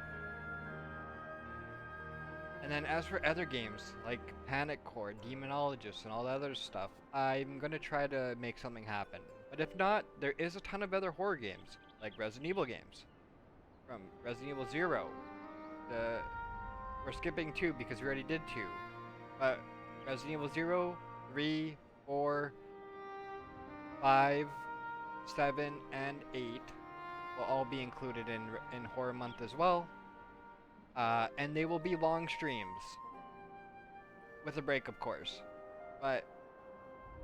[SPEAKER 1] And then as for other games, like Panic Core, Demonologist, and all that other stuff, I'm gonna try to make something happen. But if not, there is a ton of other horror games, like Resident Evil games. From Resident Evil 0. We're skipping 2 because we already did 2. But Resident Evil 0, 3, 4, 5, 7, and 8 will all be included in Horror Month as well. And they will be long streams. With a break, of course. But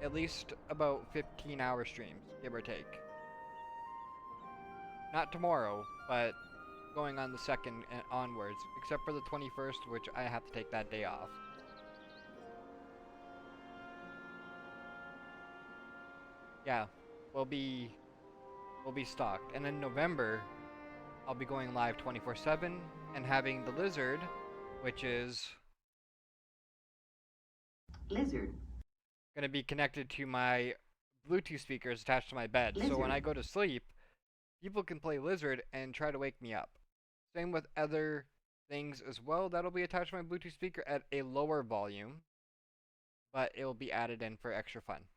[SPEAKER 1] at least about 15-hour streams, give or take. Not tomorrow, but going on the 2nd and onwards, except for the 21st, which I have to take that day off. Yeah, we'll be stocked. And in November, I'll be going live 24/7 and having the Lizard, which is gonna be connected to my Bluetooth speakers attached to my bed. So when I go to sleep, people can play Lizard and try to wake me up. Same with other things as well. That'll be attached to my Bluetooth speaker at a lower volume, but it will be added in for extra fun.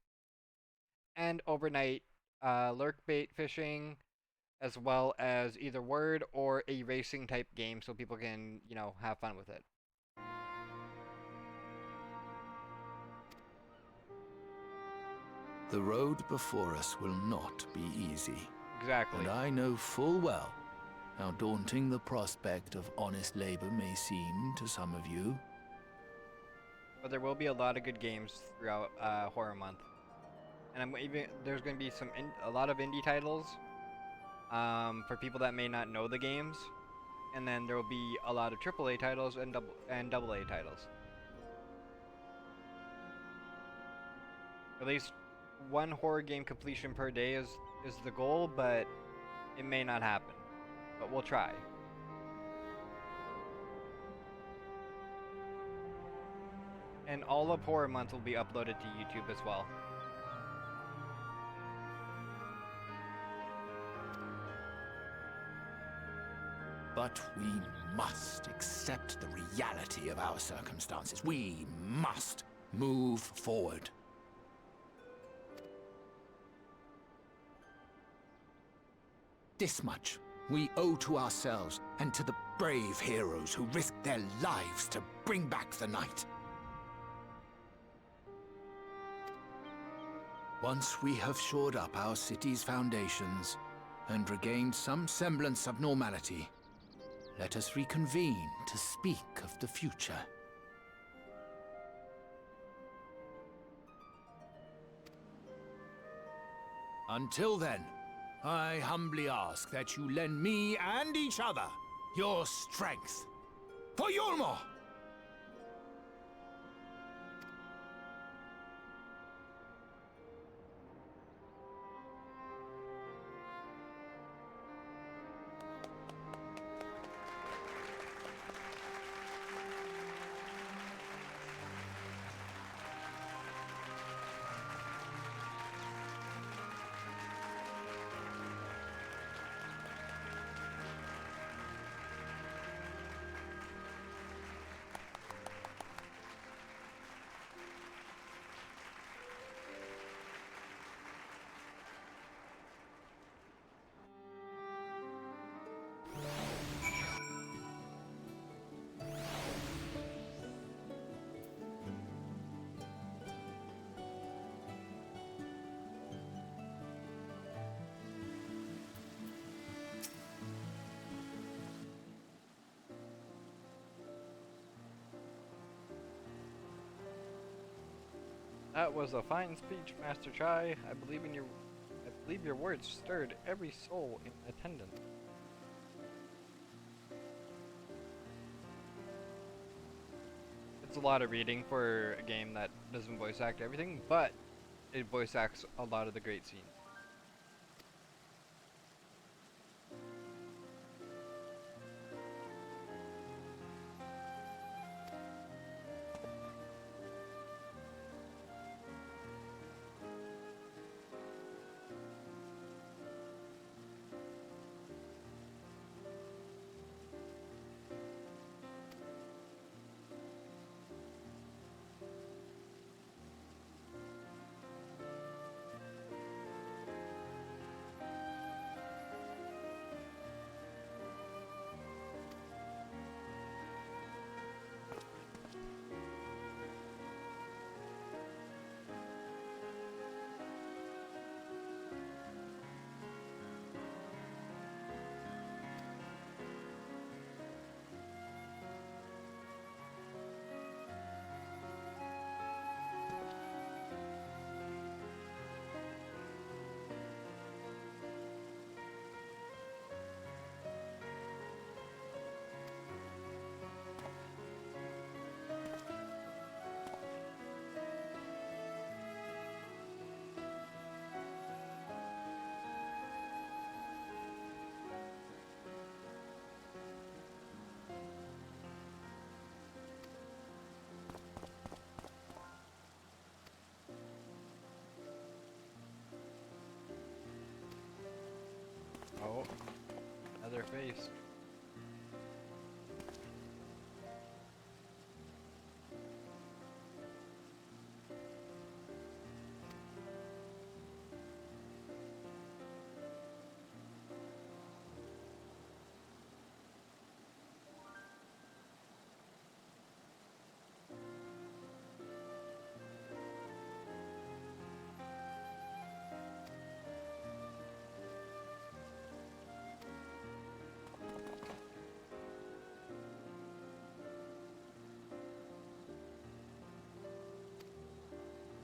[SPEAKER 1] And overnight lurk bait fishing, as well as either word or a racing type game so people can, you know, have fun with it.
[SPEAKER 8] The road before us will not be easy.
[SPEAKER 1] Exactly.
[SPEAKER 8] And I know full well how daunting the prospect of honest labor may seem to some of you.
[SPEAKER 1] But there will be a lot of good games throughout Horror Month. And there's going to be a lot of indie titles for people that may not know the games. And then there will be a lot of AAA titles and AA titles. At least one horror game completion per day is the goal, but it may not happen. But we'll try. And all of Horror Month will be uploaded to YouTube as well.
[SPEAKER 8] But we must accept the reality of our circumstances. We must move forward. This much we owe to ourselves and to the brave heroes who risked their lives to bring back the night. Once we have shored up our city's foundations and regained some semblance of normality, let us reconvene to speak of the future. Until then, I humbly ask that you lend me and each other your strength. For Yulmor!
[SPEAKER 1] That was a fine speech, Master Chai. I believe your words stirred every soul in attendance. It's a lot of reading for a game that doesn't voice act everything, but it voice acts a lot of the great scenes. Oh, another face.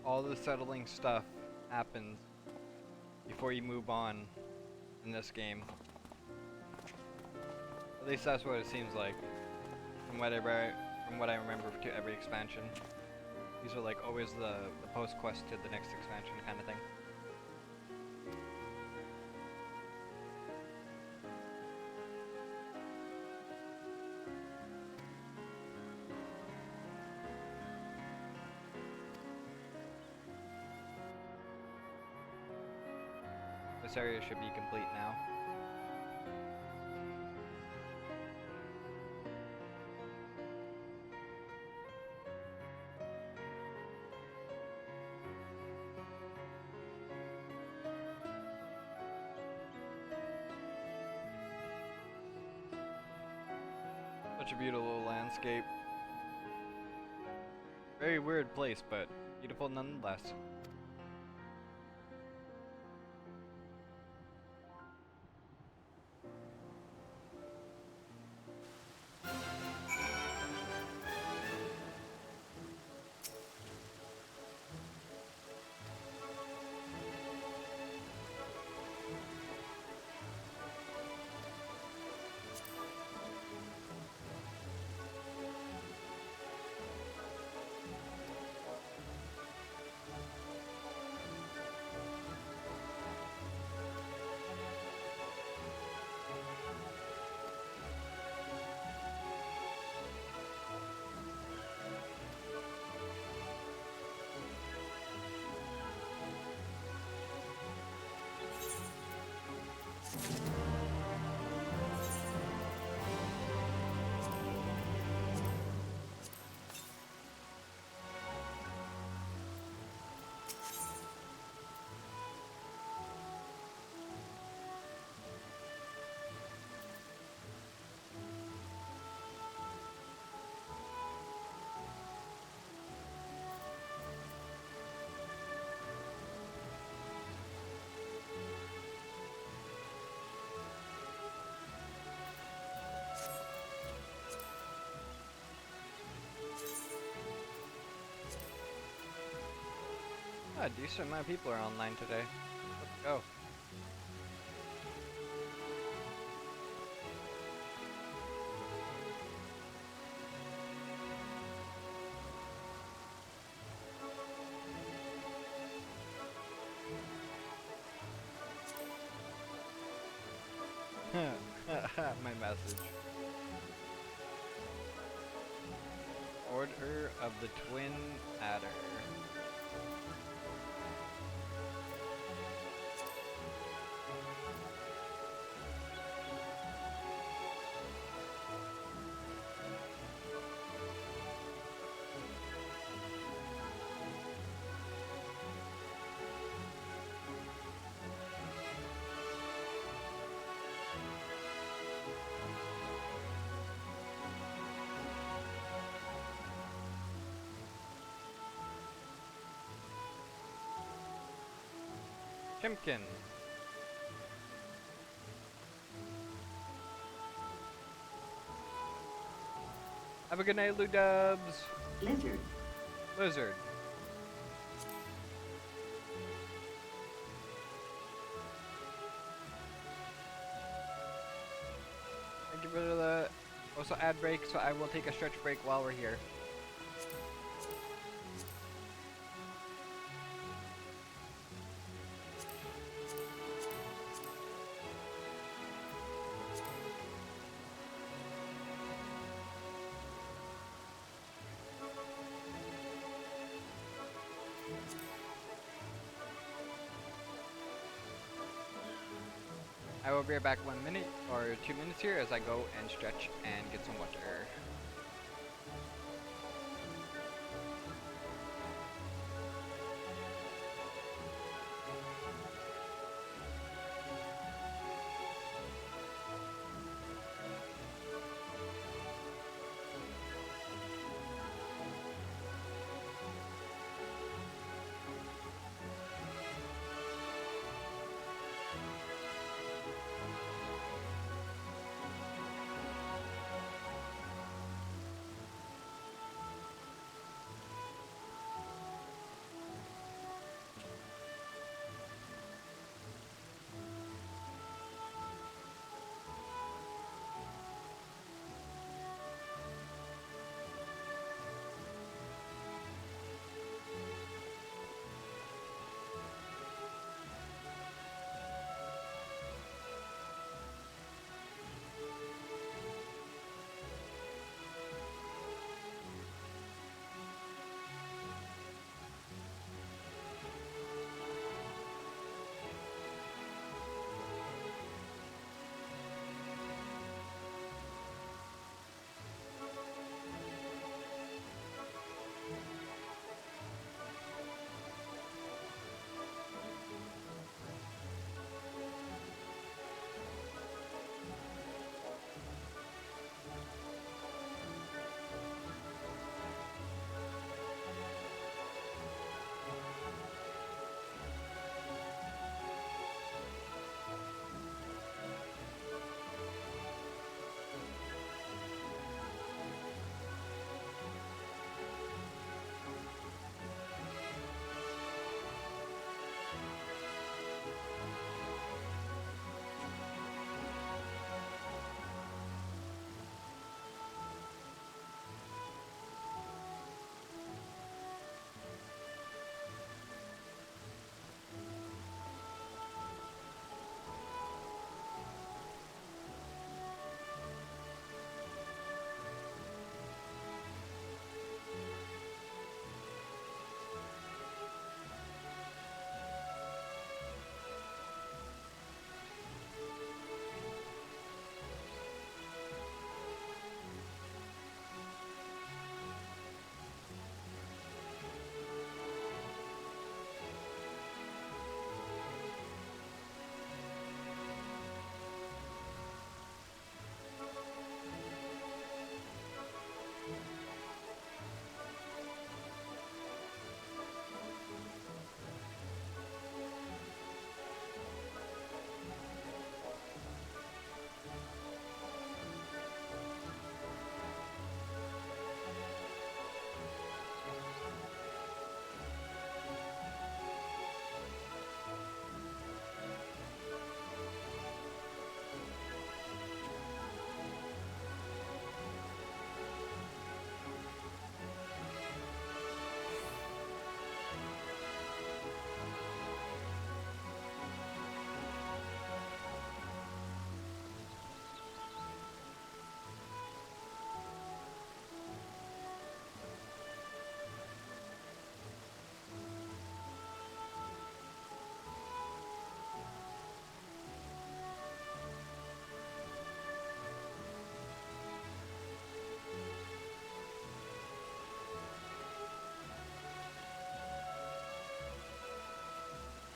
[SPEAKER 1] All the settling stuff happens before you move on in this game. At least that's what it seems like from what I remember to every expansion. These are like always the post quest to the next expansion kind of thing. This area should be complete now. Such a beautiful landscape. Very weird place, but beautiful nonetheless. A decent amount of people are online today. Let's go. My message. Order of the Twin Adder. Chimkin. Have a good night, Lou Dubs.
[SPEAKER 9] Lizard.
[SPEAKER 1] Lizard. Thank you for the also ad break, so I will take a stretch break while we're here. I will be back 1 minute or 2 minutes here as I go and stretch and get some water.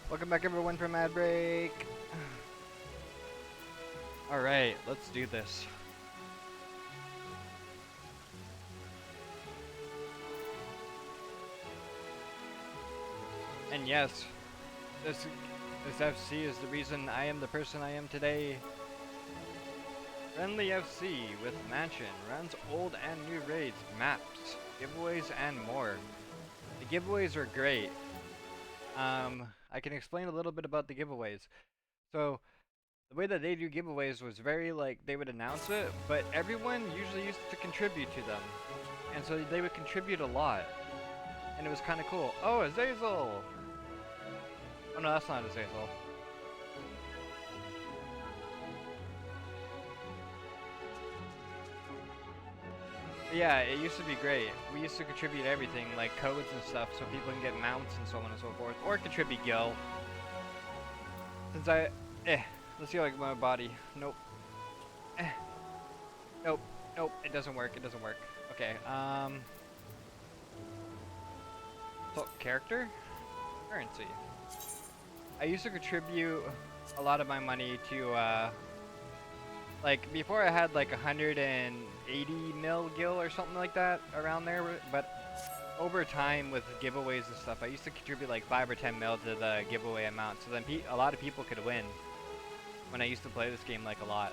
[SPEAKER 1] Welcome back everyone from ad break. Alright, let's do this. And yes, this FC is the reason I am the person I am today. Friendly FC with Mansion runs old and new raids, maps, giveaways, and more. The giveaways are great. I can explain a little bit about the giveaways. So, the way that they do giveaways was very like, they would announce it, but everyone usually used to contribute to them. And so they would contribute a lot. And it was kind of cool. Oh, Azazel! Oh no, that's not Azazel. Yeah, it used to be great. We used to contribute everything, like codes and stuff, so people can get mounts and so on and so forth. Or contribute gil. Since let's see like my body. Nope. Nope. Nope. It doesn't work. It doesn't work. Okay. So character? Currency. I used to contribute a lot of my money to like before I had like 180 mil gil or something like that around there, but over time with giveaways and stuff, I used to contribute like 5 or 10 mil to the giveaway amount, so then a lot of people could win when I used to play this game like a lot.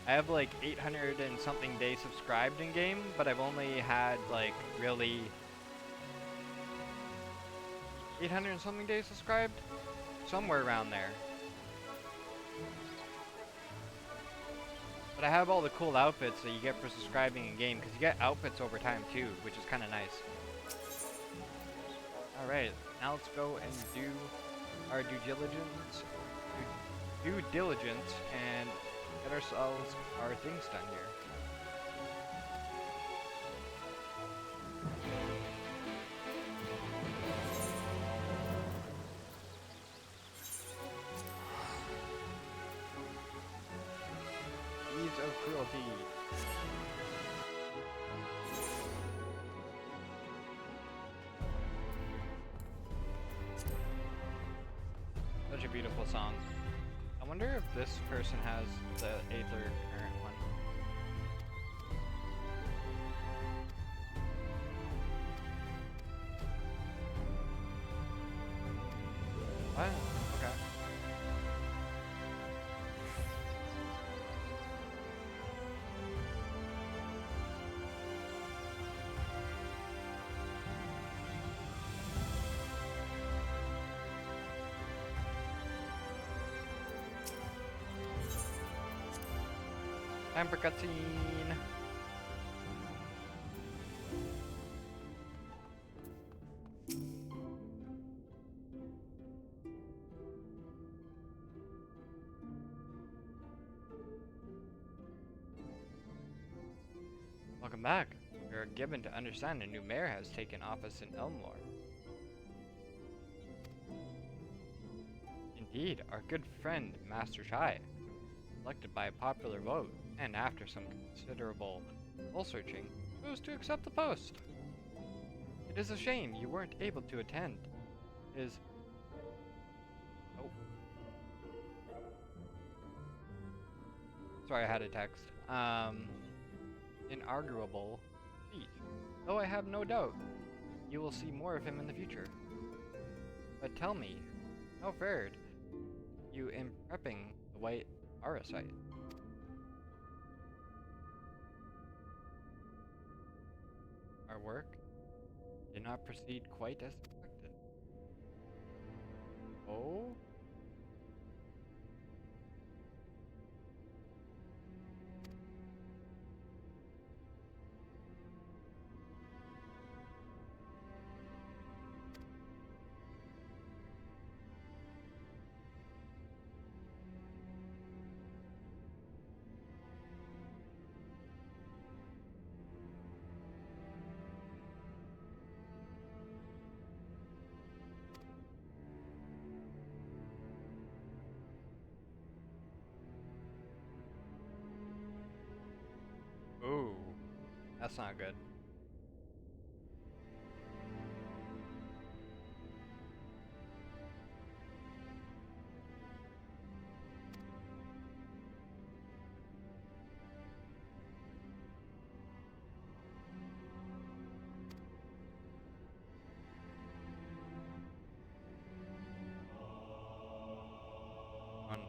[SPEAKER 1] I have like 800 and something days subscribed in game, but I've only had like really 800 and something days subscribed? Somewhere around there. But I have all the cool outfits that you get for subscribing in game, because you get outfits over time too, which is kind of nice. Alright, now let's go and do our due diligence and get ourselves our things done here. Ease of cruelty. Such a beautiful song. I wonder if this person has the Aether current one. What? Okay. Time for cutscene. Welcome back. We are given to understand a new mayor has taken office in Elmore. Indeed, our good friend, Master Chai, elected by a popular vote, and after some considerable soul-searching, chose to accept the post. It is a shame you weren't able to attend. Oh. Sorry, I had a text. Inarguable feat. Though I have no doubt you will see more of him in the future. But tell me, how fared you in prepping the White Parasite? Our work did not proceed quite as expected. Oh? Ooh, that's not good.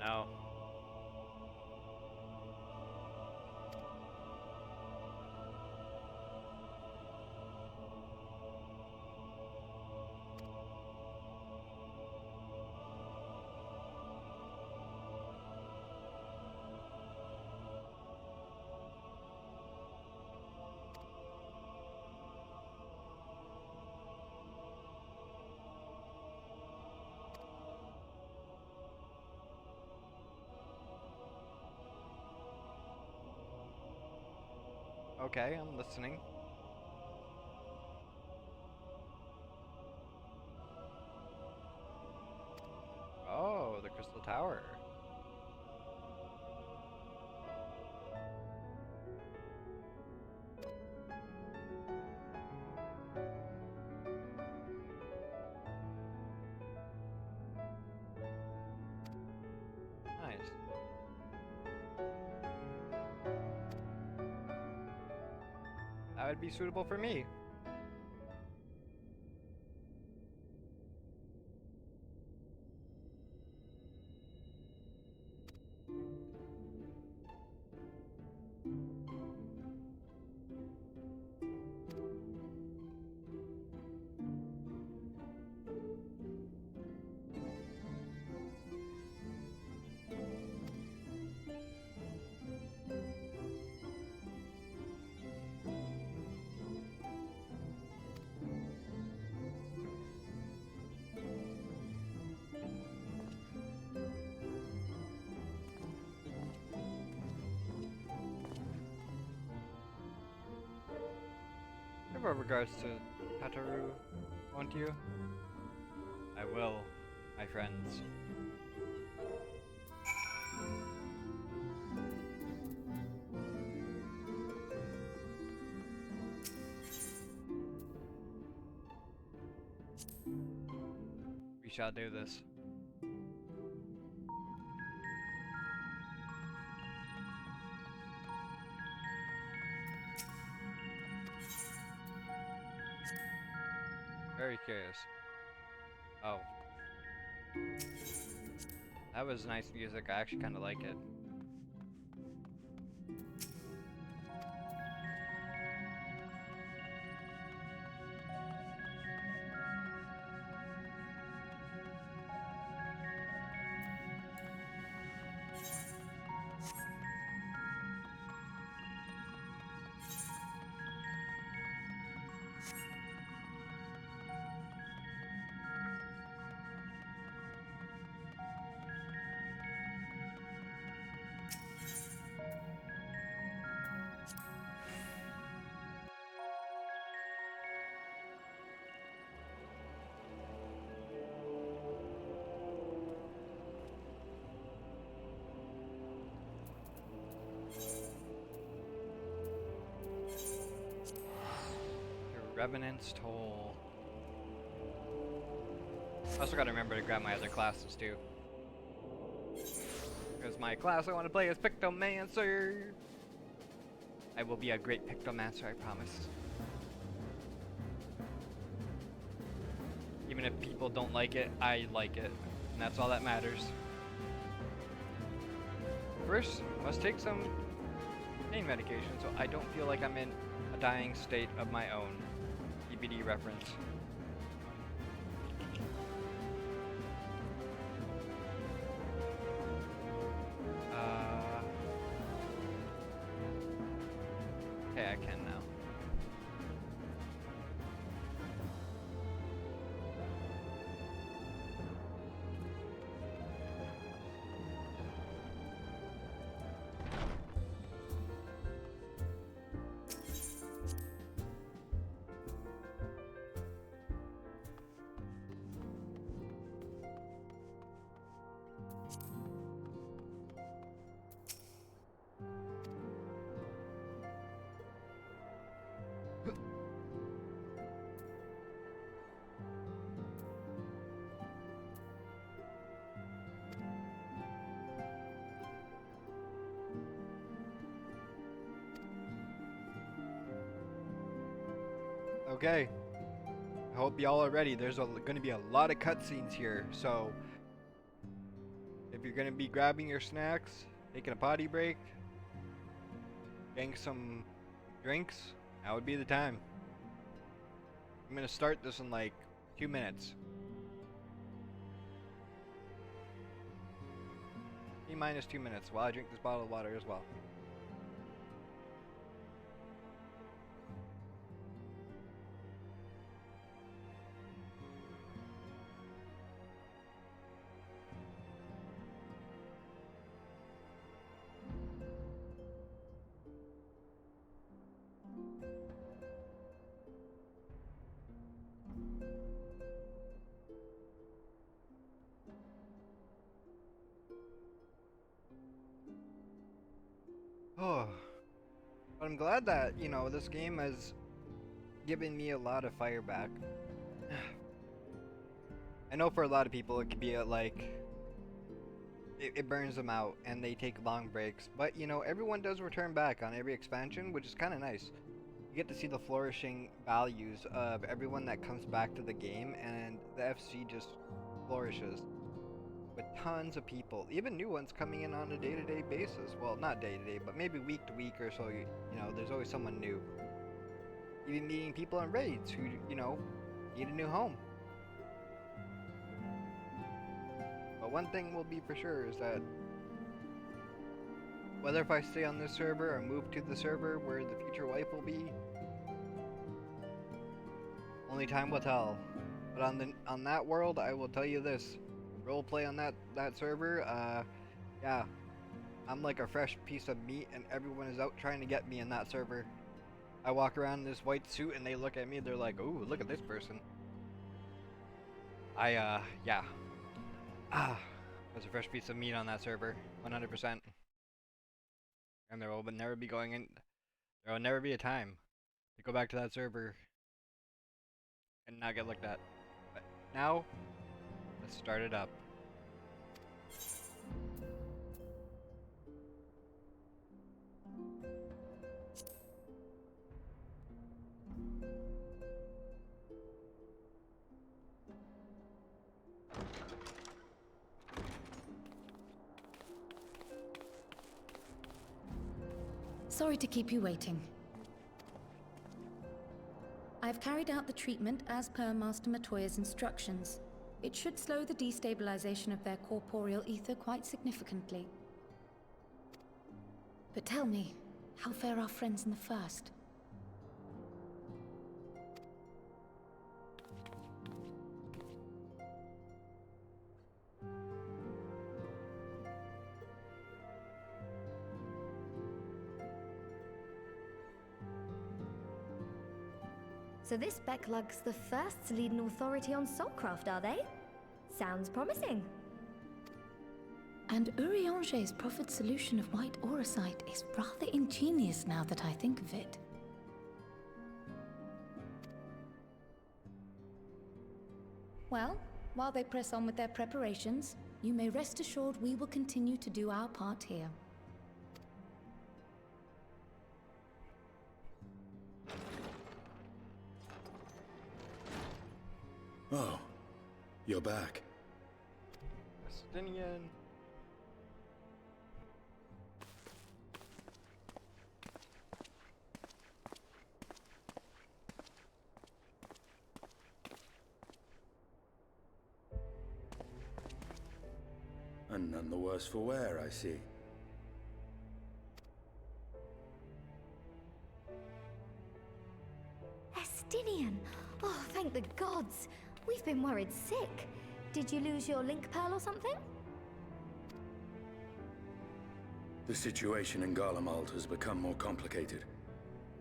[SPEAKER 1] No. Okay, I'm listening. Oh, the Crystal Tower. Nice. That would be suitable for me. Give our regards to Tataru, won't you? I will, my friends. We shall do this. Very curious. Oh. That was nice music. I actually kind of like it. Revenant's Toll. I also gotta remember to grab my other classes too. Because my class I want to play is Pictomancer. I will be a great Pictomancer, I promise. Even if people don't like it, I like it. And that's all that matters. First, must take some pain medication so I don't feel like I'm in a dying state of my own. EBD reference. Okay, I can now. Okay. I hope y'all are ready. There's going to be a lot of cutscenes here, so if you're gonna be grabbing your snacks, taking a potty break, getting some drinks, that would be the time. I'm gonna start this in like 2 minutes. T minus 2 minutes while I drink this bottle of water as well. Oh, but I'm glad that, you know, this game has given me a lot of fire back. I know for a lot of people it could be it burns them out and they take long breaks, but you know, everyone does return back on every expansion, which is kind of nice. You get to see the flourishing values of everyone that comes back to the game, and the FC just flourishes with tons of people, even new ones coming in on a day-to-day basis. Well, not day-to-day, but maybe week to week or so. You know, there's always someone new. Even meeting people on raids who, you know, need a new home. But one thing will be for sure is that whether if I stay on this server or move to the server where the future wife will be, only time will tell. But on that world, I will tell you this: roleplay on that server, yeah, I'm like a fresh piece of meat, and everyone is out trying to get me in that server. I walk around in this white suit, and they look at me. They're like, "Ooh, look at this person." Yeah. There's a fresh piece of meat on that server, 100%. And there will never be there will never be a time to go back to that server and not get looked at. But now, let's start it up.
[SPEAKER 9] Sorry to keep you waiting. I've carried out the treatment as per Master Matoya's instructions. It should slow the destabilization of their corporeal ether quite significantly. But tell me, how fare our friends in the first?
[SPEAKER 10] So this Becklug's the first to lead an authority on soulcraft, are they? Sounds promising.
[SPEAKER 9] And Urianger's proffered solution of white auracite is rather ingenious now that I think of it. Well, while they press on with their preparations, you may rest assured we will continue to do our part here.
[SPEAKER 11] Oh, you're back.
[SPEAKER 1] Palestinian.
[SPEAKER 11] And none the worse for wear, I see.
[SPEAKER 10] Estinian! Oh, thank the gods! We've been worried sick. Did you lose your link pearl or something?
[SPEAKER 11] The situation in Garlemald has become more complicated.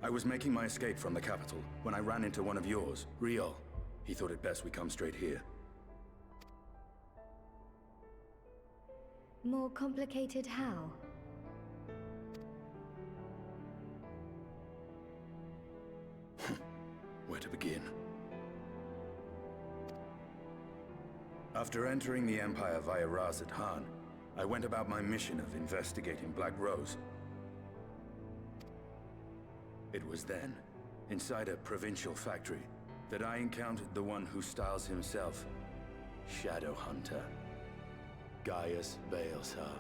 [SPEAKER 11] I was making my escape from the capital when I ran into one of yours, Riol. He thought it best we come straight here.
[SPEAKER 10] More complicated how?
[SPEAKER 11] Where to begin? After entering the Empire via Razat Han, I went about my mission of investigating Black Rose. It was then, inside a provincial factory, that I encountered the one who styles himself Shadow Hunter. Gaius Baelsar.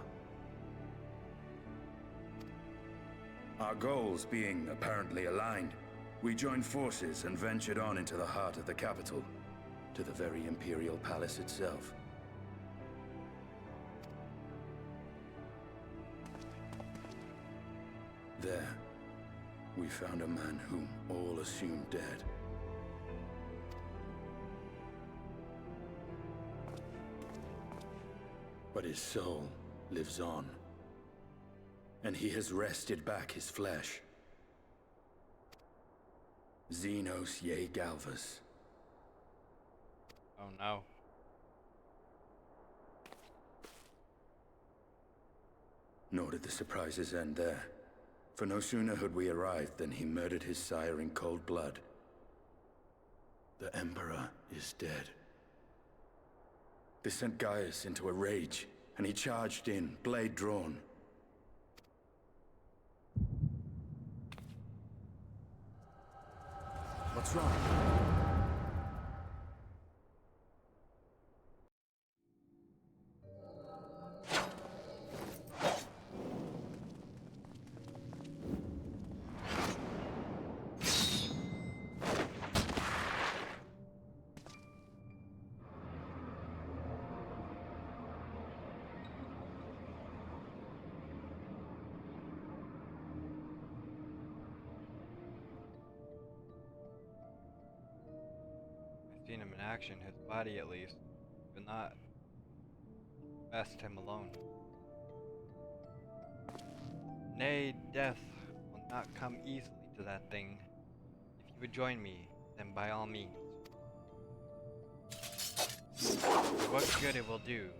[SPEAKER 11] Our goals being apparently aligned, we joined forces and ventured on into the heart of the capital, to the very Imperial Palace itself. There, we found a man whom all assumed dead. But his soul lives on, and he has wrested back his flesh. Xenos ye Galvas.
[SPEAKER 1] Oh no.
[SPEAKER 11] Nor did the surprises end there. For no sooner had we arrived than he murdered his sire in cold blood. The Emperor is dead. This sent Gaius into a rage, and he charged in, blade drawn.
[SPEAKER 3] What's wrong?
[SPEAKER 1] Seen him in action, his body at least, but not best him alone. Nay, death will not come easily to that thing. If you would join me, then by all means. What good it will do.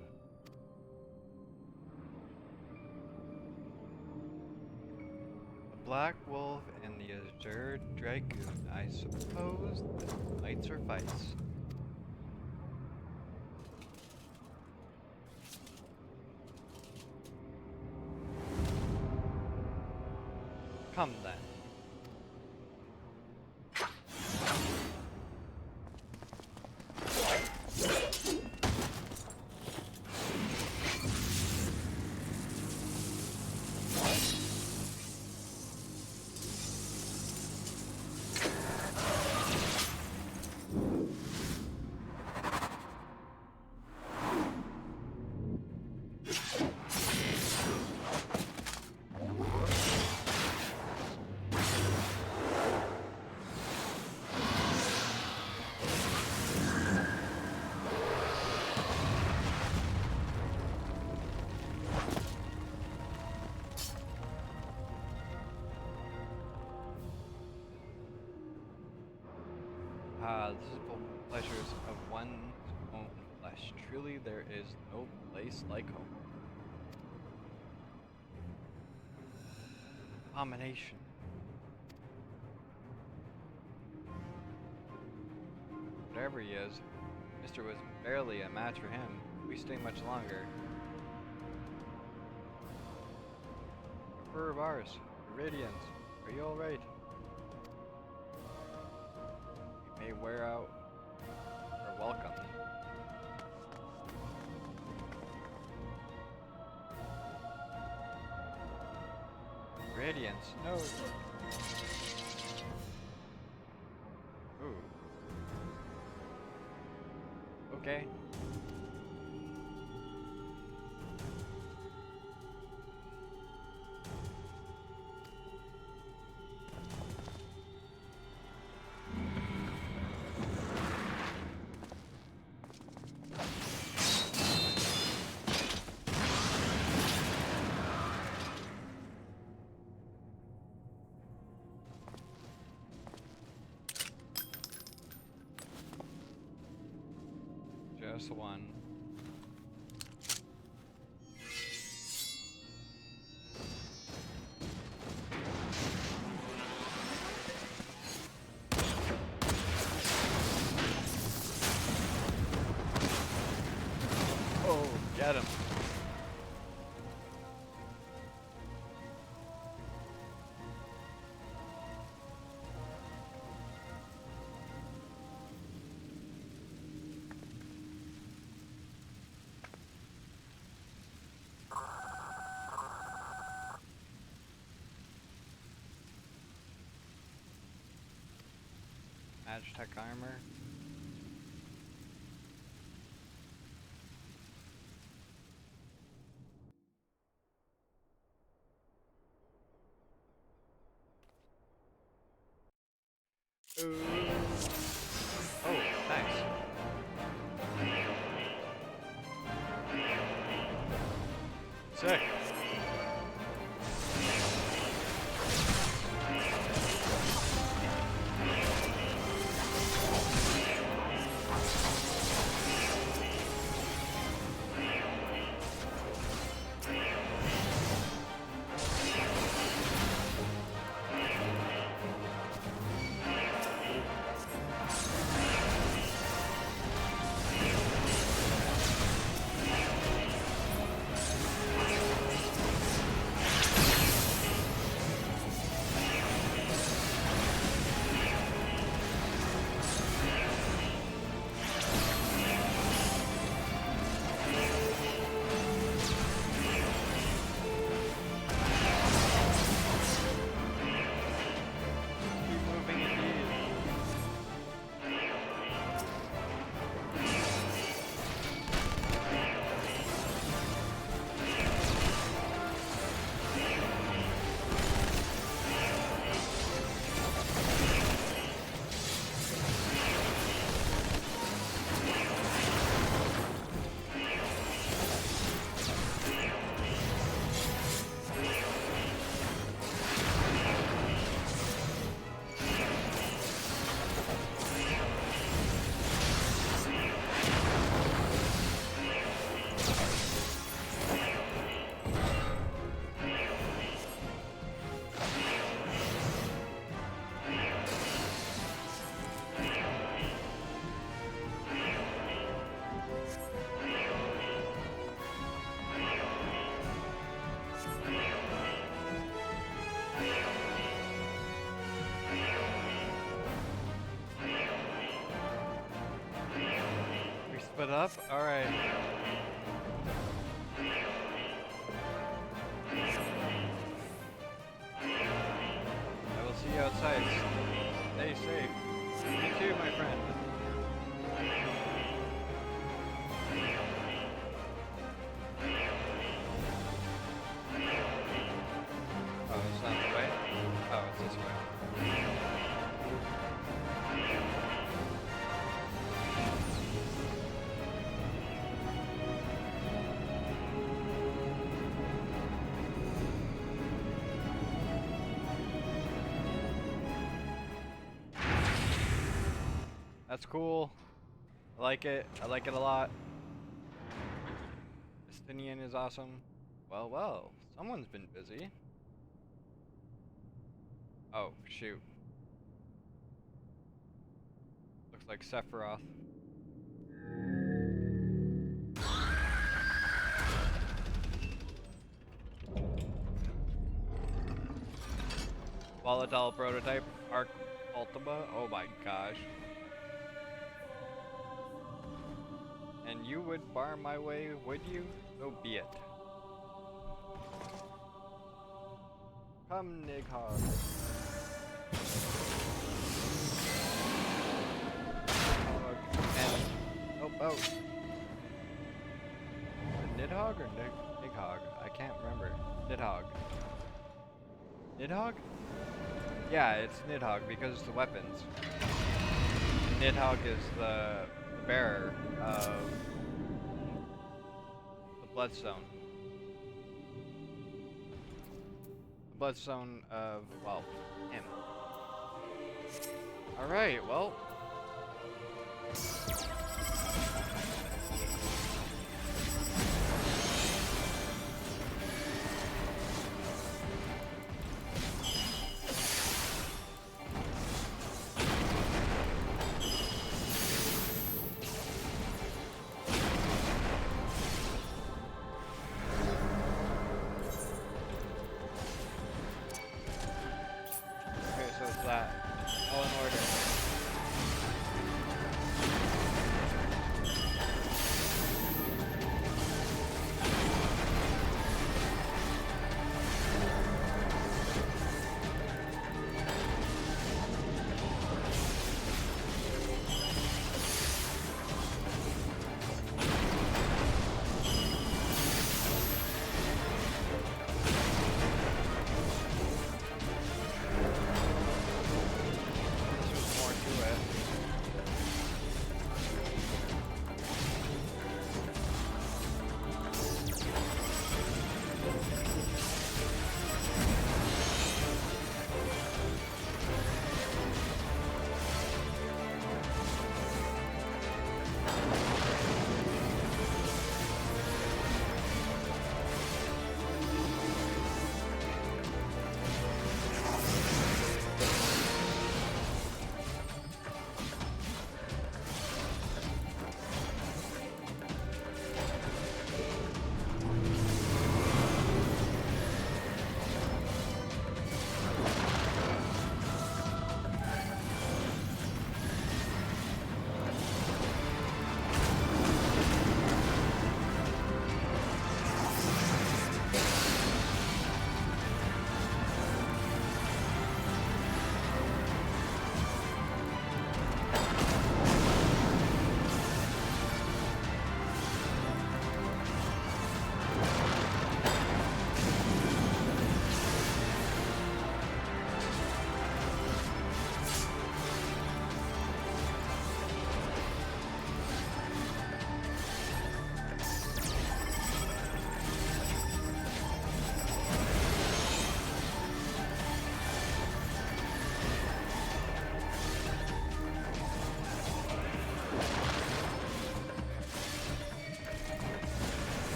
[SPEAKER 1] The Black Wolf and the Azure Dragoon, I suppose this might suffice. Come then. The simple pleasures of one's own flesh. Truly, there is no place like home. Abomination. Whatever he is, Mr. was barely a match for him. If we stay much longer. Emperor of ours, Iridians, are you alright? May wear out our welcome. Radiance, no. Ooh. Okay. Just one. Oh, get him. Aztec armor. Oh, nice. Sick. We split up? Alright. I will see you outside. Stay safe. You too, my friend. Oh, it's not the way? Oh, it's this way. That's cool. I like it. I like it a lot. Justinian is awesome. Well, well. Someone's been busy. Oh, shoot. Looks like Sephiroth. Volatile prototype. Arc Ultima. Oh my gosh. And you would bar my way, would you? So be it. Come, Nighthawk. And oh, oh. Nidhogg or Nighthawk? I can't remember. Nidhogg. Nidhogg? Yeah, it's Nidhogg because it's the weapons. Nidhogg is the bearer of the Bloodstone. The Bloodstone of, well, him. Alright, well. Okay, so it's that. All in order.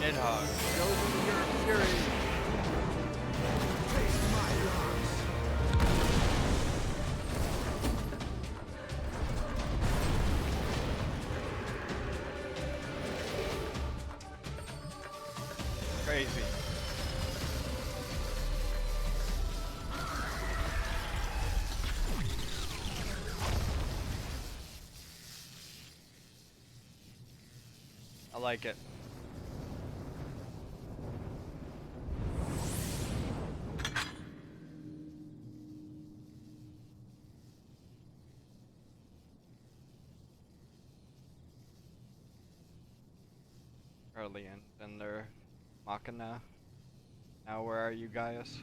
[SPEAKER 1] Nidhogg.
[SPEAKER 8] Show me your fury. Taste my lance.
[SPEAKER 1] Crazy. I like it. Early and they're Machina. Now where are you guys?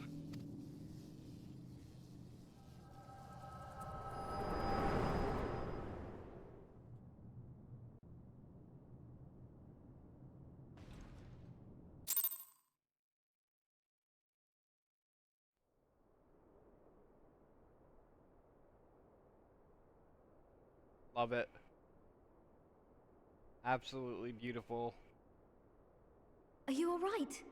[SPEAKER 1] Love it. Absolutely beautiful.
[SPEAKER 10] Are you alright?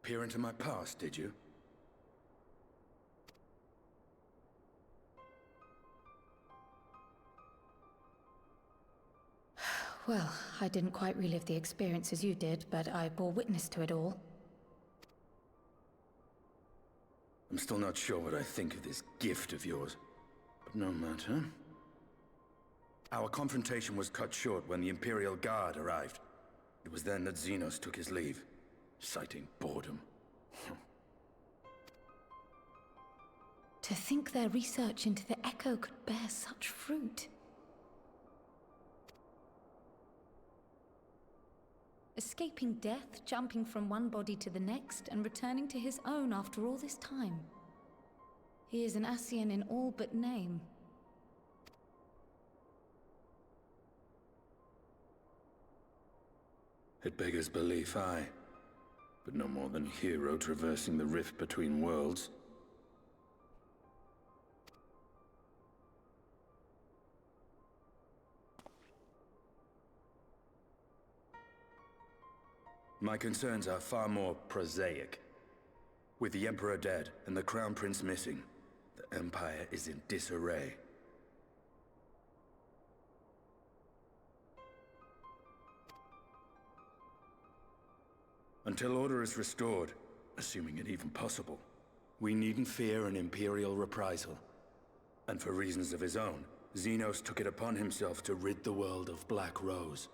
[SPEAKER 11] Peer into my past, did you?
[SPEAKER 9] Well, I didn't quite relive the experience as you did, but I bore witness to it all.
[SPEAKER 11] I'm still not sure what I think of this gift of yours, but no matter. Our confrontation was cut short when the Imperial Guard arrived. It was then that Xenos took his leave, citing boredom.
[SPEAKER 9] To think their research into the Echo could bear such fruit. Escaping death, jumping from one body to the next, and returning to his own after all this time. He is an Ascian in all but name.
[SPEAKER 11] It beggars belief, aye. But no more than a hero traversing the rift between worlds. My concerns are far more prosaic. With the Emperor dead and the Crown Prince missing, the Empire is in disarray. Until order is restored, assuming it even possible, we needn't fear an Imperial reprisal. And for reasons of his own, Xenos took it upon himself to rid the world of Black Rose.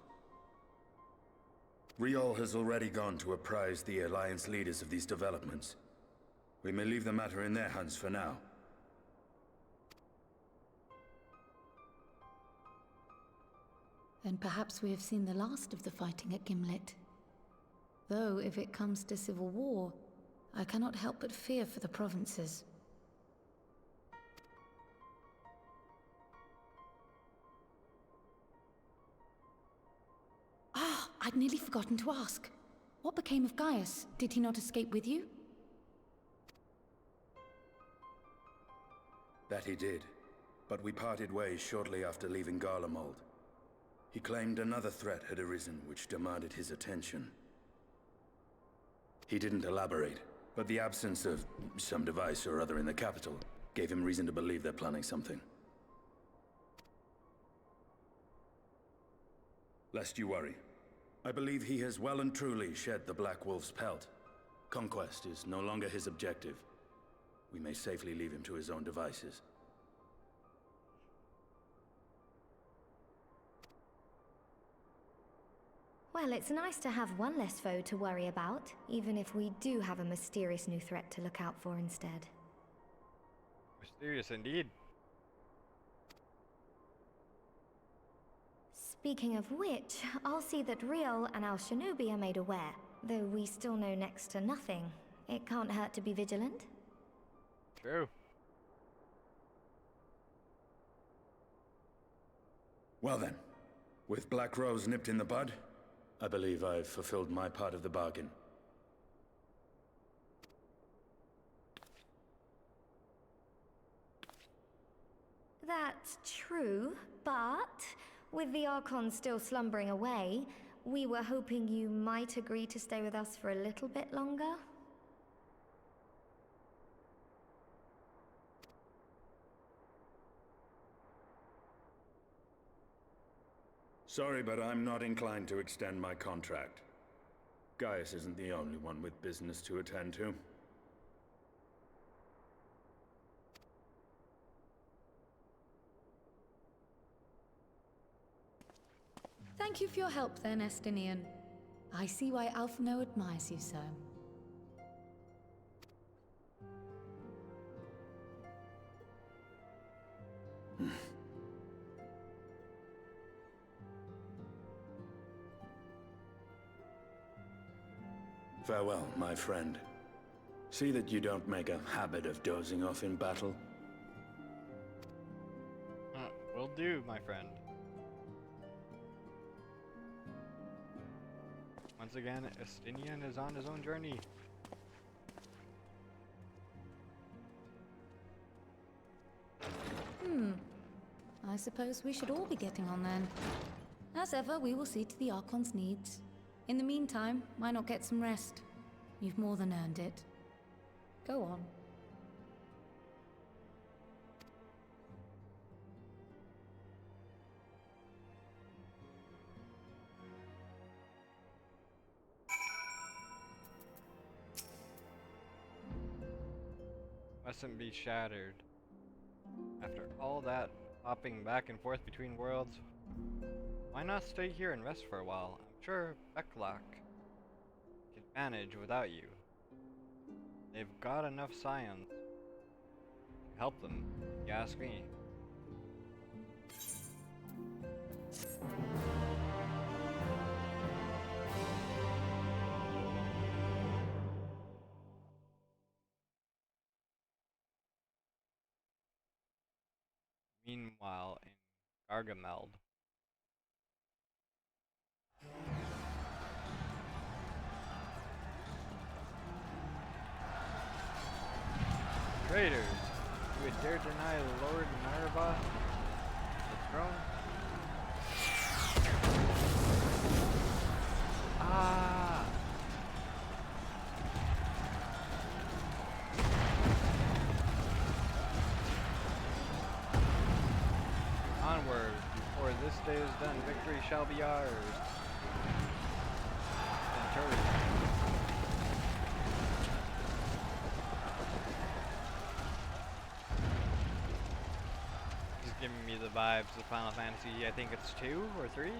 [SPEAKER 11] Riol has already gone to apprise the Alliance leaders of these developments. We may leave the matter in their hands for now.
[SPEAKER 9] Then perhaps we have seen the last of the fighting at Gimlet. Though, if it comes to civil war, I cannot help but fear for the provinces. Ah, I'd nearly forgotten to ask. What became of Gaius? Did he not escape with you?
[SPEAKER 11] That he did, but we parted ways shortly after leaving Garlemald. He claimed another threat had arisen which demanded his attention. He didn't elaborate, but the absence of some device or other in the capital gave him reason to believe they're planning something. Lest you worry, I believe he has well and truly shed the Black Wolf's pelt. Conquest is no longer his objective. We may safely leave him to his own devices.
[SPEAKER 10] Well, it's nice to have one less foe to worry about, even if we do have a mysterious new threat to look out for instead.
[SPEAKER 1] Mysterious indeed.
[SPEAKER 10] Speaking of which, I'll see that Riol and Al Shinobi are made aware. Though we still know next to nothing, it can't hurt to be vigilant.
[SPEAKER 1] True.
[SPEAKER 11] Well then, with Black Rose nipped in the bud, I believe I've fulfilled my part of the bargain.
[SPEAKER 10] That's true, but with the Archon still slumbering away, we were hoping you might agree to stay with us for a little bit longer.
[SPEAKER 11] Sorry, but I'm not inclined to extend my contract. Gaius isn't the only one with business to attend to.
[SPEAKER 9] Thank you for your help then, Estinian. I see why Alphino admires you so.
[SPEAKER 11] Farewell, my friend. See that you don't make a habit of dozing off in battle.
[SPEAKER 1] Will do, my friend. Once again, Estinian is on his own journey.
[SPEAKER 9] I suppose we should all be getting on then. As ever, we will see to the Archon's needs. In the meantime, why not get some rest? You've more than earned it. Go on.
[SPEAKER 1] Mustn't be shattered. After all that hopping back and forth between worlds, why not stay here and rest for a while? I'm sure Beklak can manage without you. They've got enough scions to help them, if you ask me. Meanwhile, in Gargameld, traitors, you would dare deny Lord Narva the throne? Ah! Onward, before this day is done, victory shall be ours. Centurion. This is giving me the vibes of Final Fantasy, I think it's 2 or 3?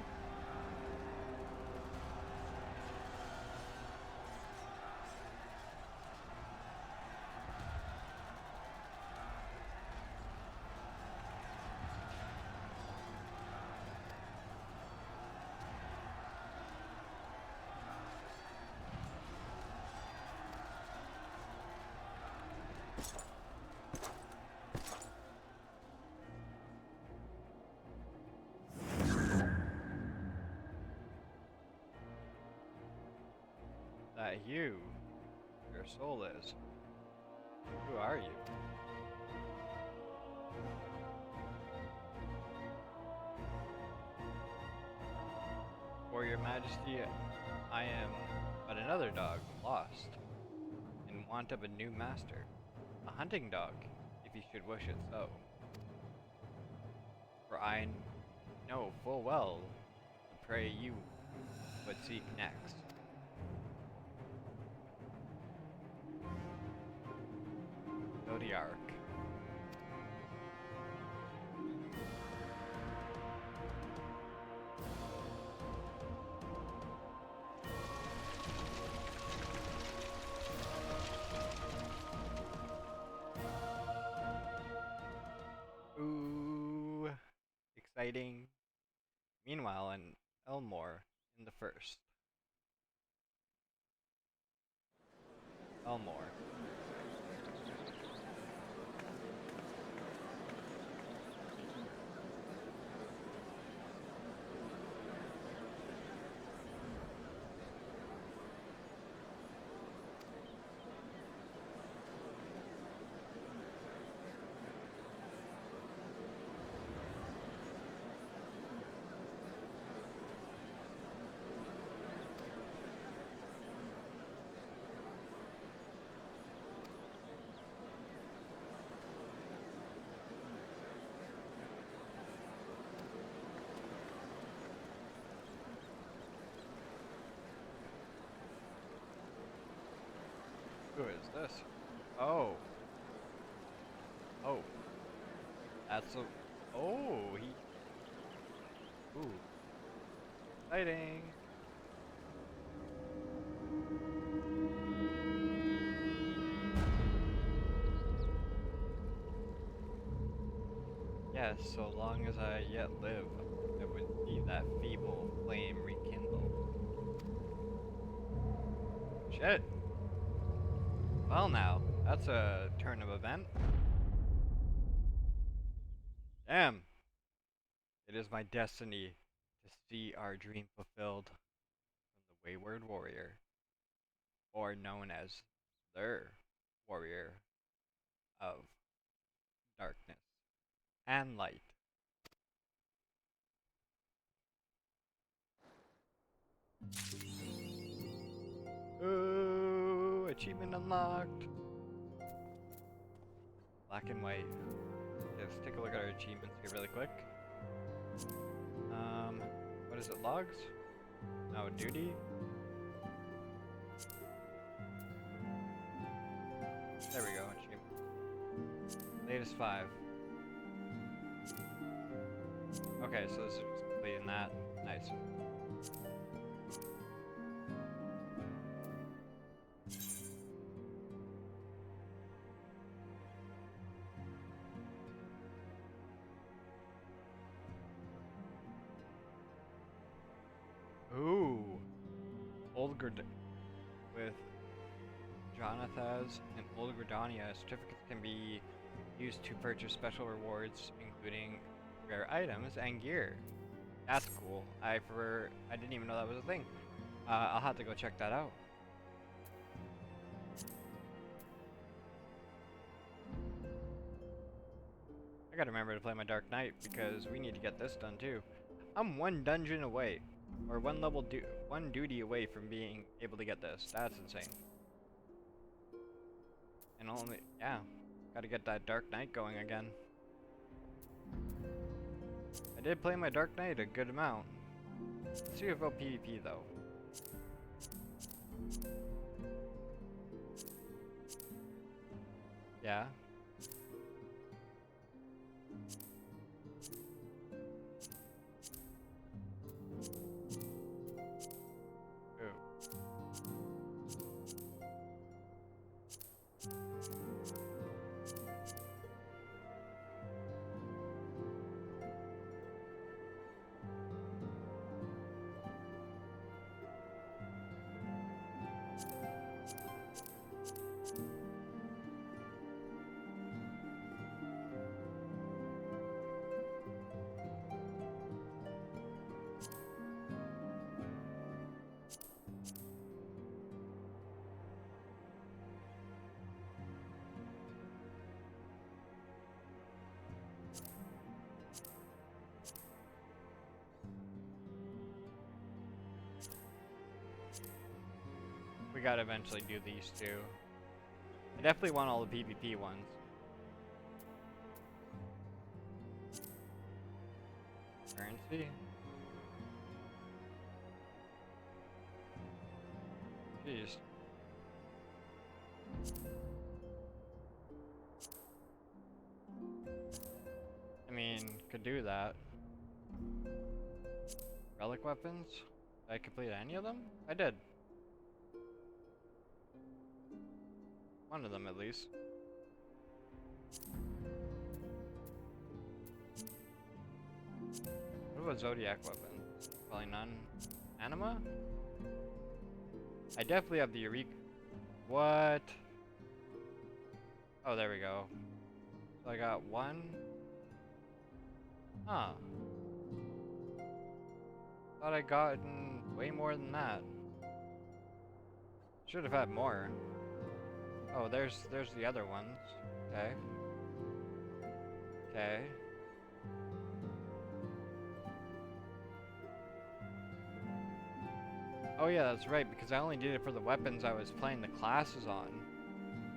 [SPEAKER 1] That you, your soul is. Who are you? For your majesty, I am but another dog, lost, in want of a new master. A hunting dog, if you should wish it so. For I know full well the prey you would seek next. Zodiac. Ooh, exciting. Meanwhile, in Elmore, in the first. Elmore. Who is this? Oh. Oh. That's a... Oh, he... Ooh. Exciting. Yes, so long as I yet live, I would see that feeble flame rekindle. Shit. Well now, that's a turn of event. Damn. It is my destiny to see our dream fulfilled from the wayward warrior, or known as their warrior of darkness and light. Ooh, achievement unlocked. Black and white. Let's take a look at our achievements here really quick. What is it? Logs? No, duty. There we go. Achievement. Latest 5. Okay, so this is just completing that. Nice. Ooh. Old with Jonathas and Old Gridania certificates can be used to purchase special rewards, including rare items and gear. That's cool. I didn't even know that was a thing. I'll have to go check that out. I gotta remember to play my Dark Knight because we need to get this done too. I'm one dungeon away, or one level one duty away from being able to get this. That's insane. And only, yeah, gotta get that Dark Knight going again. I did play my Dark Knight a good amount. Let's see about PvP though. Yeah. We gotta eventually do these two. I definitely want all the PvP ones. Currency? Jeez. I mean, could do that. Relic weapons? Did I complete any of them? I did. One of them at least. What about Zodiac weapons? Probably none. Anima? I definitely have the Eureka. What? Oh, there we go. So I got one. Huh. Thought I gotten way more than that. Should have had more. Oh, there's the other ones. Okay. Okay. Oh yeah, that's right, because I only did it for the weapons I was playing the classes on.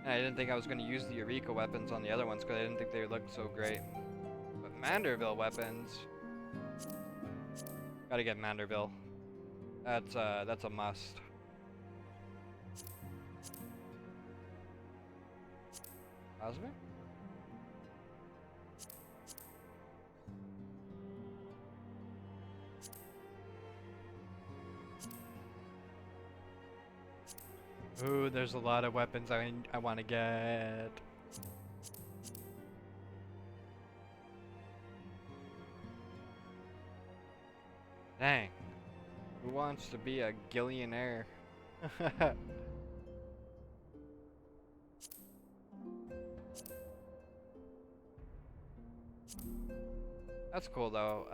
[SPEAKER 1] And I didn't think I was going to use the Eureka weapons on the other ones because I didn't think they looked so great. But Manderville weapons... Gotta get Manderville. That's a must. Positive? Ooh, there's a lot of weapons I want to get. Dang. Who wants to be a gillionaire? That's cool though.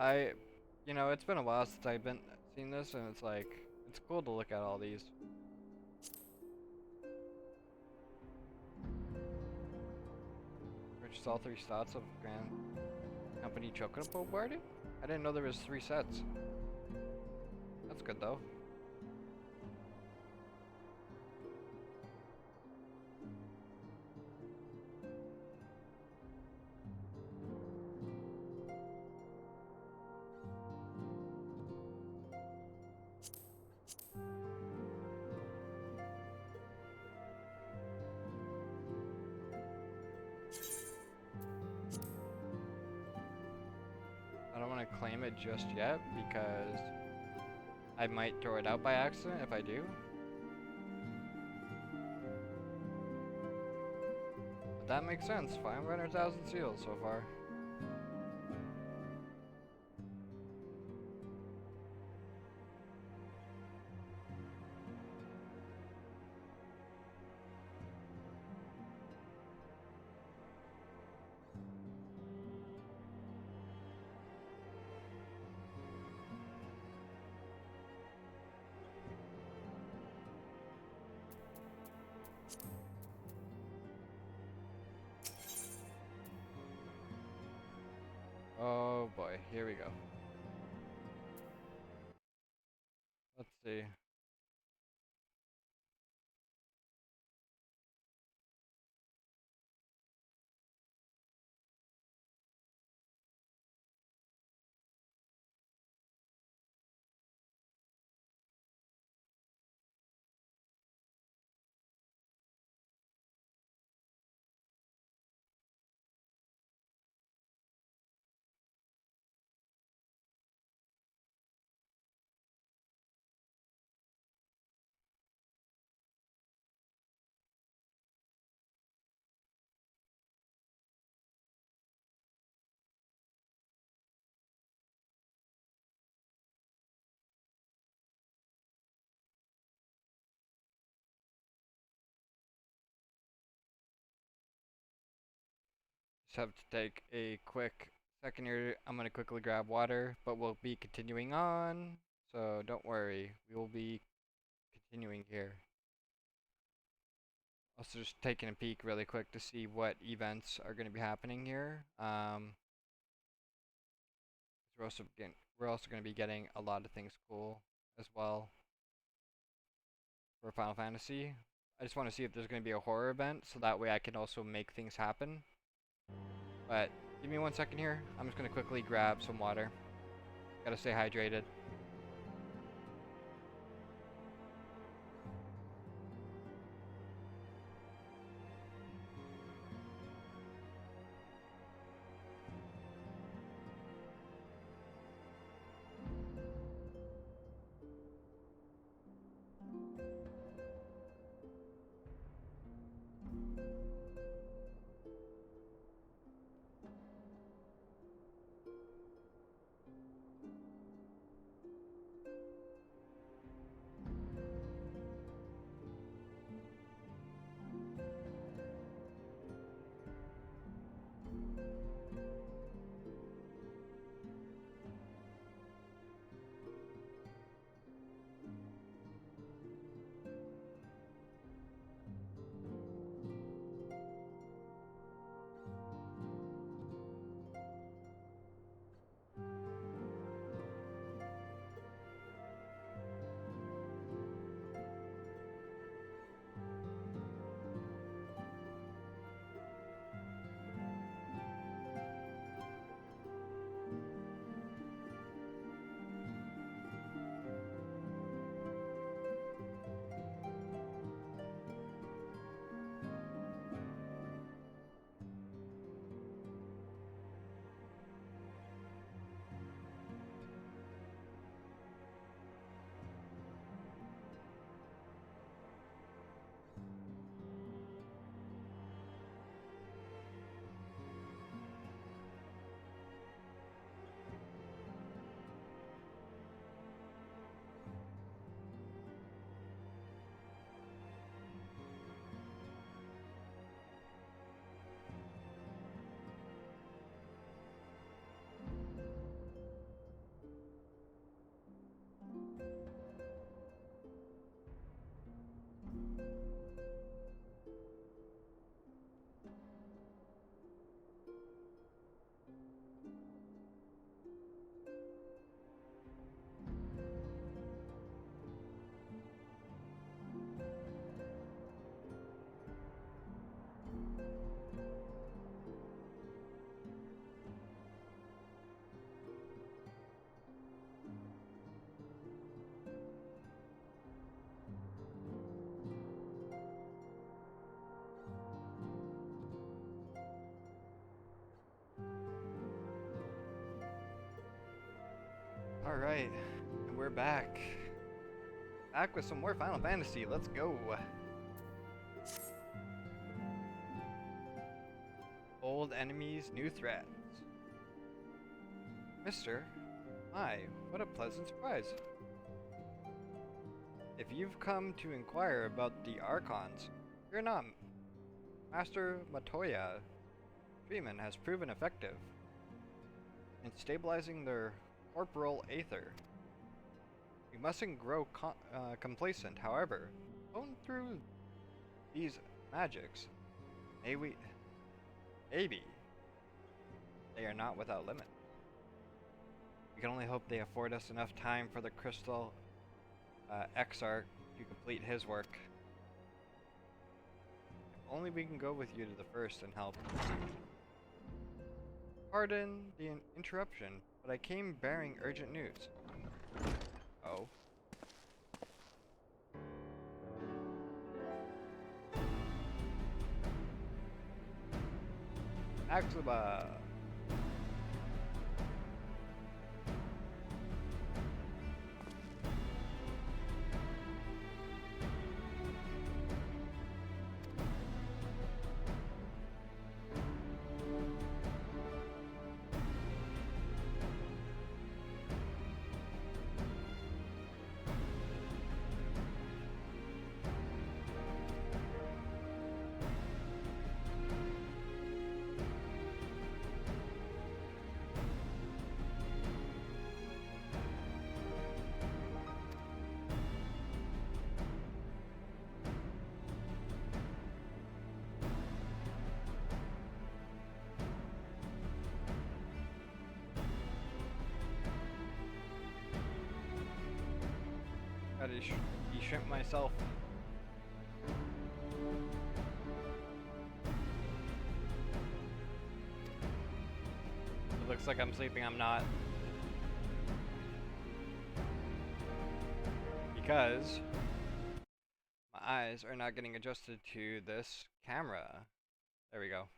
[SPEAKER 1] You know, it's been a while since I've been seen this, and it's like, it's cool to look at all these. Purchased all 3 sets of Grand Company Chocobo boarding? I didn't know there was 3 sets. That's good though. I don't want to claim it just yet because I might throw it out by accident if I do. But that makes sense. 500,000 seals so far. Oh boy, here we go. Let's see. Just have to take a quick second here. I'm gonna quickly grab water, but we'll be continuing on. So don't worry, we will be continuing here. Also just taking a peek really quick to see what events are going to be happening here. We're also going to be getting a lot of things cool as well for Final Fantasy. I just want to see if there's going to be a horror event, so that way I can also make things happen. But give me 1 second here. I'm just going to quickly grab some water. Gotta stay hydrated. Alright, and we're back. Back with some more Final Fantasy, let's go! Old enemies, new threats. Mister, my, what a pleasant surprise. If you've come to inquire about the Archons, fear not. Master Matoya treatment has proven effective in stabilizing their corporal aether. We mustn't grow complacent, however. Going through these magics, maybe they are not without limit. We can only hope they afford us enough time for the Crystal Exarch to complete his work. If only we can go with you to the first and help. Pardon the interruption, but I came bearing urgent news. Oh. Axuba! Gotta de-shrimp myself. It looks like I'm sleeping, I'm not. Because my eyes are not getting adjusted to this camera. There we go.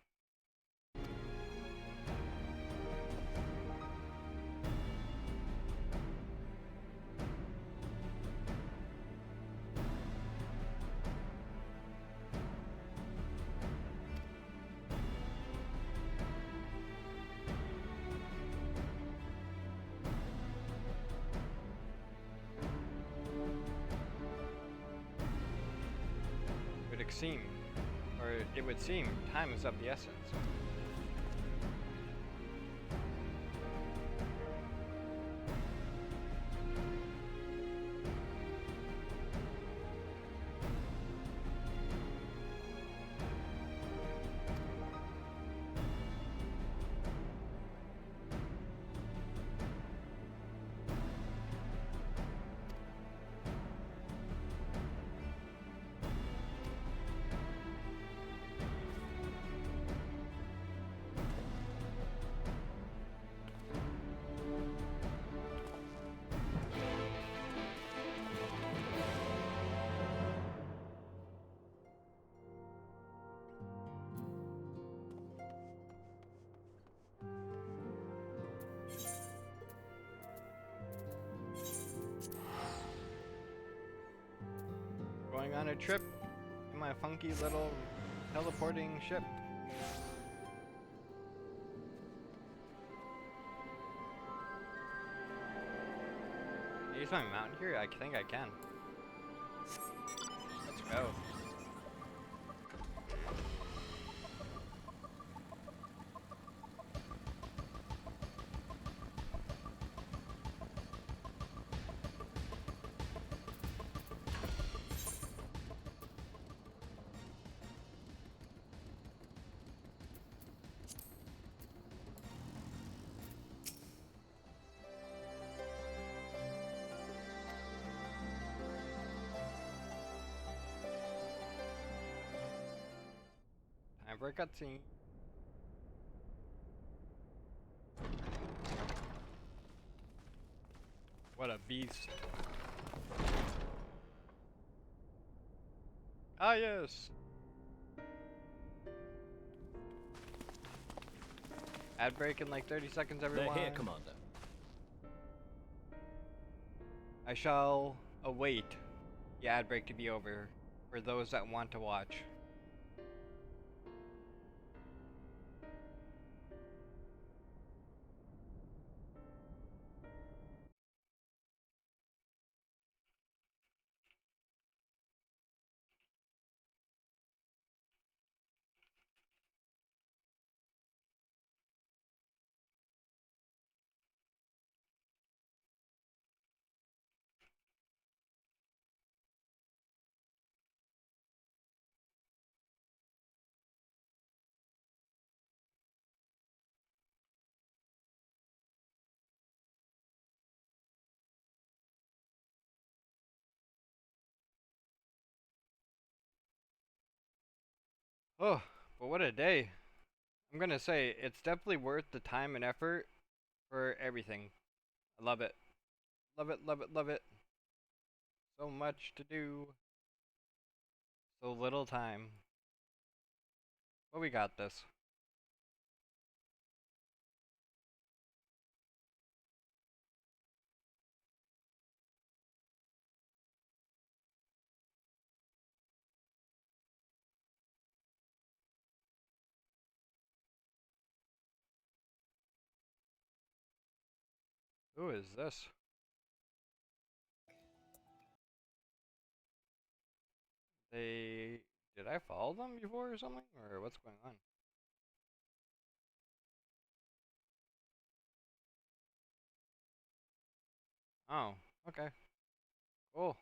[SPEAKER 1] It would seem time is of the essence. Going on a trip in my funky little teleporting ship. Can I use my mount here? I think I can. Let's go. Time for a cutscene. What a beast. Ah, yes. Ad break in like 30 seconds, everyone.
[SPEAKER 12] They're here, Commander.
[SPEAKER 1] I shall await the ad break to be over for those that want to watch. Oh, but what a day. I'm gonna say, it's definitely worth the time and effort for everything. I love it. Love it, love it, love it. So much to do, so little time. But we got this. Who is this? They... Did I follow them before or something? Or what's going on? Oh, okay. Cool.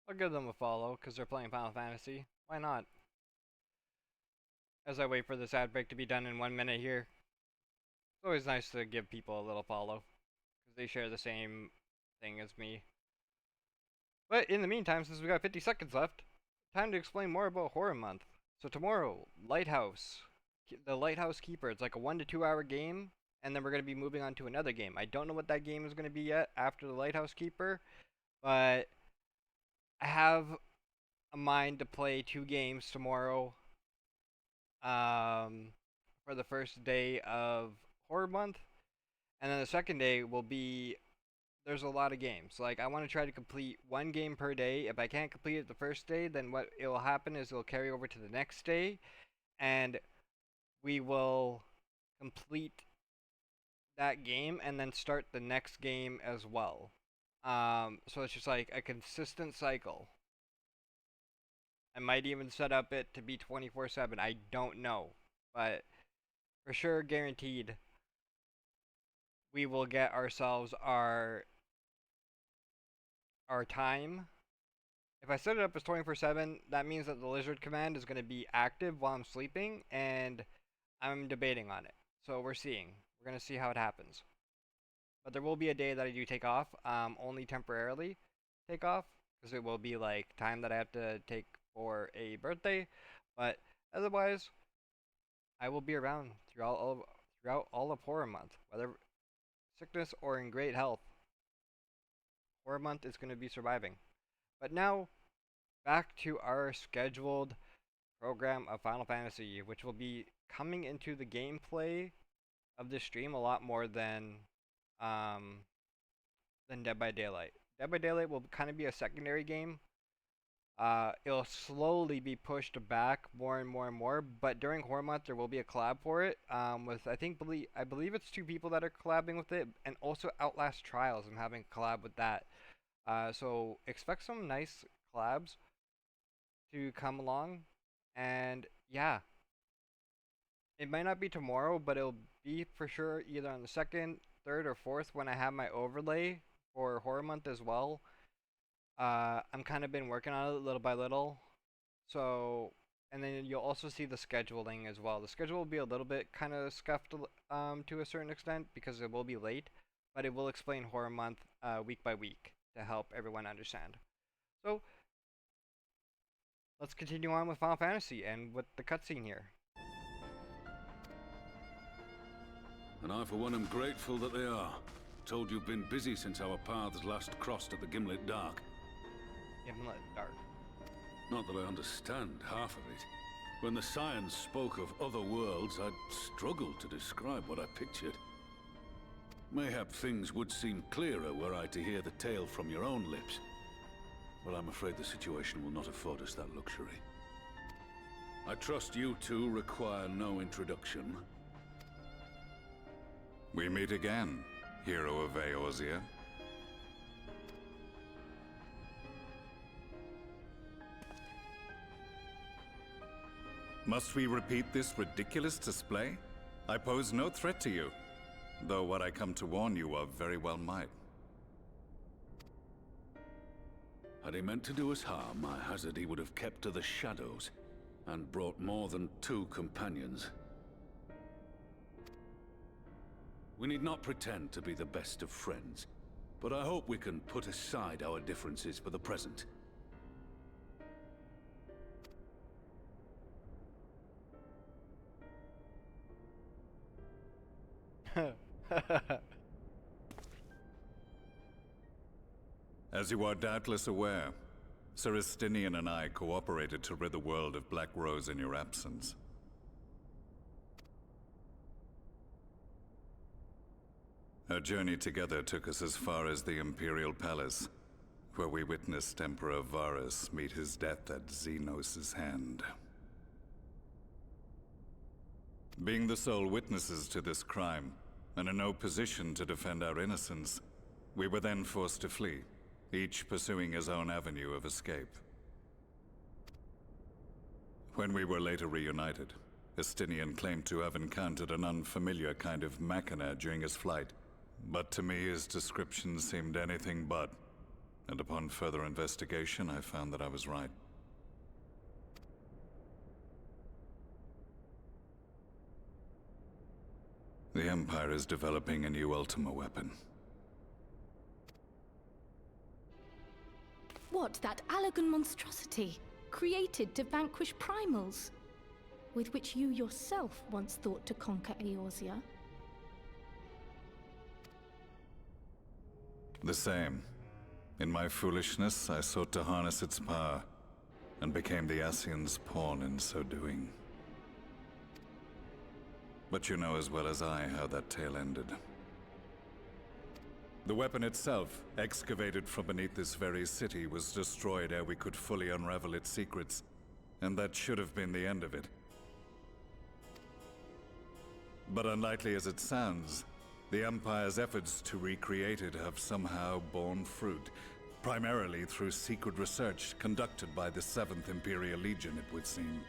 [SPEAKER 1] I'll give them a follow, because they're playing Final Fantasy. Why not? As I wait for this ad break to be done in 1 minute here. It's always nice to give people a little follow, because they share the same thing as me. But in the meantime, since we got 50 seconds left, time to explain more about Horror Month. So tomorrow, Lighthouse. The Lighthouse Keeper. It's like a 1 to 2 hour game, and then we're going to be moving on to another game. I don't know what that game is going to be yet after the Lighthouse Keeper, but I have a mind to play 2 games tomorrow for the first day of Horror Month, and then the second day will be there's a lot of games. Like, I want to try to complete 1 game per day. If I can't complete it the first day, then what it will happen is it'll carry over to the next day, and we will complete that game and then start the next game as well. So it's just like a consistent cycle. I might even set up it to be 24/7. I don't know, but for sure, guaranteed, we will get ourselves our time. If I set it up as 24/7, that means that the lizard command is going to be active while I'm sleeping, and I'm debating on it. So we're seeing. We're going to see how it happens. But there will be a day that I do take off, only temporarily take off, because it will be like time that I have to take for a birthday. But otherwise, I will be around throughout all of Horror Month, whether sickness or in great health. Horror Month is going to be surviving. But now, back to our scheduled program of Final Fantasy, which will be coming into the gameplay of this stream a lot more than Dead by Daylight. Dead by Daylight will kind of be a secondary game. It'll slowly be pushed back more and more and more, but during Horror Month there will be a collab for it. With I believe it's 2 people that are collabing with it, and also Outlast Trials. I'm having a collab with that. So expect some nice collabs to come along, and yeah, it might not be tomorrow, but it'll be for sure either on the 2nd, 3rd, or 4th when I have my overlay for Horror Month as well. I'm kind of been working on it little by little, so, and then you'll also see the scheduling as well. The schedule will be a little bit kind of scuffed to a certain extent because it will be late, but it will explain Horror Month week by week to help everyone understand. So let's continue on with Final Fantasy and with the cutscene here.
[SPEAKER 7] And I, for one, am grateful that they are. Told you've been busy since our paths last crossed at the Gimlet Dark.
[SPEAKER 1] Inlet Dark.
[SPEAKER 7] Not that I understand half of it. When the science spoke of other worlds, I'd struggled to describe what I pictured. Mayhap things would seem clearer were I to hear the tale from your own lips. But I'm afraid the situation will not afford us that luxury. I trust you two require no introduction.
[SPEAKER 12] We meet again, hero of Eorzea. Must we repeat this ridiculous display? I pose no threat to you, though what I come to warn you of very well might.
[SPEAKER 7] Had he meant to do us harm, I hazard he would have kept to the shadows, and brought more than 2 companions. We need not pretend to be the best of friends, but I hope we can put aside our differences for the present.
[SPEAKER 12] As you are doubtless aware, Sir Estinian and I cooperated to rid the world of Black Rose in your absence. Our journey together took us as far as the Imperial Palace, where we witnessed Emperor Varus meet his death at Xenos' hand. Being the sole witnesses to this crime, and in no position to defend our innocence, we were then forced to flee, each pursuing his own avenue of escape. When we were later reunited, Estinian claimed to have encountered an unfamiliar kind of machina during his flight, but to me his description seemed anything but, and upon further investigation I found that I was right. The Empire is developing a new Ultima weapon.
[SPEAKER 9] What, that Allagan monstrosity, created to vanquish primals, with which you yourself once thought to conquer Eorzea?
[SPEAKER 12] The same. In my foolishness, I sought to harness its power, and became the Ascian's pawn in so doing. But you know as well as I how that tale ended. The weapon itself, excavated from beneath this very city, was destroyed ere we could fully unravel its secrets, and that should have been the end of it. But unlikely as it sounds, the Empire's efforts to recreate it have somehow borne fruit, primarily through secret research conducted by the 7th Imperial Legion, it would seem.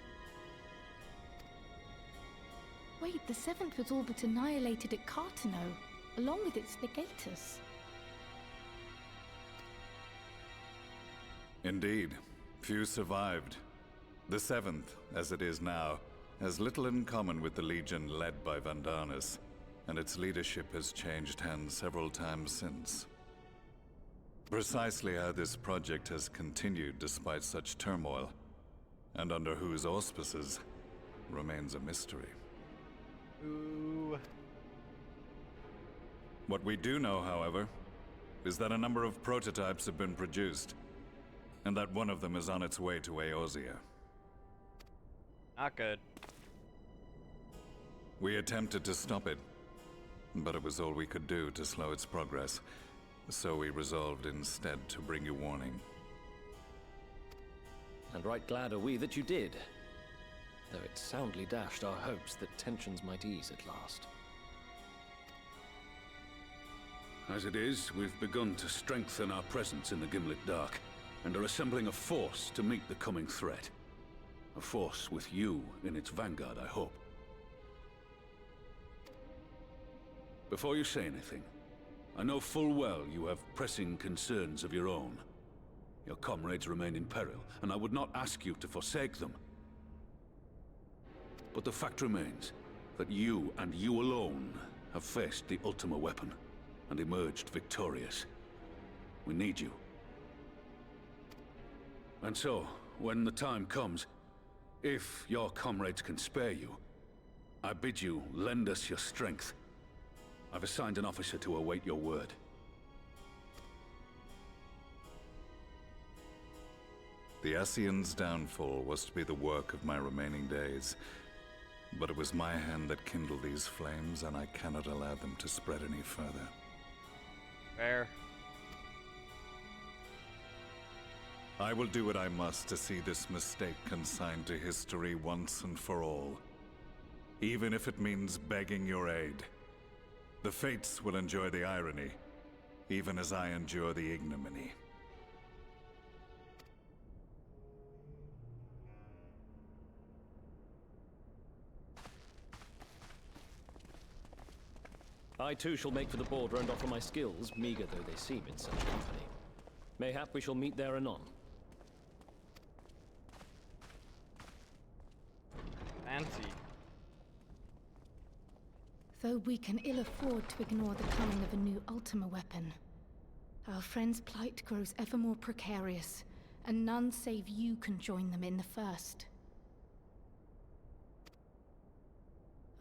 [SPEAKER 9] Wait, the 7th was all but annihilated at Cartano, along with its legatus.
[SPEAKER 12] Indeed, few survived. The 7th, as it is now, has little in common with the Legion led by Vandarnus, and its leadership has changed hands several times since. Precisely how this project has continued despite such turmoil, and under whose auspices, remains a mystery.
[SPEAKER 1] Ooh.
[SPEAKER 12] What we do know, however, is that a number of prototypes have been produced, and that one of them is on its way to Eorzea.
[SPEAKER 1] Not good.
[SPEAKER 12] We attempted to stop it, but it was all we could do to slow its progress, so we resolved instead to bring you warning.
[SPEAKER 13] And right glad are we that you did, though it soundly dashed our hopes that tensions might ease at last.
[SPEAKER 7] As it is, we've begun to strengthen our presence in the Gimlet Dark, and are assembling a force to meet the coming threat. A force with you in its vanguard, I hope. Before you say anything, I know full well you have pressing concerns of your own. Your comrades remain in peril, and I would not ask you to forsake them. But the fact remains that you, and you alone, have faced the Ultima weapon, and emerged victorious. We need you. And so, when the time comes, if your comrades can spare you, I bid you lend us your strength. I've assigned an officer to await your word.
[SPEAKER 12] The Ascian's downfall was to be the work of my remaining days. But it was my hand that kindled these flames, and I cannot allow them to spread any further.
[SPEAKER 1] Fair.
[SPEAKER 12] I will do what I must to see this mistake consigned to history once and for all. Even if it means begging your aid. The Fates will enjoy the irony, even as I endure the ignominy.
[SPEAKER 13] I too shall make for the border and offer my skills, meager though they seem in such company. Mayhap we shall meet there anon.
[SPEAKER 1] Fancy.
[SPEAKER 5] Though we can ill afford to ignore the coming of a new Ultima weapon, our friend's plight grows ever more precarious, and none save you can join them in the first.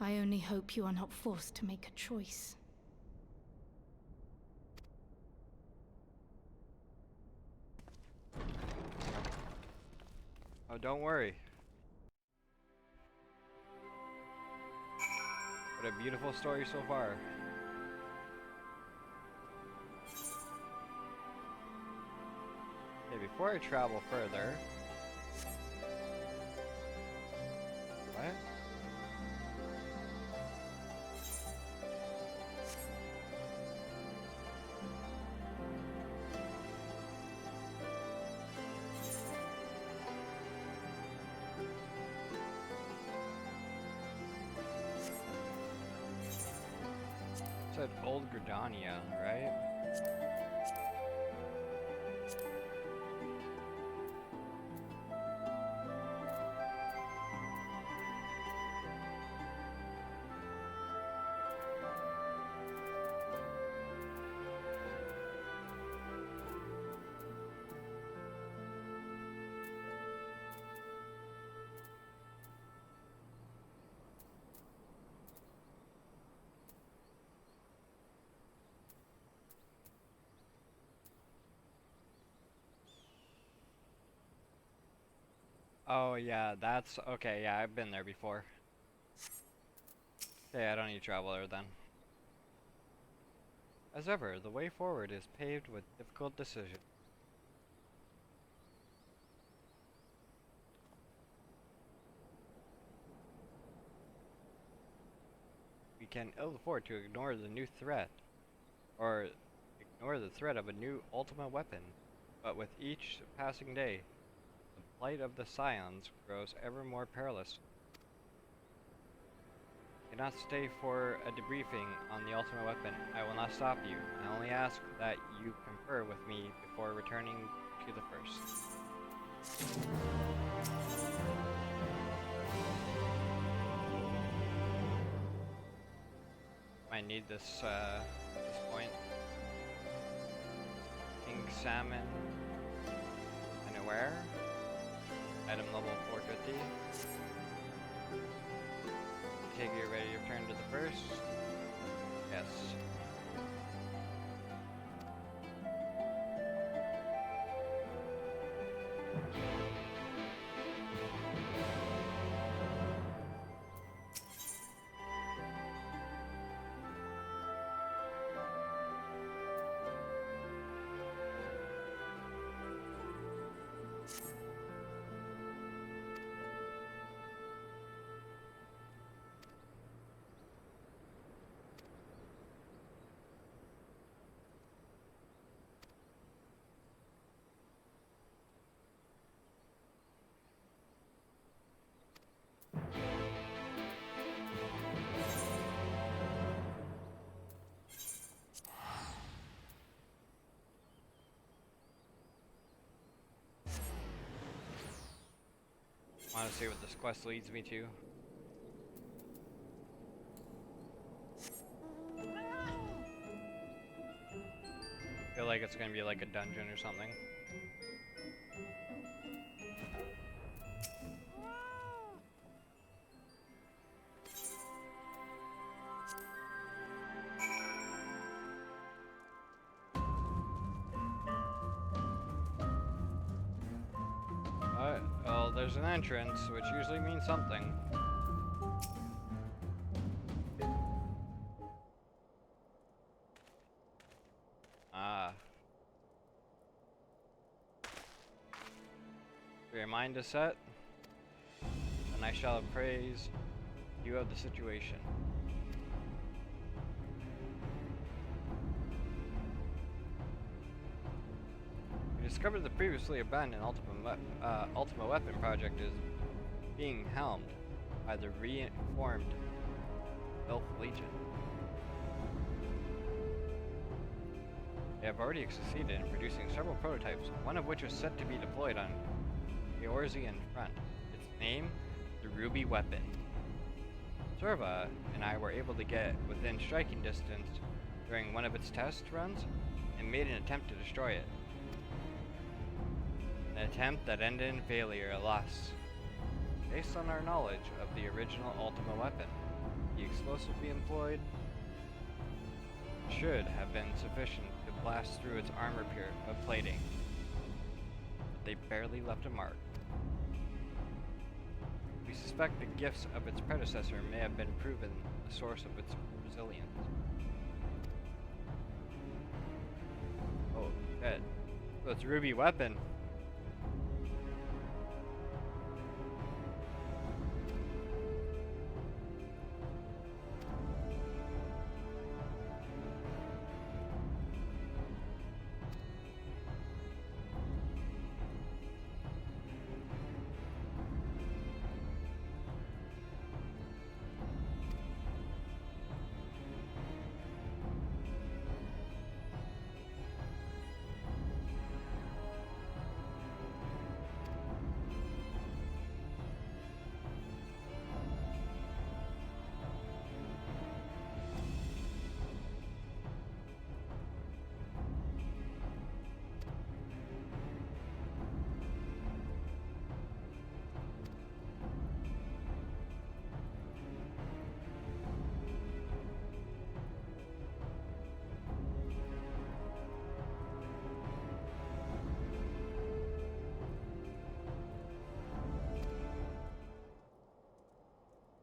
[SPEAKER 5] I only hope you are not forced to make a choice.
[SPEAKER 1] Oh, don't worry. What a beautiful story so far. Okay, before I travel further... What? Said Old Gridania, right? Oh yeah, that's okay. Yeah, I've been there before. Okay, I don't need to travel there then. As ever, the way forward is paved with difficult decisions. We can ill afford to ignore the new threat, or ignore the threat of a new ultimate weapon, but with each passing day, the plight of the Scions grows ever more perilous. I cannot stay for a debriefing on the ultimate weapon. I will not stop you. I only ask that you confer with me before returning to the first. Might need this at this point. King Salmon. Anywhere. Item level 450. Take it ready to return to the first. Yes. Want to see what this quest leads me to. Feel like it's gonna be like a dungeon or something. there's an entrance, which usually means something. Ah. Your mind is set, and I shall appraise you of the situation. We discovered the previously abandoned Ultima Weapon project is being helmed by the reformed Elf Legion. They have already succeeded in producing several prototypes, one of which was set to be deployed on Eorzean front. Its name, the Ruby Weapon. Serva and I were able to get within striking distance during one of its test runs and made an attempt to destroy it. An attempt that ended in failure, alas. Based on our knowledge of the original Ultima Weapon, the explosive we employed should have been sufficient to blast through its armor plating, but they barely left a mark. We suspect the gifts of its predecessor may have been proven the source of its resilience. Oh, shit. So it's Ruby Weapon.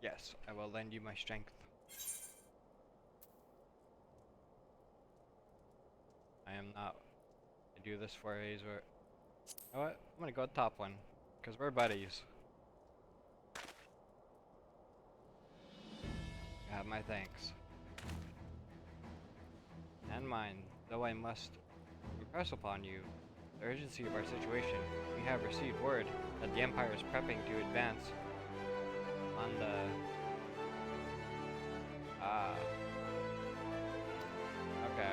[SPEAKER 1] Yes, I will lend you my strength. I am not to do this for Azor. You know what? I'm gonna go with top one, because we're buddies. You have my thanks. And mine, though I must impress upon you the urgency of our situation. We have received word that the Empire is prepping to advance on the okay.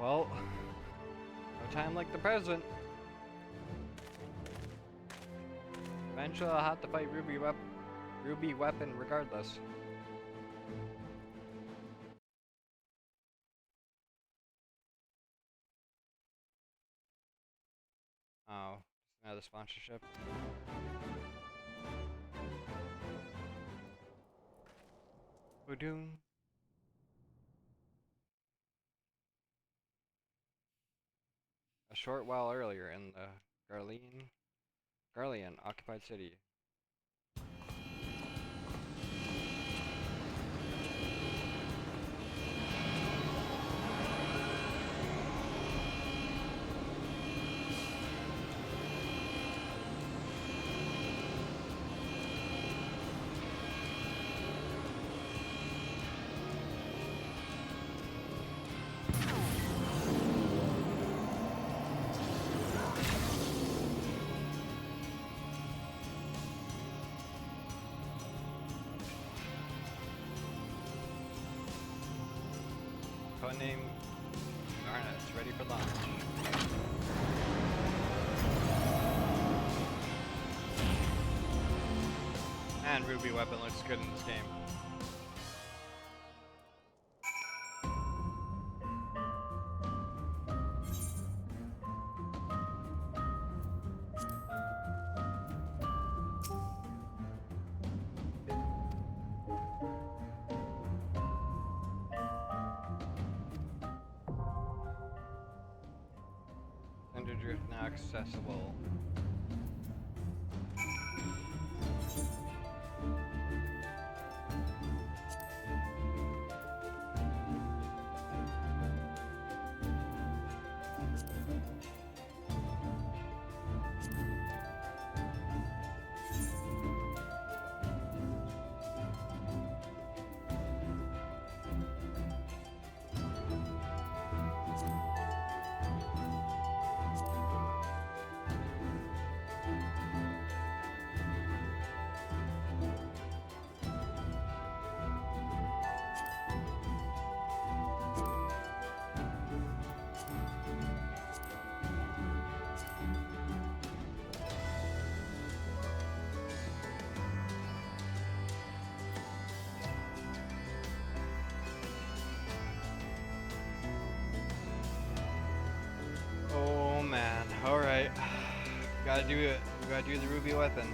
[SPEAKER 1] Well, no time like the present. Eventually I'll have to fight Ruby Weapon regardless. Oh, another sponsorship. Boom. A short while earlier in the Garlean occupied city. Codename Garnet's ready for launch. And Ruby Weapon looks good in this game. accessible. Oh man, alright. Gotta do it. We gotta do the ruby weapon.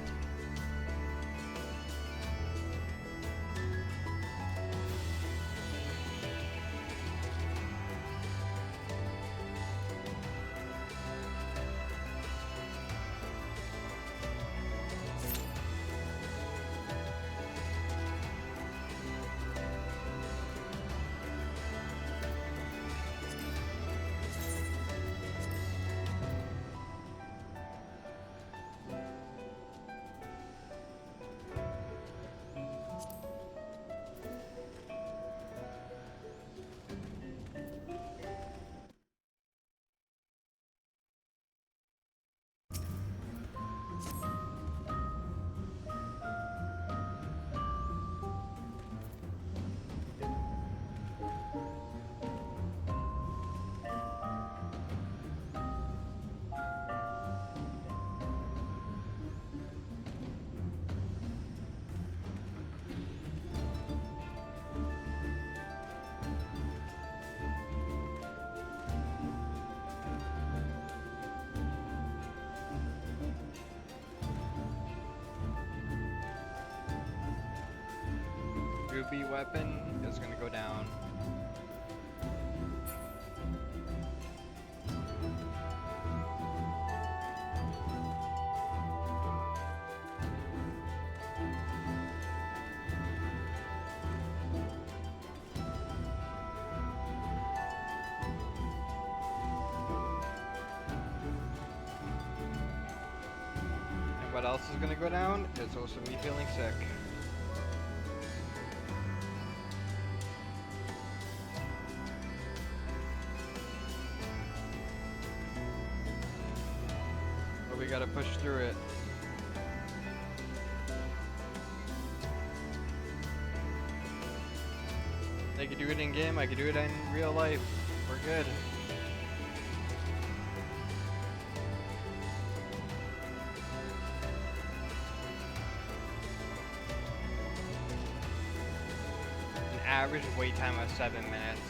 [SPEAKER 1] Ruby weapon is gonna go down. And what else is gonna go down? It's also me feeling sick. We gotta push through it. They could do it in game, I could do it in real life. We're good. An average wait time of 7 minutes.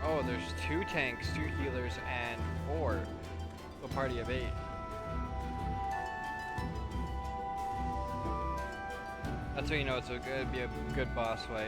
[SPEAKER 1] Oh, there's 2 tanks, 2 healers, and 4. A party of 8. That's how you know it's gonna be a good boss fight.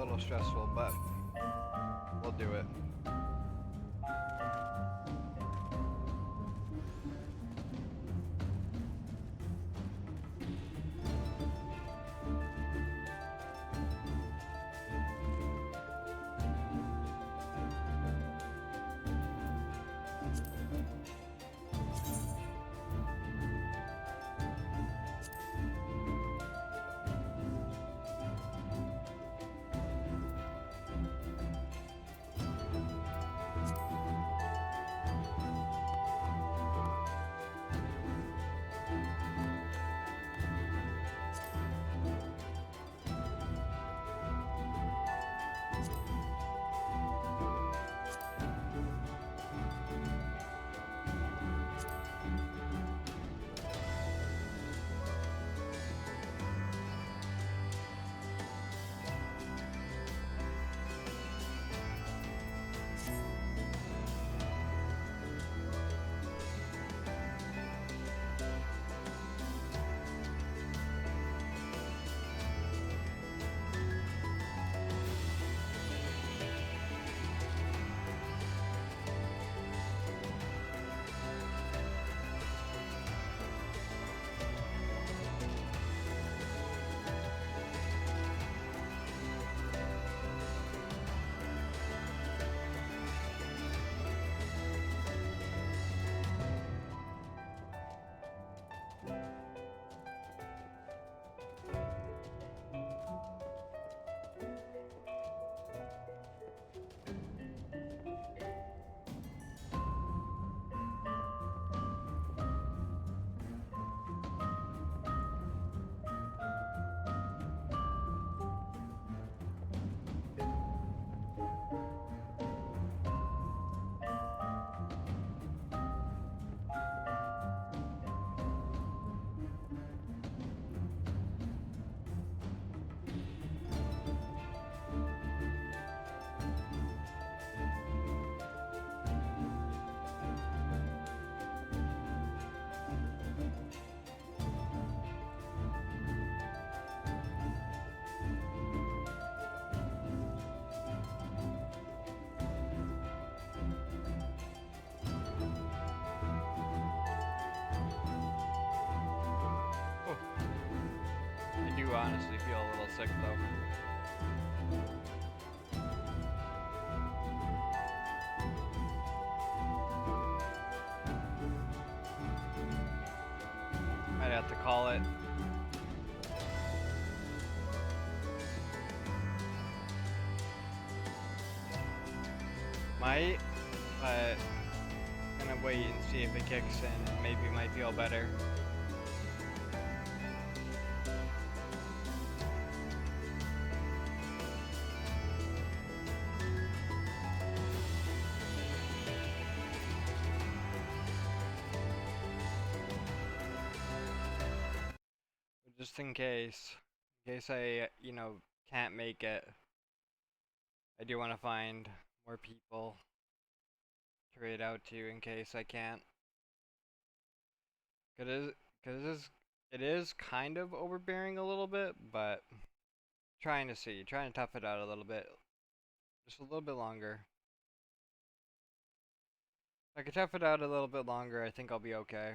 [SPEAKER 1] little stressful, but we'll do it. I do honestly feel a little sick though. Might have to call it. Might, but I'm gonna wait and see if it kicks in and maybe might feel better. Just in case I, can't make it, I do want to find more people to raid out to in case I can't. Cause it is kind of overbearing a little bit, but trying to tough it out a little bit, just a little bit longer. If I could tough it out a little bit longer, I think I'll be okay.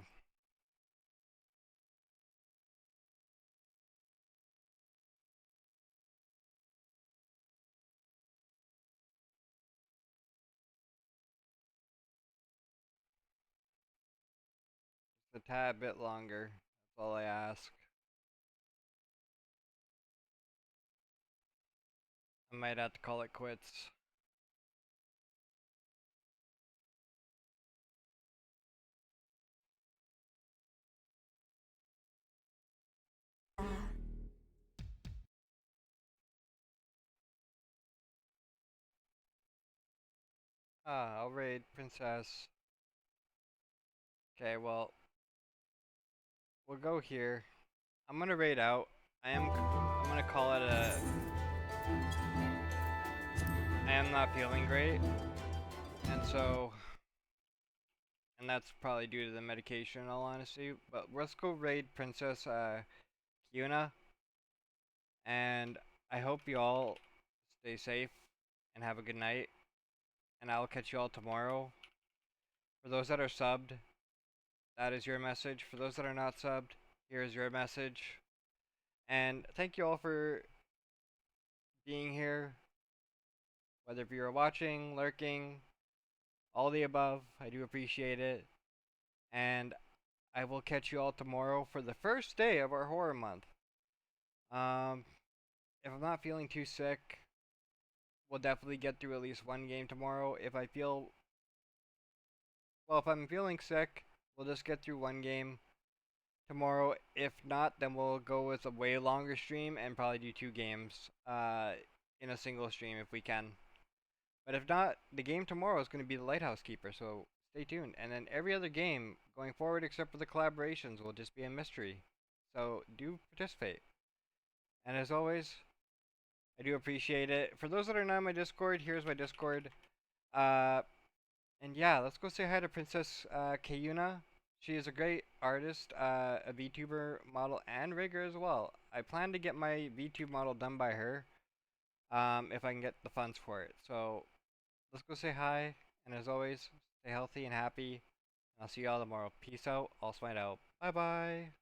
[SPEAKER 1] Just a tad bit longer. That's all I ask. I might have to call it quits. I'll raid Princess. Okay, well, we'll go here. I'm gonna raid out. I'm gonna call it a. I am not feeling great, and that's probably due to the medication in all honesty. But let's go raid Princess Kiuna, and I hope you all stay safe, and have a good night. And I'll catch you all tomorrow. For those that are subbed, that is your message. For those that are not subbed, here is your message. And thank you all for being here. Whether if you're watching, lurking, all the above, I do appreciate it. And I will catch you all tomorrow for the first day of our horror month. If I'm not feeling too sick, we'll definitely get through at least one game tomorrow. If I'm feeling sick, we'll just get through one game tomorrow. If not, then we'll go with a way longer stream and probably do 2 games in a single stream if we can. But if not, the game tomorrow is going to be the Lighthouse Keeper, so stay tuned. And then every other game going forward except for the collaborations will just be a mystery. So do participate. And as always, I do appreciate it. For those that are not in my Discord, here's my Discord. And yeah, let's go say hi to Princess Kayuna. She is a great artist, a VTuber model, and rigger as well. I plan to get my VTube model done by her, if I can get the funds for it. So let's go say hi, and as always, stay healthy and happy. I'll see you all tomorrow. Peace out. All smite out. Bye bye.